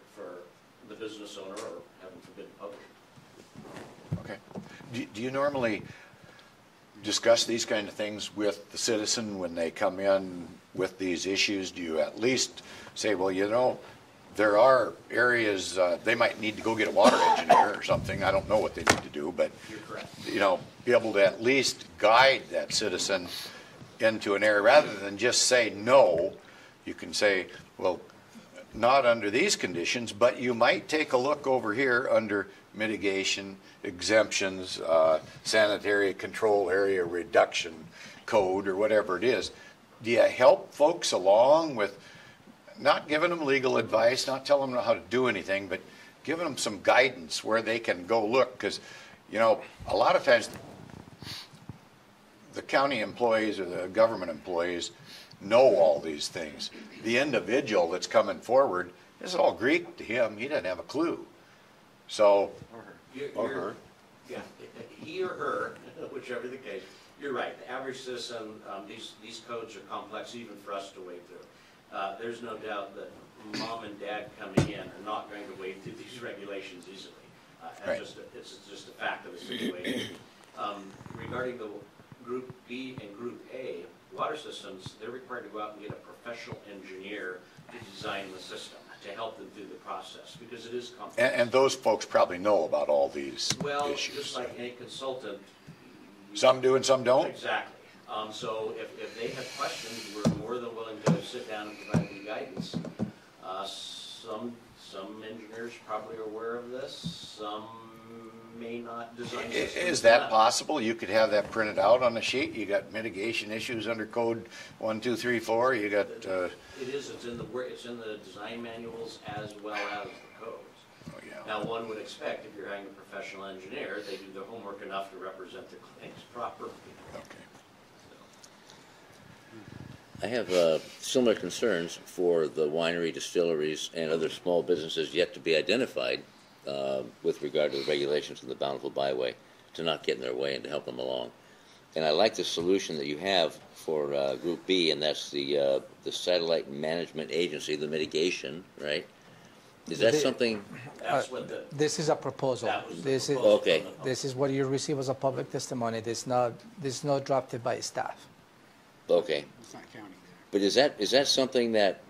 the business owner, or heaven forbid, the public. Okay. Do you normally discuss these kind of things with the citizen when they come in with these issues? Do you at least say, well, you know, there are areas they might need to go get a water engineer or something? I don't know what they need to do, but you know, be able to at least guide that citizen into an area rather than just say no. You can say, well, not under these conditions, but you might take a look over here under mitigation, exemptions, sanitary control area reduction code, or whatever it is. Do you help folks along with not giving them legal advice, not telling them how to do anything, but giving them some guidance where they can go look? Because, you know, a lot of times the county employees or the government employees know all these things. The individual that's coming forward, this is all Greek to him. He doesn't have a clue. So, or her. Yeah, he or her, whichever the case. You're right. The average citizen, these codes are complex even for us to wade through. There's no doubt that mom and dad coming in are not going to wade through these regulations easily. It's just a fact of the situation. Regarding the Group B and Group A water systems, they're required to go out and get a professional engineer to design the system, to help them through the process, because it is complex. And those folks probably know about all these issues. Just like any consultant. Some do and some don't? Exactly. So if they have questions, we're more than willing to sit down and provide them guidance. Some engineers probably are aware of this, some may not design systems. Is that possible? You could have that printed out on a sheet? You got mitigation issues under code 1, 2, 3, 4. You got. It is. It's in the design manuals as well as the codes. Oh, yeah. Now, one would expect if you're hiring a professional engineer, they do their homework enough to represent their claims properly. Okay. I have similar concerns for the winery, distilleries, and other small businesses yet to be identified with regard to the regulations of the Bountiful Byway, to not get in their way and to help them along. And I like the solution that you have for Group B, and that's the Satellite Management Agency, the mitigation, right? Is that something? This is a proposal. This is okay. This is what you receive as a public testimony. This is not drafted by staff. Okay. It's not counting. But is that something that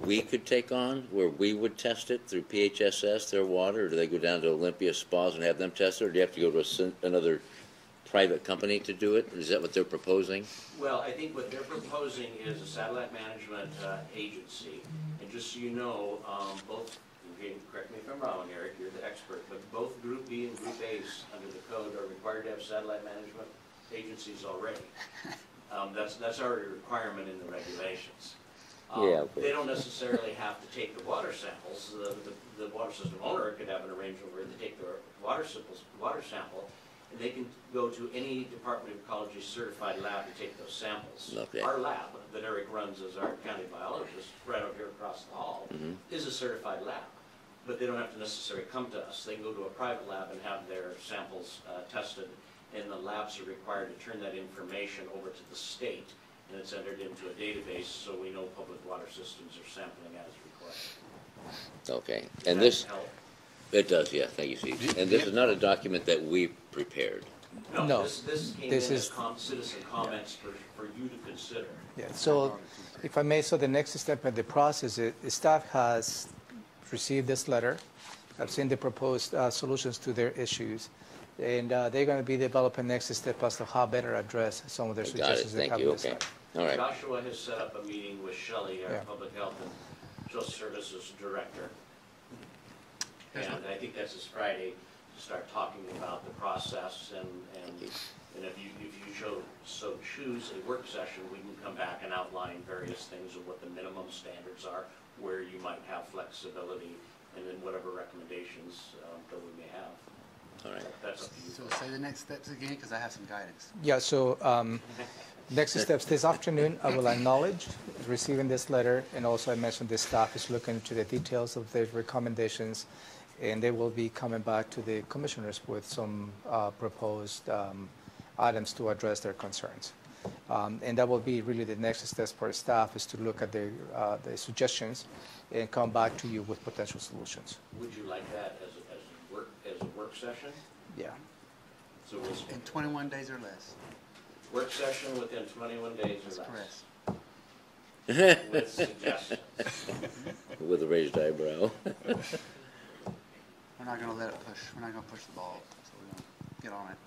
we could take on, where we would test it through PHSS, their water, or do they go down to Olympia Spas and have them test it, or do you have to go to another private company to do it? Is that what they're proposing? Well, I think what they're proposing is a satellite management agency. And just so you know, both, correct me if I'm wrong, Eric, you're the expert, but both Group B and Group A's under the code are required to have satellite management agencies already. That's already a requirement in the regulations. They don't necessarily have to take the water samples. The water system owner could have an arrangement where they take their water sample, and they can go to any Department of Ecology certified lab to take those samples. Okay. Our lab that Eric runs as our county biologist right over here across the hall is a certified lab. But they don't have to necessarily come to us. They can go to a private lab and have their samples tested and the labs are required to turn that information over to the state, and it's entered into a database so we know public water systems are sampling as required. Okay, Does and that this, help? it does, yeah, thank you, Steve. And this is not a document that we prepared. No, This came in this as is- citizen comments for you to consider. Yeah, so if I may, so the next step in the process, the staff has received this letter. I've seen the proposed solutions to their issues. And they're going to be developing next step as to how better address some of their Got it, suggestions they thank have you, in this okay. letter. All right, Joshua has set up a meeting with Shelley, our Yeah. Public Health and Social Services Director. And I think that's this Friday, to start talking about the process and if you so choose a work session, we can come back and outline various things of what the minimum standards are, where you might have flexibility, and then whatever recommendations that we may have. all right. That's up to you. So say the next steps again, because I have some guidance. Yeah, so next steps this afternoon, I will acknowledge receiving this letter, and also I mentioned the staff is looking into the details of the recommendations, and they will be coming back to the commissioners with some proposed items to address their concerns. And that will be really the next steps for staff, is to look at the suggestions and come back to you with potential solutions. Would you like that as a work session? Yeah. So we'll In 21 days or less. work session within 21 days or That's less. correct. With suggestions. With a raised eyebrow. We're not going to let it push. We're not going to push the ball. So we're going to get on it.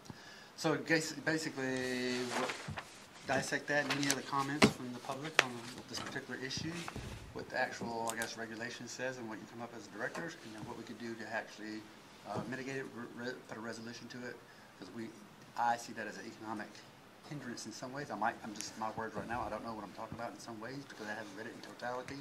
So basically, dissect that. Any other comments from the public on this particular issue? What the actual, I guess, regulation says, and what you come up as directors, and then what we could do to actually mitigate it, put a resolution to it, because I see that as an economic hindrance in some ways. I'm just my words right now. I don't know what I'm talking about in some ways because I haven't read it in totality.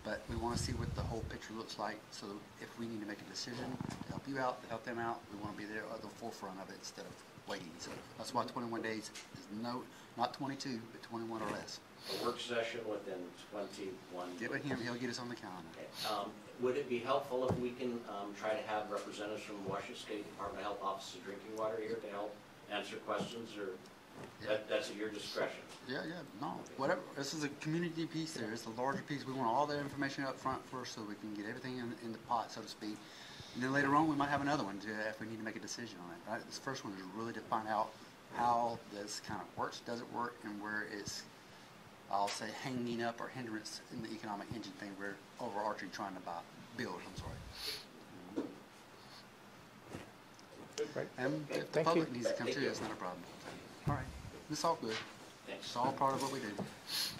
But we want to see what the whole picture looks like. So if we need to make a decision to help you out, to help them out, we want to be there at the forefront of it instead of waiting. So that's why 21 days is not 22, but 21 or less. A work session within 21. Get with him. He'll get us on the calendar. Okay. Would it be helpful if we can try to have representatives from Washington State Department of Health Office of Drinking Water here to help answer questions, or that's at your discretion? Yeah, no, whatever. This is a community piece there. It's a larger piece. We want all that information up front first so we can get everything in the pot, so to speak. And then later on, we might have another one if we need to make a decision on it, right? This first one is really to find out how this kind of works, does it work, and where it's, I'll say, hanging up or hindrance in the economic engine thing we're overarching trying to build, I'm sorry. Right. And if the Thank public you. needs to come too, it's not a problem. All right, it's all good. Thanks. It's all part of what we do.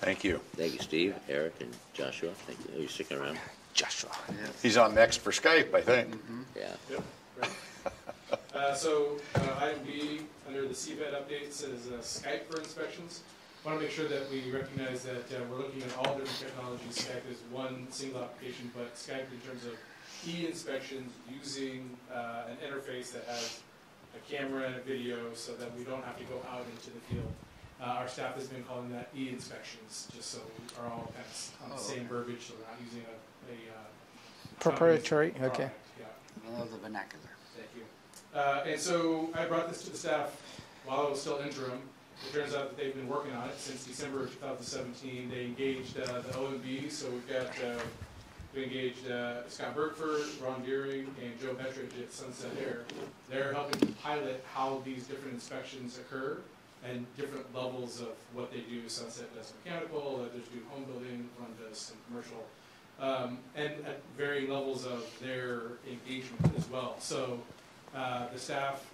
Thank you. Thank you, Steve, Eric, and Joshua. Thank you. Are you sticking around? Joshua. Yes. He's on next for Skype, I think. Yeah. Yep. Right. So item B, under the CVET updates, is Skype for inspections. I want to make sure that we recognize that we're looking at all different technologies. Skype is one single application, but Skype in terms of e-inspections using an interface that has a camera and a video so that we don't have to go out into the field. Our staff has been calling that e-inspections, just so we are all kind of on the same verbiage, so we're not using a Proprietary, company's okay. product. Yeah. I love the vernacular. Thank you. And so I brought this to the staff while I was still interim. It turns out that they've been working on it since December of 2017. They engaged the OMB, so we engaged Scott Bergford, Ron Deering, and Joe Petridge at Sunset Air. They're helping to pilot how these different inspections occur and different levels of what they do. Sunset does mechanical, others do home building, one does some commercial, and at varying levels of their engagement as well. So the staff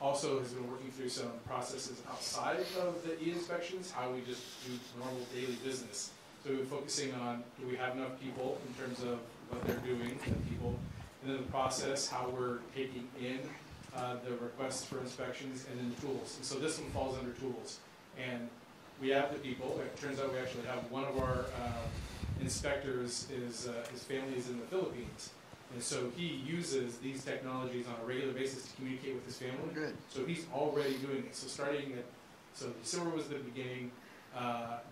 also has been working through some processes outside of the e-inspections, how we just do normal daily business. So we're focusing on, do we have enough people in terms of what they're doing, the people, and then the process, how we're taking in the requests for inspections, and then the tools. And so this one falls under tools. And we have the people. It turns out we actually have one of our inspectors, his family is in the Philippines. And so he uses these technologies on a regular basis to communicate with his family. Good. So he's already doing it. So so December was the beginning.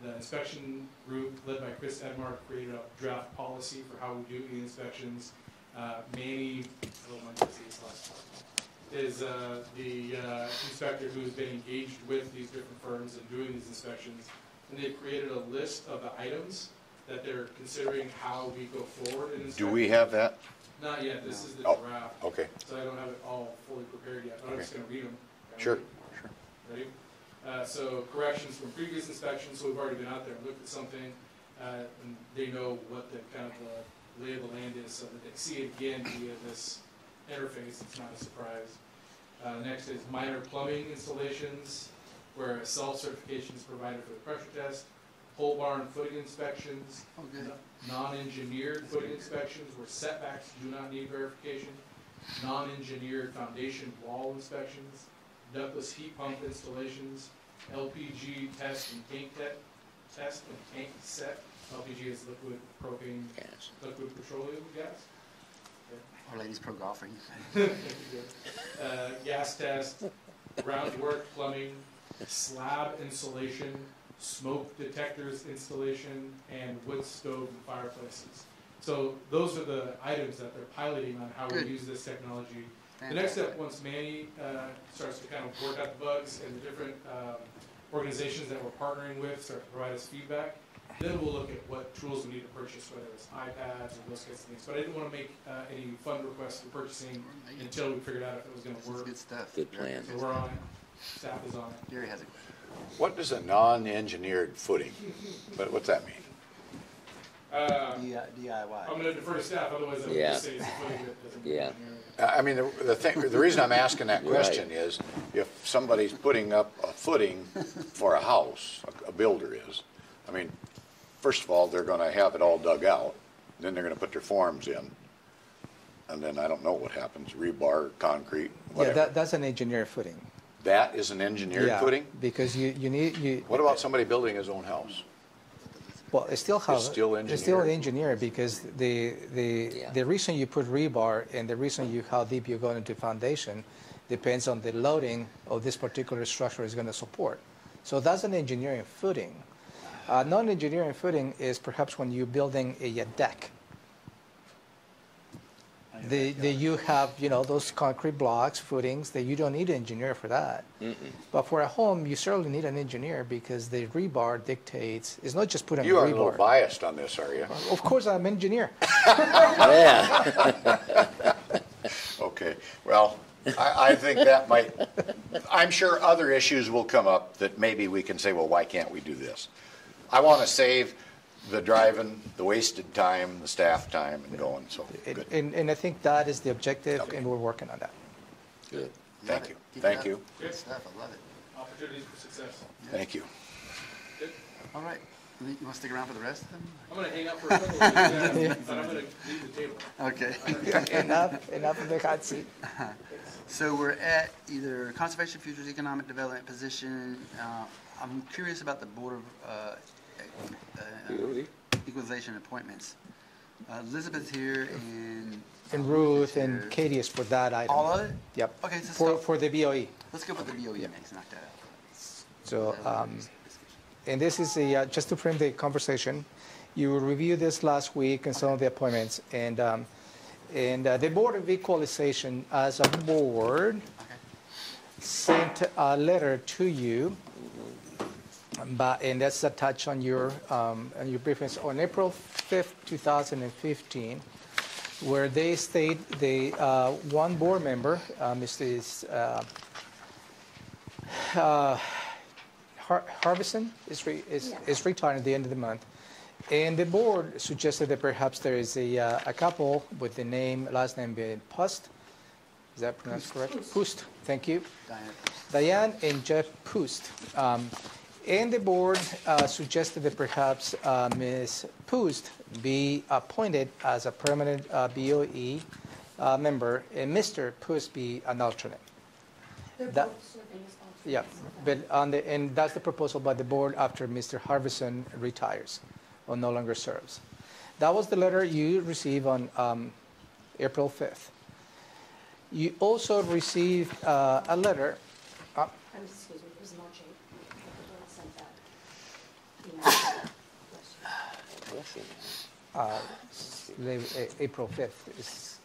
The inspection group led by Chris Edmark created a draft policy for how we do e-inspections. Manny, is the inspector who's been engaged with these different firms and doing these inspections, and they've created a list of the items that they're considering how we go forward in inspection. Do we have that? Not yet. This is the draft. Okay. So I don't have it all fully prepared yet. But I'm just going to read them. Sure. Ready? So corrections from previous inspections. So we've already been out there and looked at something, and they know what the kind of the lay of the land is, so that they see it again via this interface. It's not a surprise. Next is minor plumbing installations, where a self-certification is provided for the pressure test. Pole barn footing inspections, non-engineered footing inspections where setbacks do not need verification, non-engineered foundation wall inspections, ductless heat pump installations, LPG test and tank set. LPG is liquid propane, liquid petroleum gas. Our ladies pro golfing. Gas test, groundwork plumbing, slab insulation, smoke detectors installation, and wood stove and fireplaces. So those are the items that they're piloting on how we use this technology. The next step, once Manny starts to kind of work out the bugs and the different organizations that we're partnering with start to provide us feedback, then we'll look at what tools we need to purchase, whether it's iPads or those kinds of things. But I didn't want to make any fund requests for purchasing until we figured out if it was going to work. Good stuff. Good plan. So we're on it. Staff is on it. Gary has a question. What does a non-engineered footing, what's that mean? DIY. I'm going to defer to staff, otherwise I would just say it's a footing that doesn't engineer it. I mean, the reason I'm asking that question is, if somebody's putting up a footing for a house, a builder is, I mean, first of all, they're going to have it all dug out, then they're going to put their forms in, and then I don't know what happens, rebar, concrete, whatever. Yeah, that's an engineered footing. That is an engineered footing? Because you need. What about somebody building his own house? Well, it's still engineered because the reason you put rebar and the reason how deep you go into foundation depends on the loading of this particular structure is going to support. So that's an engineering footing. Non-engineering footing is perhaps when you're building a deck. You have those concrete blocks, footings that you don't need an engineer for that. But for a home, you certainly need an engineer because the rebar dictates. It's not just put on rebar. You are a little biased on this, are you? Of course, I'm an engineer. Yeah. Okay. Well, I think that might. I'm sure other issues will come up that maybe we can say, well, why can't we do this? I want to save the driving, the wasted time, the staff time, and going. So good. And I think that is the objective, and we're working on that. Good. Thank you. Thank you. Good stuff. I love it. Opportunities for success. Thank you. Good. All right. You want to stick around for the rest of them? I'm going to hang out for a couple of minutes, but I'm going to leave the table. Okay. enough of the hot seat. So we're at either Conservation Futures Economic Development position. I'm curious about the Board of Equalization appointments. Elizabeth's here and Ruth and Katie is for that item. All of it? Yep. Okay, so for the BOE. Let's go with the BOE next. Knock that out. So, and this is just to frame the conversation. You reviewed this last week and some of the appointments, and the Board of Equalization as a board sent a letter to you. And that's attached on your briefings on April 5th, 2015, where they state one board member, Mrs. Harbison, is retiring at the end of the month. And the board suggested that perhaps there is a couple with the last name being Pust. Is that pronounced correct? Pust. Thank you. Diane and Jeff Pust. And the board suggested that perhaps Ms. Pust be appointed as a permanent BOE member and Mr. Pust be an alternate. They're both serving as alternates. Yeah, but and that's the proposal by the board after Mr. Harbison retires or no longer serves. That was the letter you received on April 5th. You also received a letter. Excuse me, it was March 8th. April 5th is.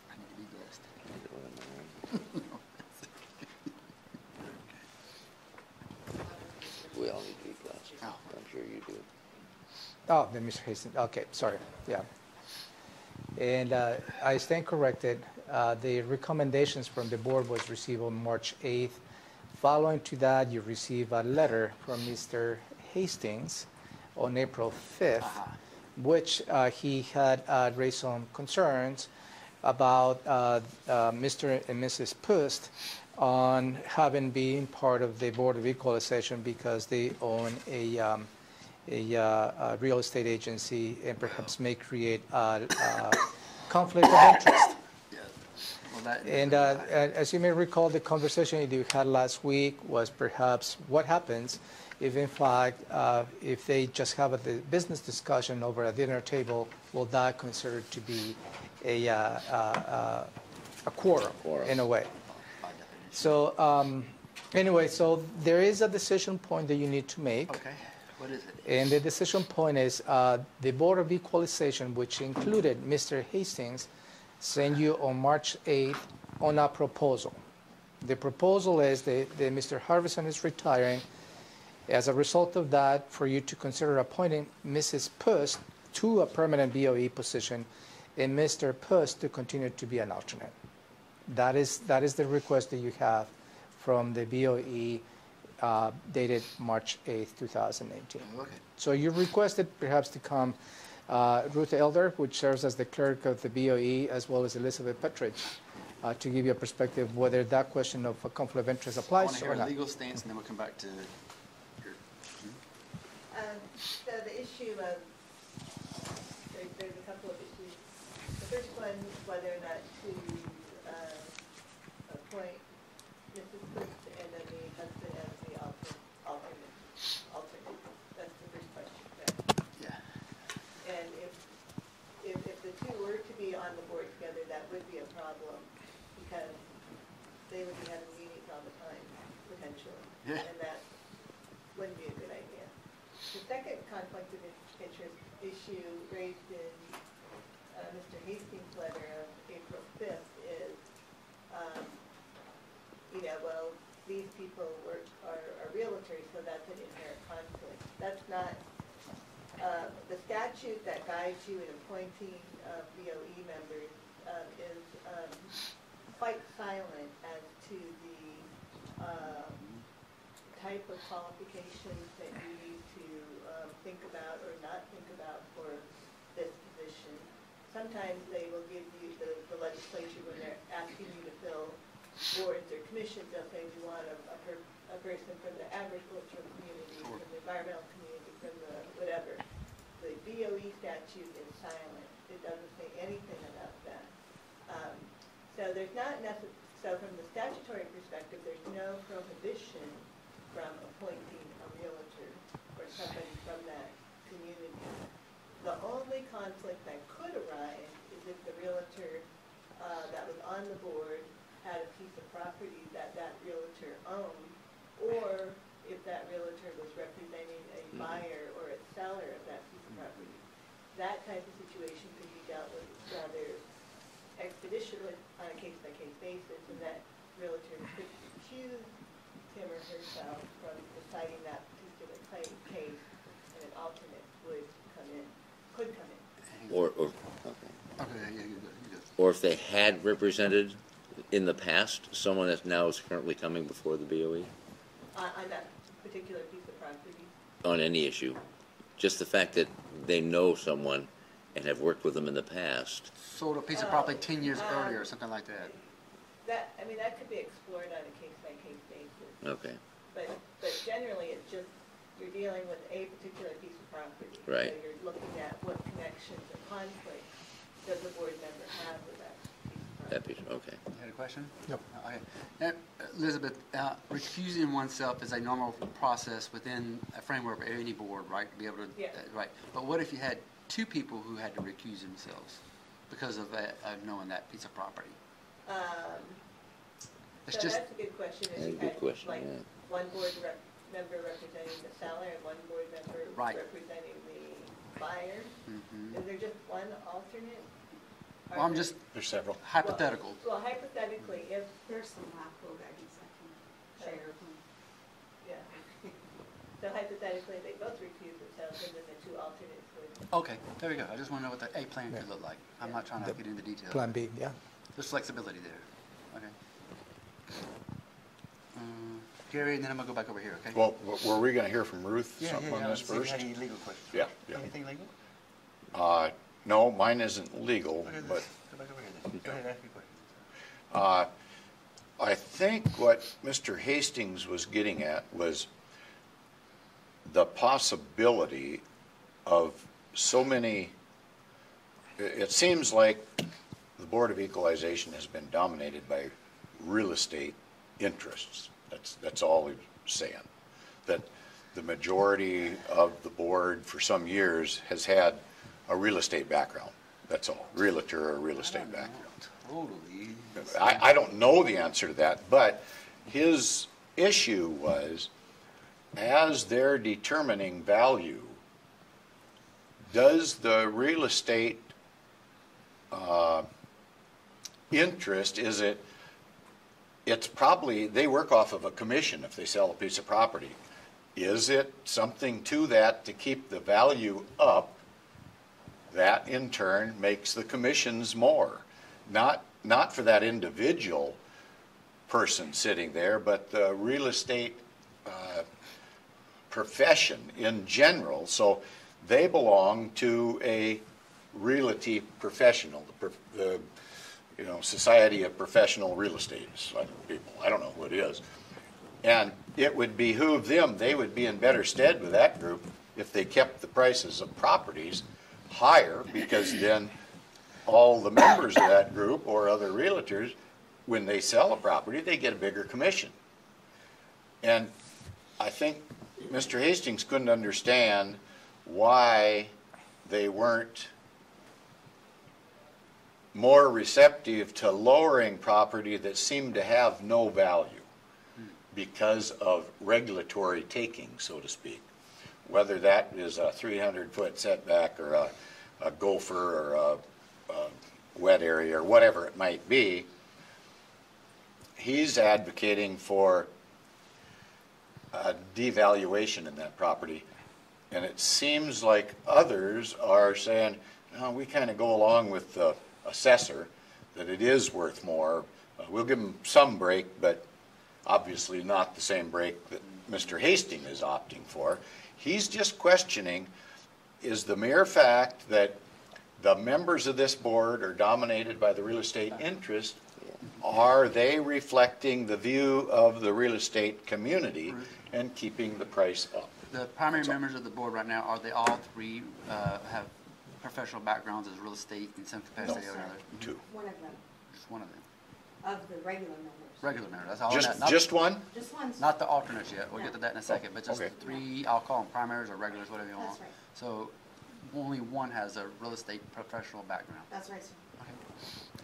sure you do. Oh, then Mr. Hastings, okay, sorry, yeah. And I stand corrected. The recommendations from the board was received on March 8th. Following to that, you receive a letter from Mr. Hastings on April 5th, which he had raised some concerns about Mr. and Mrs. Pust on having been part of the Board of Equalization because they own a real estate agency and perhaps may create a conflict of interest. And as you may recall, the conversation that you had last week was perhaps what happens if, in fact, if they just have a business discussion over a dinner table, will that considered to be a quorum in a way? So anyway, so there is a decision point that you need to make. Okay. What is it? And the decision point is the Board of Equalization, which included Mr. Hastings, sent you on March 8th on a proposal. The proposal is that Mr. Harvison is retiring. As a result of that, for you to consider appointing Mrs. Pust to a permanent BOE position and Mr. Pust to continue to be an alternate. That is the request that you have from the BOE dated March 8th, 2018. Okay. So you requested perhaps to come Ruth Elder, which serves as the clerk of the BOE, as well as Elizabeth Petridge, to give you a perspective whether that question of a conflict of interest I applies want to or hear a not. legal stance, and then we'll come back to your... So the issue of, there's a couple of issues. The first one is whether or not to appoint Mrs. Pust and then the husband as the alternate. That's the first question. Yeah. And if the two were to be on the board together, that would be a problem because they would be having meetings all the time, potentially. Yeah. And that wouldn't be a good idea. The second conflict of interest issue raised in Mr. Hastings' letter of April 5th is, well, these people are realtors, so that's an inherent conflict. That's not, the statute that guides you in appointing BOE members is quite silent as to the type of qualifications that you need to think about or not think about for this position. Sometimes they will give you, the legislature, when they're asking you to fill boards or commissions, they'll say we want a person from the agricultural community, from the environmental community, from the whatever. The BOE statute is silent. It doesn't say anything about that. So there's not so from the statutory perspective, there's no prohibition from appointing a realtor or somebody from that community. The only conflict that could arise is if the realtor that was on the board had a piece of property that realtor owned, or if that realtor was representing a buyer or a seller of that piece of property. That type of situation could be dealt with rather expeditiously on a case-by-case basis, and that realtor could recuse him or herself from deciding that particular case, and an alternate could come in. Or if they had represented in the past someone that now is currently coming before the BOE? On that particular piece of property? On any issue. Just the fact that they know someone and have worked with them in the past. Sold a piece of property 10 years earlier or something like that. That could be explored on a case-by-case basis. Okay. But generally, it's just, you're dealing with a particular piece of property. Right. So you're looking at what connections or conflicts does the board member have with that piece of property. Okay. You had a question? Yep. Okay. Now, Elizabeth, recusing oneself is a normal process within a framework of any board, right? To be able to, Yeah. right. But what if you had two people who had to recuse themselves because of knowing that piece of property? So that's a good question. Is you Good had, question, like, yeah. one board member representing the seller and one board member Right. representing the buyer. Mm-hmm. Is there just one alternate? Well, I'm just There's several. hypothetical. Well, hypothetically, if, There's some lap guidance I can share. yeah. So hypothetically, they both recuse themselves, and then the two alternates would. Okay, there we go. I just want to know what the A plan could look like. I'm not trying to get into detail. Plan B, yeah. There's flexibility there. Okay. Gary, and then I'm going to go back over here, okay? Well, were we going to hear from Ruth something on this See if you first? had any legal questions. Yeah, yeah. Anything legal? No, mine isn't legal, Okay, but go back over here then. Go ahead, ask your question. I think what Mr. Hastings was getting at was the possibility of so many, it seems like the Board of Equalization has been dominated by real estate interests. That's all he's saying. That the majority of the board for some years has had a real estate background. That's all. Realtor or real estate background. Totally. I don't know the answer to that, but his issue was, as they're determining value, does the real estate interest, it's probably, they work off of a commission if they sell a piece of property. Is it something to that to keep the value up? That in turn makes the commissions more. Not for that individual person sitting there, but the real estate profession in general. So they belong to a realty professional, the Society of Professional Real Estate people. I don't know who it is. And it would behoove them, they would be in better stead with that group if they kept the prices of properties higher, because then all the members of that group or other realtors, when they sell a property, they get a bigger commission. And I think Mr. Hastings couldn't understand why they weren't more receptive to lowering property that seemed to have no value because of regulatory taking, so to speak. Whether that is a 300-foot setback or a gopher or a wet area or whatever it might be, he's advocating for a devaluation in that property. And it seems like others are saying, no, we kind of go along with the assessor, that it is worth more. We'll give them some break, but obviously not the same break that Mr. Hastings is opting for. He's just questioning, is the mere fact that the members of this board are dominated by the real estate interest, are they reflecting the view of the real estate community and keeping the price up? The primary members of the board right now, are they all three have professional backgrounds as real estate in some capacity or another? Two. One of them, Just one of them. of the regular members. Regular members, that's all. Just one? Just one. Not the alternates yet, we'll get to that in a second, but just Okay. three, I'll call them primaries or regulars, whatever you want. That's right. So only one has a real estate professional background. That's right, sir.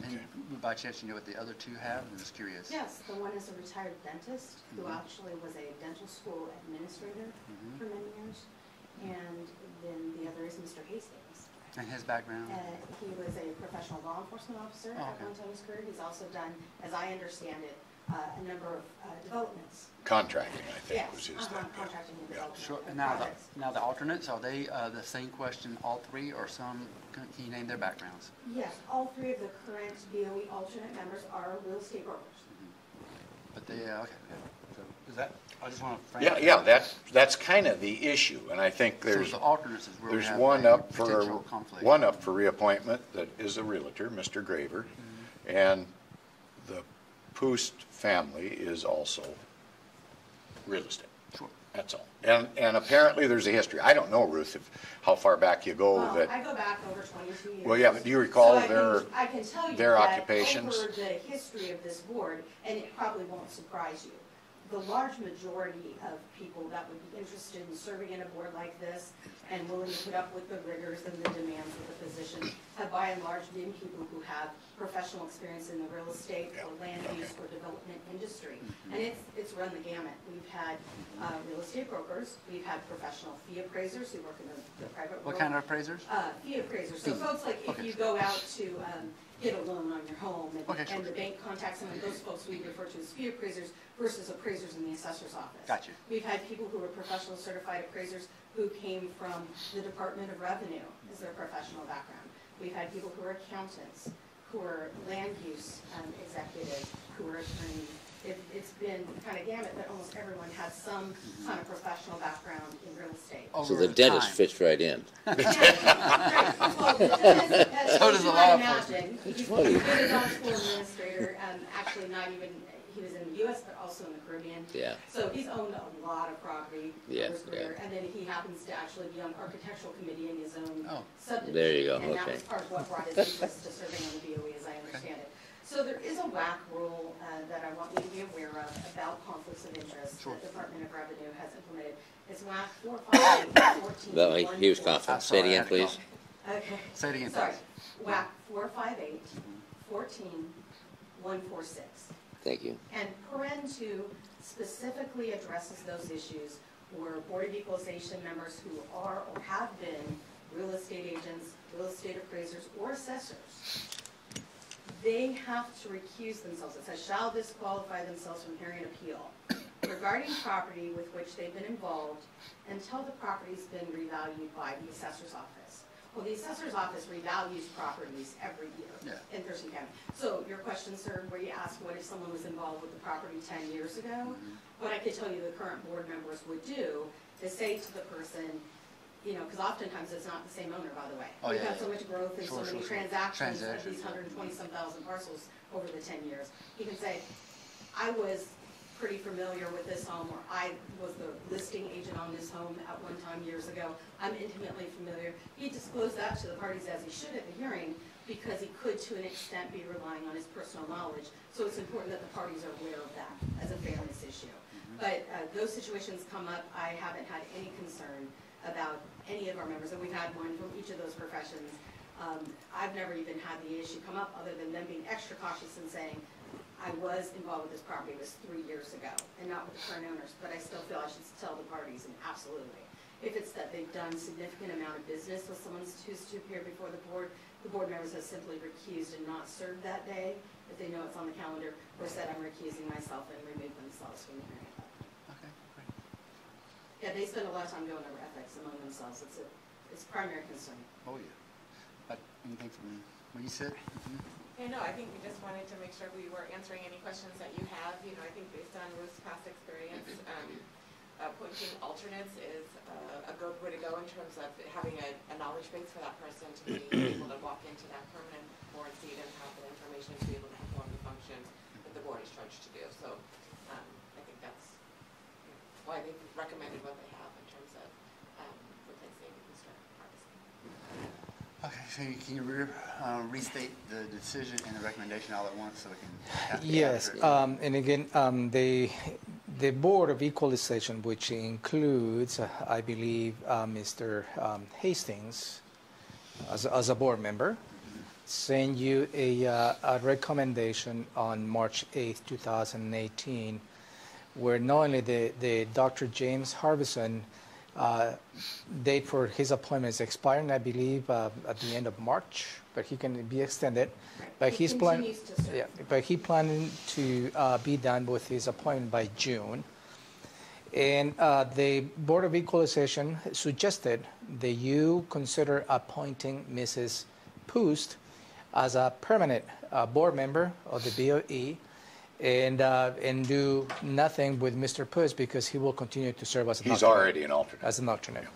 And by chance, you know what the other two have? I'm just curious. Yes, the one is a retired dentist who actually was a dental school administrator for many years. And then the other is Mr. Hastings. And his background? He was a professional law enforcement officer at one time in his career. He's also done, as I understand it, a number of developments. Contracting, I think, Yes, was his thing. contracting and development. Sure. And now the alternates, are they the same question, all three, or some, can you name their backgrounds? Yes, all three of the current BOE alternate members are real estate brokers. But they, okay. So is that, I just want to. Yeah, that's kind of the issue, and I think there's So the alternates is where we there's have one a up potential for conflict. one up for reappointment that is a realtor, Mr. Graver, and the Poost family is also real estate. Sure. That's all. And apparently there's a history. I don't know, Ruth, how far back you go. Well, that. I go back over 22 years. Well, yeah, but do you recall So I can tell you their that occupations? over the history of this board, and it probably won't surprise you, the large majority of people that would be interested in serving in a board like this and willing to put up with the rigors and the demands of the position have by and large been people who have professional experience in the real estate or land use or development industry. And it's run the gamut. We've had real estate brokers, we've had professional fee appraisers who work in the private world. What kind of appraisers? Fee appraisers. So folks like if you go out to get a loan on your home and the bank contacts them, and those folks we refer to as fee appraisers versus appraisers in the assessor's office. Gotcha. We've had people who are professional certified appraisers who came from the Department of Revenue as their professional background. We've had people who are accountants, who are land use executives, who are attorneys. It's been kind of gamut, but almost everyone has some kind of professional background in real estate. So the dentist fits right in. Well, the dentist, as So does you the might law imagine, It's he's funny. been a law school administrator, actually not even, he was in the U.S., but also in the Caribbean. Yeah. So he's owned a lot of property Yeah, over his career, and then he happens to actually be on architectural committee in his own subdivision. There you go, And that okay. was part of what brought his interest to serving on the BOE, as I understand it. So there is a WAC rule that I want you to be aware of about conflicts of interest that the Department of Revenue has implemented. It's WAC 458-14. Well, he was confident. Say it again, please. Okay. Say it again, Sorry. please. WAC 458-14-146. Thank you. And Paren 2 specifically addresses those issues where Board of Equalization members who are or have been real estate agents, real estate appraisers, or assessors, they have to recuse themselves. It says, shall disqualify themselves from hearing an appeal regarding property with which they've been involved until the property's been revalued by the assessor's office. Well, the assessor's office revalues properties every year in Thurston County. So your question, sir, where you asked what if someone was involved with the property 10 years ago, what I could tell you the current board members would do is say to the person, you know, because oftentimes it's not the same owner, by the way. We've had so much growth and so many transactions of these 120-some thousand parcels over the 10 years. You can say, I was pretty familiar with this home, or I was the listing agent on this home at one time years ago. I'm intimately familiar. He disclosed that to the parties as he should at the hearing because he could, to an extent, be relying on his personal knowledge. So it's important that the parties are aware of that as a fairness issue. But those situations come up. I haven't had any concern about any of our members, and we've had one from each of those professions. I've never even had the issue come up other than them being extra cautious and saying, I was involved with this property, it was 3 years ago, and not with the current owners, but I still feel I should tell the parties, and absolutely. If it's that they've done significant amount of business with someone who's to appear before the board members have simply recused and not served that day, if they know it's on the calendar, or said I'm recusing myself and removed themselves from the hearing. Okay, great. Yeah, they spend a lot of time going over ethics among themselves. It's a primary concern. Oh, yeah. But anything from what you said? Yeah, no, I think we just wanted to make sure we were answering any questions that you have. You know, I think based on Ruth's past experience, appointing alternates is a good way to go in terms of having a knowledge base for that person to be able to walk into that permanent board seat and have the information to be able to perform the functions that the board is charged to do. So I think that's why they've recommended what they have in terms of replacing Mr. Hardison. Okay, so can you restate the decision and the recommendation all at once so we can have the Yes, accurate- and again, the Board of Equalization, which includes, I believe, Mr. Hastings as a board member, sent you a recommendation on March 8th, 2018, where not only the Dr. James Harbison date for his appointment is expiring, I believe, at the end of March, but he can be extended. But He continues to serve. Yeah, but he planning to be done with his appointment by June. And the Board of Equalization suggested that you consider appointing Mrs. Poost as a permanent board member of the BOE, and do nothing with Mr. Puss because he will continue to serve as an alternate. He's already an alternate. As an alternate.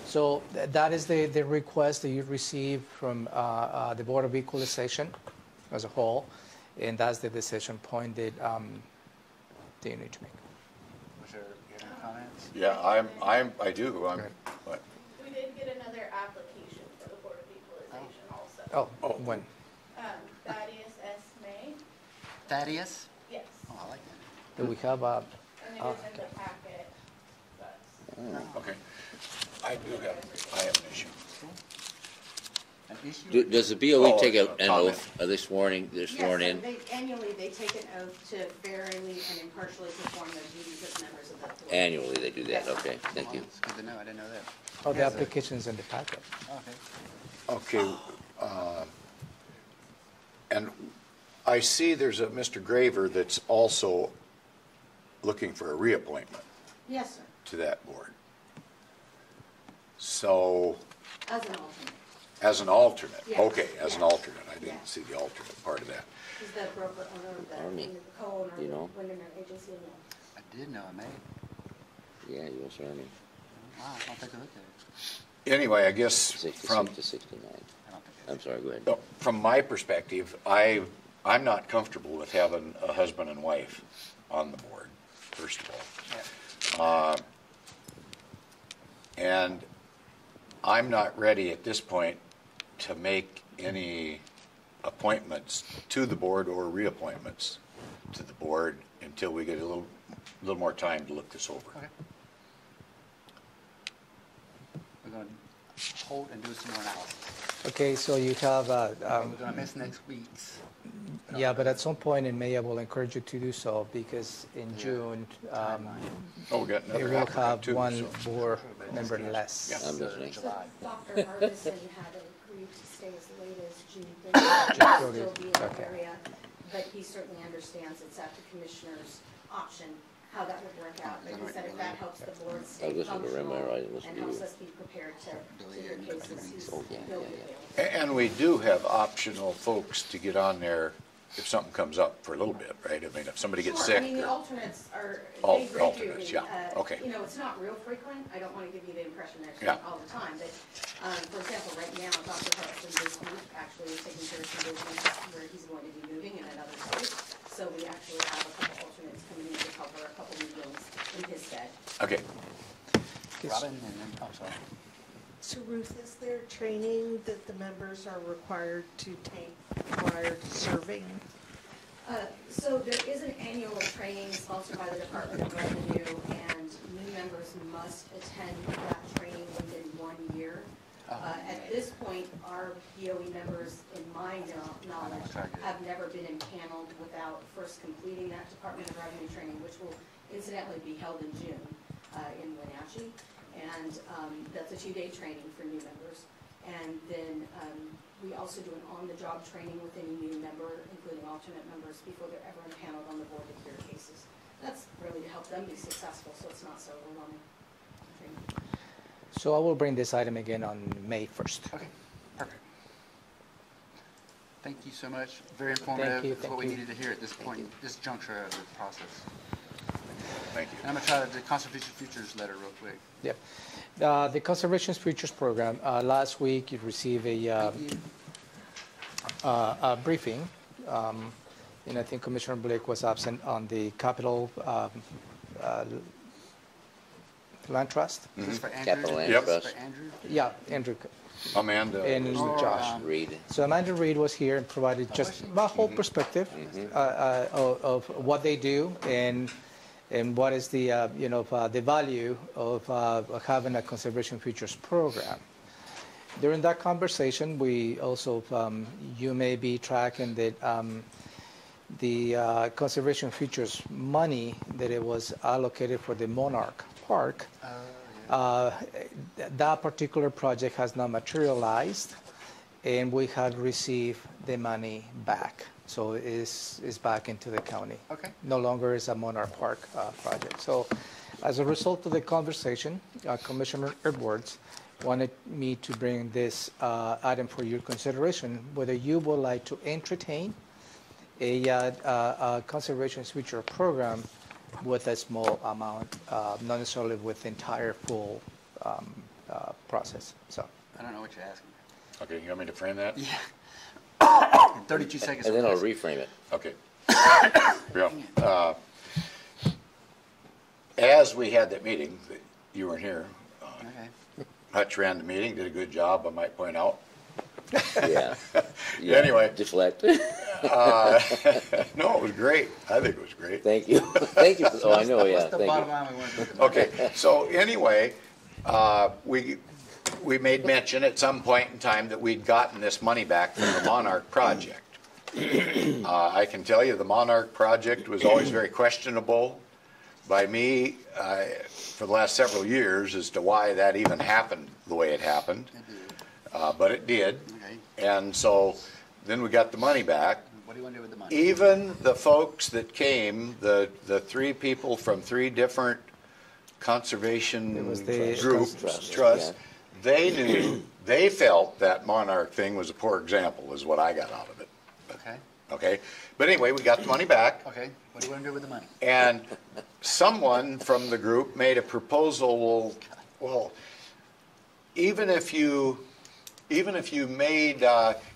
So that is the request that you received from the Board of Equalization as a whole, and that's the decision point that you need to make. Was there any comments? Yeah, I do. What? We did get another application for the Board of Equalization also. Oh, when? Thaddeus S. May. Thaddeus? Yes. Oh, I like that. Do we have And it is in the packet. But Okay. I have an issue. An issue? Does the BOE Oh, take an comment. oath? Are they sworn Yes, in? annually, they take an oath to fairly and impartially perform their duties as members of that board. Annually, they do that. Yes. Okay, thank you. It's good to know, I didn't know that. Oh, the application's in the packet. Okay. Okay, and I see there's a Mr. Graver that's also looking for a reappointment Yes, sir, to that board. So, as an alternate. as an alternate? Yes, Okay, as an yes. alternate. I didn't see the alternate part of that. He's the broker owner of the, Army. the co-owner of You the know? Windermere Agency. I did know, I may. Yeah, U.S. Army. Wow, I'll take a look at it. Anyway, I guess 66 from, to 69. I don't think I'm sorry, go ahead. from my perspective, I'm not comfortable with having a husband and wife on the board, first of all. And I'm not ready at this point to make any appointments to the board or reappointments to the board until we get a little more time to look this over. Okay. We're going to hold and do some more analysis. Okay, so you have, We're going to miss next week's. yeah, but at some point in May, I will encourage you to do so because in June, Oh, we got they another will applicant have too, one so- board member less. Yeah. I'm listening. So Dr. Harbison had agreed to stay as late as June 30th, June still 30th, be in the okay. area, but he certainly understands it's at the commissioner's option how that would work out. But he said if that helps the board stay listen to Rim, functional I listen and to helps you. us be prepared to hear cases, he's Oh, yeah, he'll be yeah, available. And we do have optional folks to get on there if something comes up for a little bit, right? I mean, if somebody gets Sure, sick. I mean, the or- alternates are, Al- they alternates, regularly, yeah, okay. you know, it's not real frequent. I don't want to give you the impression they're Yeah. all the time, but, for example, right now, Dr. Hudson this week actually is taking care of some business where he's going to be moving in another state. So we actually have a couple alternates coming in to cover a couple meetings in his stead. Okay. Robin and then, oh, sorry. So Ruth, is there training that the members are required to take prior to serving? So there is an annual training sponsored by the Department of Revenue, and new members must attend that training within 1 year. At this point, our BOE members, in my knowledge, have never been impaneled without first completing that Department of Revenue training, which will incidentally be held in June in Wenatchee. And that's a 2-day training for new members. And then we also do an on-the-job training with any new member, including alternate members, before they're ever impaneled on the board to hear cases. That's really to help them be successful, so it's not so overwhelming. So I will bring this item again on May 1st. Okay, perfect. Thank you so much. Very informative. you, It's thank what we you. needed to hear at this point, this juncture of the process. Thank you. And I'm going to try the Conservation Futures letter real quick. Yep. The Conservation Futures Program, last week you received a briefing, and I think Commissioner Blake was absent on the Capital Land Trust. Is this for Andrew? Capital Land Yep. Trust. For Andrew? Yeah, Andrew Amanda. and Josh. Read. So Amanda Reed was here and provided just a whole perspective of what they do and what is the the value of having a conservation futures program. During that conversation, we also you may be tracking that the conservation futures money that it was allocated for the Monarch Park. That particular project has not materialized, and we have received the money back. So it's back into the county. Okay. No longer is a Monarch Park project. So as a result of the conversation, Commissioner Edwards wanted me to bring this item for your consideration, whether you would like to entertain a conservation future program with a small amount, not necessarily with the entire full process. So I don't know what you're asking. Okay, you want me to frame that? Yeah. 32 seconds. And then I'll please. reframe it. Okay. Yeah. As we had that meeting, you weren't here. Okay. Hutch ran the meeting, did a good job, I might point out. Yeah. Anyway. Deflect. No, it was great. I think it was great. Thank you. Thank you. Oh, I know, yeah. What's the Thank bottom you. line we want to do? Okay, so anyway, we made mention at some point in time that we'd gotten this money back from the Monarch project. I can tell you the Monarch project was always very questionable by me for the last several years as to why that even happened the way it happened. But it did. Okay. And so then we got the money back. What do you want to do with the money? Even the folks that came, the three people from three different conservation groups, trusts, they knew, they felt that Monarch thing was a poor example, is what I got out of it. Okay. Okay. But anyway, we got the money back. Okay. What do you want to do with the money? And someone from the group made a proposal, well, even if you made,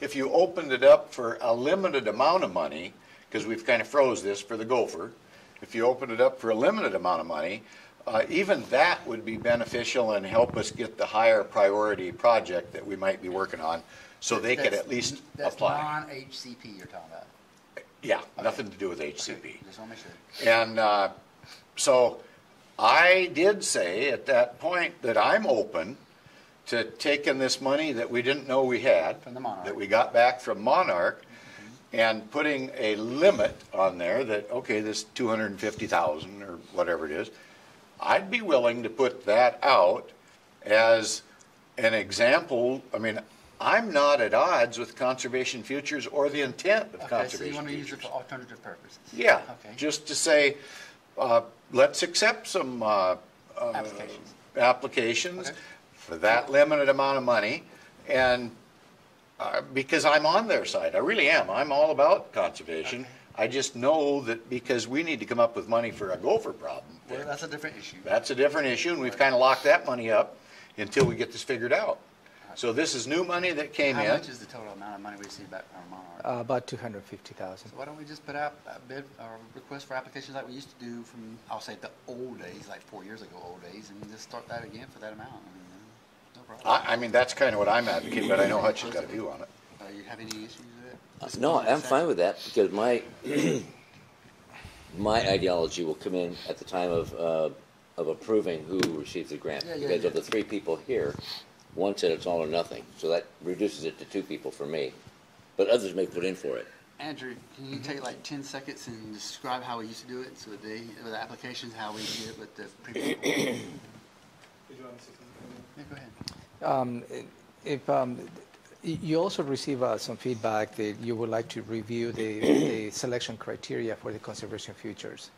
if you opened it up for a limited amount of money, because we've kind of froze this for the gopher, if you opened it up for a limited amount of money, even that would be beneficial and help us get the higher priority project that we might be working on, so they could at least apply. That's non-HCP you're talking about? Yeah, nothing to do with HCP. Okay. Just want to make sure. And so I did say at that point that I'm open to taking this money that we didn't know we had, from the Monarch, that we got back from Monarch, and putting a limit on there that, okay, this 250,000 or whatever it is, I'd be willing to put that out as an example. I mean, I'm not at odds with conservation futures or the intent of conservation futures. So you want to use it for alternative purposes? Yeah, okay. Just to say, let's accept some applications okay. for that limited amount of money, and because I'm on their side, I really am. I'm all about conservation. Okay. I just know that because we need to come up with money for a gopher problem. Well, that's a different issue. That's a different issue, and we've kind of locked that money up until we get this figured out. So this is new money that came in. How much is the total amount of money we received back from Monarch? About 250,000. So why don't we just put out a bid or request for applications like we used to do from, I'll say, the old days, like 4 years ago, old days, and just start that again for that amount. I mean, no problem. I mean, that's kind of what I'm advocating, but I know Hutch has got a view on it. You have any issues with it? No, I'm fine with that because my my ideology will come in at the time of approving who receives the grant. Because of the three people here, one said it's all or nothing, so that reduces it to two people for me. But others may put in for it. Andrew, can you take like 10 seconds and describe how we used to do it? So with the applications, how we did it with the people. Did you want to say something? Yeah, go ahead. You also receive some feedback that you would like to review the selection criteria for the conservation futures.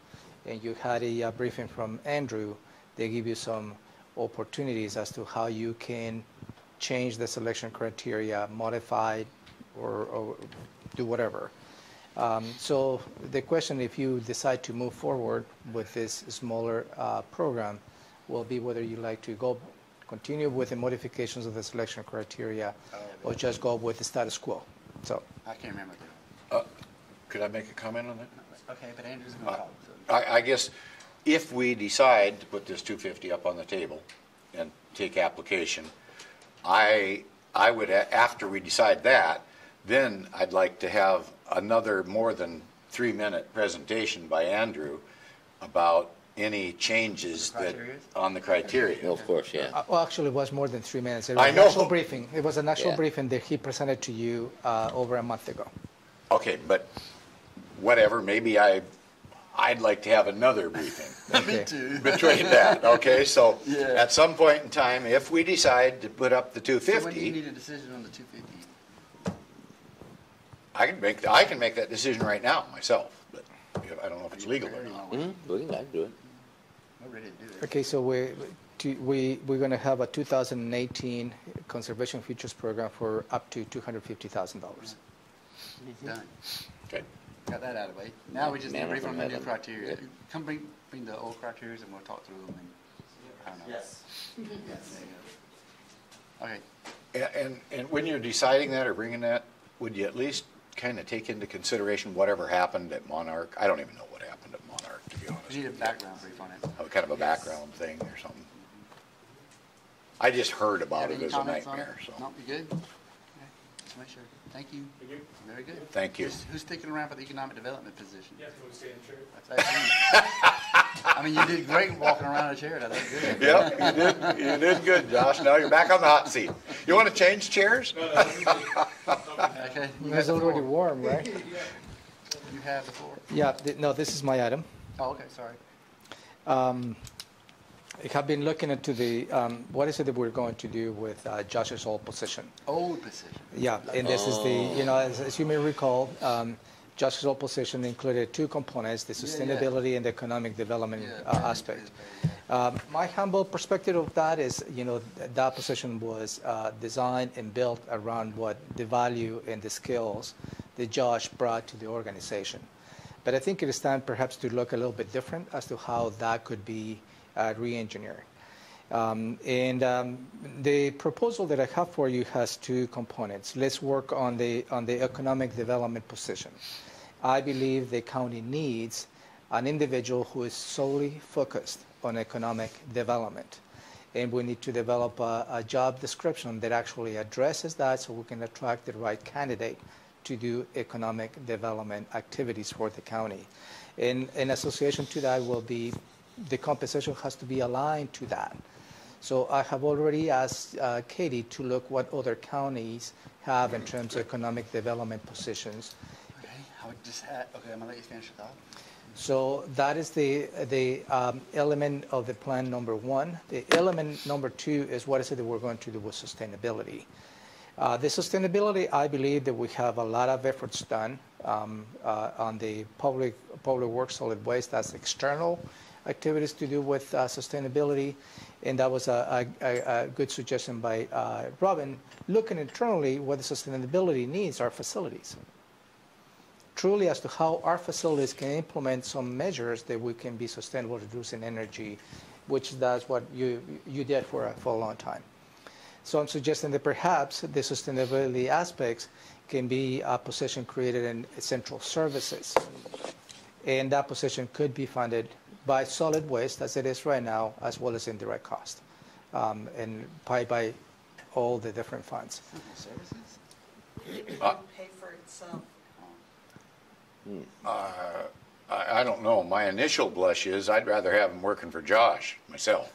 And you had a briefing from Andrew. They give you some opportunities as to how you can change the selection criteria, modify it, or do whatever. So the question, if you decide to move forward with this smaller program, will be whether you like to continue with the modifications of the selection criteria, or just go with the status quo. So I can't remember. Could I make a comment on that? Okay, but Andrew's going to talk. So. I guess if we decide to put this 250 up on the table and take application, I would, after we decide that, then I'd like to have another more than 3-minute presentation by Andrew about any changes that on the criteria. Well, of course, yeah. Well, actually, it was more than 3 minutes. It was I know. An actual briefing. It was an actual briefing that he presented to you over a month ago. Okay, but whatever. Maybe I'd like to have another briefing. Me too. Between that, okay? So at some point in time, if we decide to put up the 250, so when do you need a decision on the 250? I can make that decision right now myself, but I don't know if it's legal or not. We can do it. We're ready to do it. Okay, so we're going to have a 2018 conservation futures program for up to $250,000. Done. Okay. Got that out of the way. Now we just need to brief on the new criteria. Come bring the old criteria and we'll talk through them. And, I don't know. Yes. Yes. Okay. And when you're deciding that or bringing that, would you at least kind of take into consideration whatever happened at Monarch? I don't even know what happened at Monarch, to be honest. We need a background brief on it. Kind of a background thing or something. I just heard about it as a nightmare. So. No, you good? Okay. Just make sure. Thank you. Thank you. Very good. Thank you. Who's sticking around for the economic development position? Yeah, can we stay in chair? That's you. I mean, you did great walking around a chair. That's good. Yep, you did good, Josh. Now you're back on the hot seat. You want to change chairs? Okay. You guys are already warm, right? You have the floor. Yeah, no, this is my item. Oh, okay, sorry. I have been looking into the, what is it that we're going to do with Josh's old position? Old position. Yeah, and this is the, as you may recall, Josh's old position included two components, the sustainability and the economic development aspect. My humble perspective of that is, that position was designed and built around what the value and the skills that Josh brought to the organization. But I think it is time perhaps to look a little bit different as to how that could be re-engineered. The proposal that I have for you has two components. Let's work on the economic development position. I believe the county needs an individual who is solely focused on economic development. And we need to develop a job description that actually addresses that so we can attract the right candidate to do economic development activities for the county. In association to that will be the compensation has to be aligned to that. So I have already asked Katie to look what other counties have in terms of economic development positions. Okay, I would just add, okay, I'm going to let you finish your thought. So that is the element of the plan number one. The element number two is what is it that we're going to do with sustainability. The sustainability, I believe that we have a lot of efforts done on the public works, solid waste. That's external activities to do with sustainability, and that was a good suggestion by Robin. Looking internally, what the sustainability needs are facilities. Truly as to how our facilities can implement some measures that we can be sustainable, reducing energy, which that's what you did for a long time. So I'm suggesting that perhaps the sustainability aspects can be a position created in central services. And that position could be funded by solid waste, as it is right now, as well as indirect cost, and by all the different funds. Services? Pay for itself. I don't know. My initial blush is I'd rather have him working for Josh myself.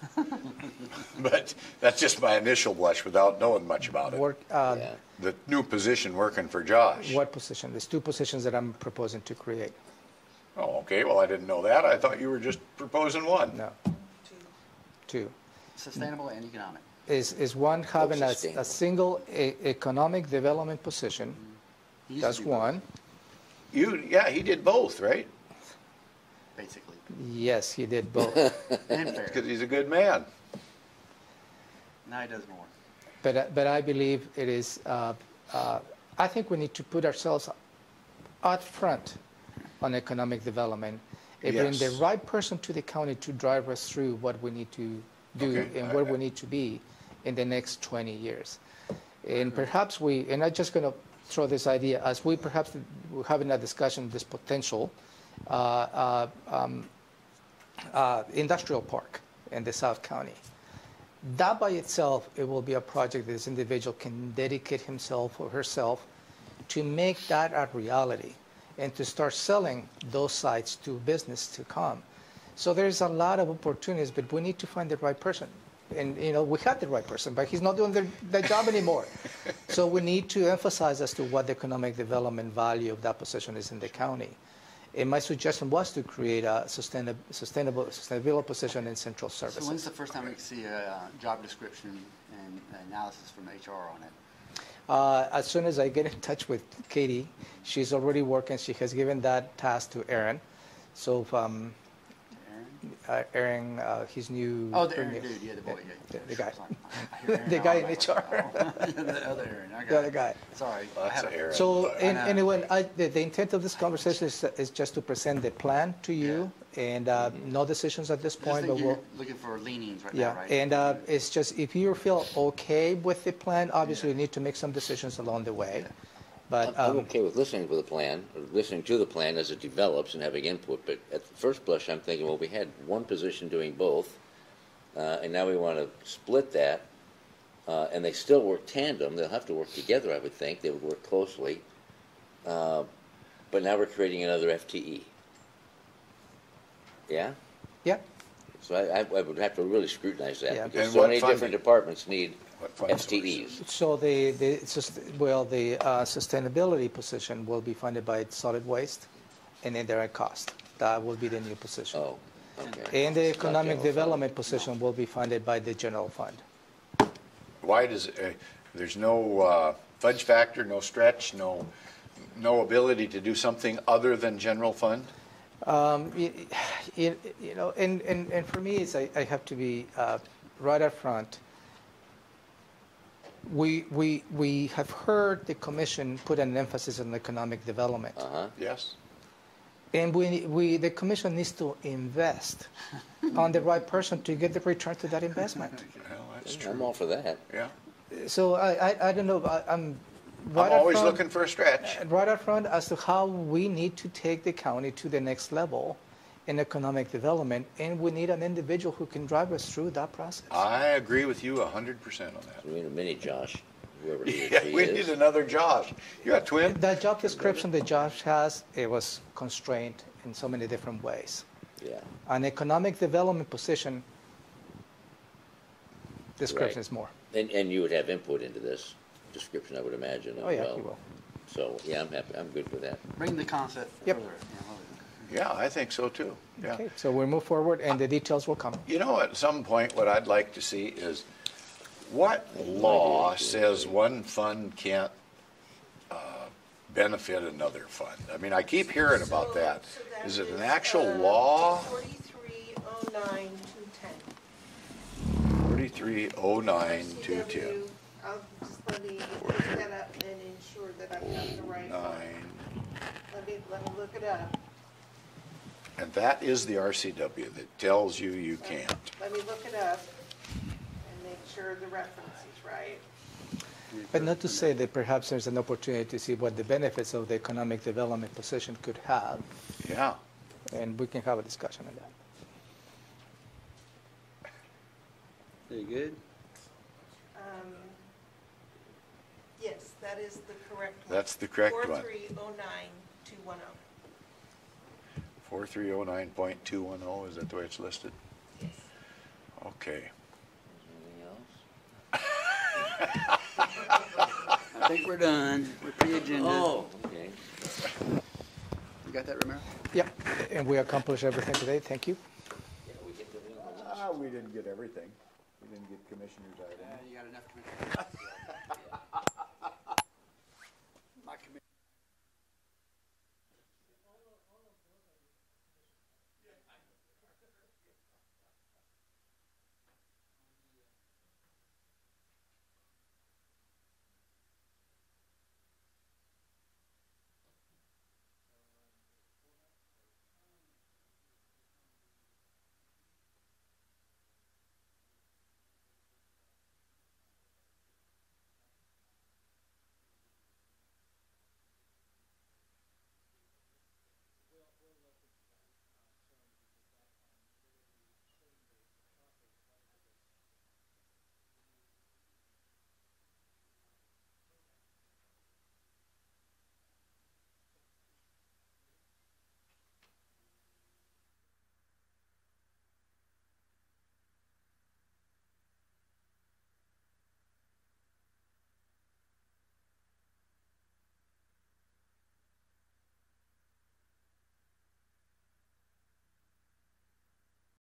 But that's just my initial blush without knowing much about it. The new position working for Josh. What position? There's two positions that I'm proposing to create. Oh, okay. Well, I didn't know that. I thought you were just proposing one. No. Two. Sustainable and economic. Is one having a single economic development position? That's one. Yeah, he did both, right? Basically. Yes, he did both. Because he's a good man. Now he does more. But I believe it is, I think we need to put ourselves out front on economic development and bring the right person to the county to drive us through what we need to do and where we need to be in the next 20 years. And perhaps and I'm just going to throw this idea, as we're having a discussion, this potential industrial park in the South County. That by itself, it will be a project that this individual can dedicate himself or herself to make that a reality and to start selling those sites to business to come. So there's a lot of opportunities, but we need to find the right person. And, we had the right person, but he's not doing the job anymore. So we need to emphasize as to what the economic development value of that position is in the county. And my suggestion was to create a sustainable position in central services. So when's the first time we can see a job description and analysis from HR on it? As soon as I get in touch with Katie, she's already working. She has given that task to Aaron. So Aaron, his new... Oh, the Aaron dude, yeah, the boy, yeah. The guy. The guy in HR. The other Aaron, I got the other guy. Sorry. That's Aaron. So anyway, the intent of this conversation is just to present the plan to you, and no decisions at this point. But you're looking for leanings right now, right? And it's just, if you feel okay with the plan, obviously you need to make some decisions along the way. Yeah. But I'm okay with listening to the plan, or listening to the plan as it develops and having input. But at the first blush, I'm thinking, well, we had one position doing both, and now we want to split that. and they still work tandem. They'll have to work together, I would think. They would work closely. But now we're creating another FTE. Yeah? Yeah. So I would have to really scrutinize that, Yeah. because And so what many funding? different departments need What fund FTEs. So the sustainability position will be funded by solid waste and indirect cost. That will be the new position. Oh, okay. And the economic general development position will be funded by the general fund. Why does, there's no fudge factor, no stretch, no ability to do something other than general fund? You know, and for me, it's, I have to be right up front. We have heard the commission put an emphasis on economic development. Yes. And the commission needs to invest on the right person to get the return to that investment. Well, that's true. I'm all for that. Yeah. So I don't know, I'm I'm right up always front, looking for a stretch. right up front as to how we need to take the county to the next level in economic development, and we need an individual who can drive us through that process. I agree with you 100% on that. We need a mini Josh, whoever he or Yeah, she we is. need another Josh. You got a twin? That job description that Josh has, it was constrained in so many different ways. Yeah. An economic development position description Right. is more. And you would have input into this description, I would imagine, as Oh, yeah, well. we will. So, yeah, I'm happy, I'm good with that. Bring the concept Yep. further. Yeah, I think so too. Yeah. Okay, so we'll move forward, and the details will come. You know, at some point, what I'd like to see is what law says one fund can't benefit another fund? I mean, I keep hearing about that. Is it an actual law? 4309-210. I'll just let me look that up and ensure that I've got the right one. 9. Let me look it up. And that is the RCW that tells you you can't. Let me look it up and make sure the reference is right. But not to say that perhaps there's an opportunity to see what the benefits of the economic development position could have. Yeah. And we can have a discussion on that. Very good. Yes, that is the correct one. That's the correct one. 4309210. 4309.210, is that the way it's listed? Yes. Okay. I think we're done with the agenda. Oh, okay. You got that, Romero? Yeah, and we accomplished everything today. Thank you. We didn't get everything. We didn't get commissioners' items. You got enough commissioners.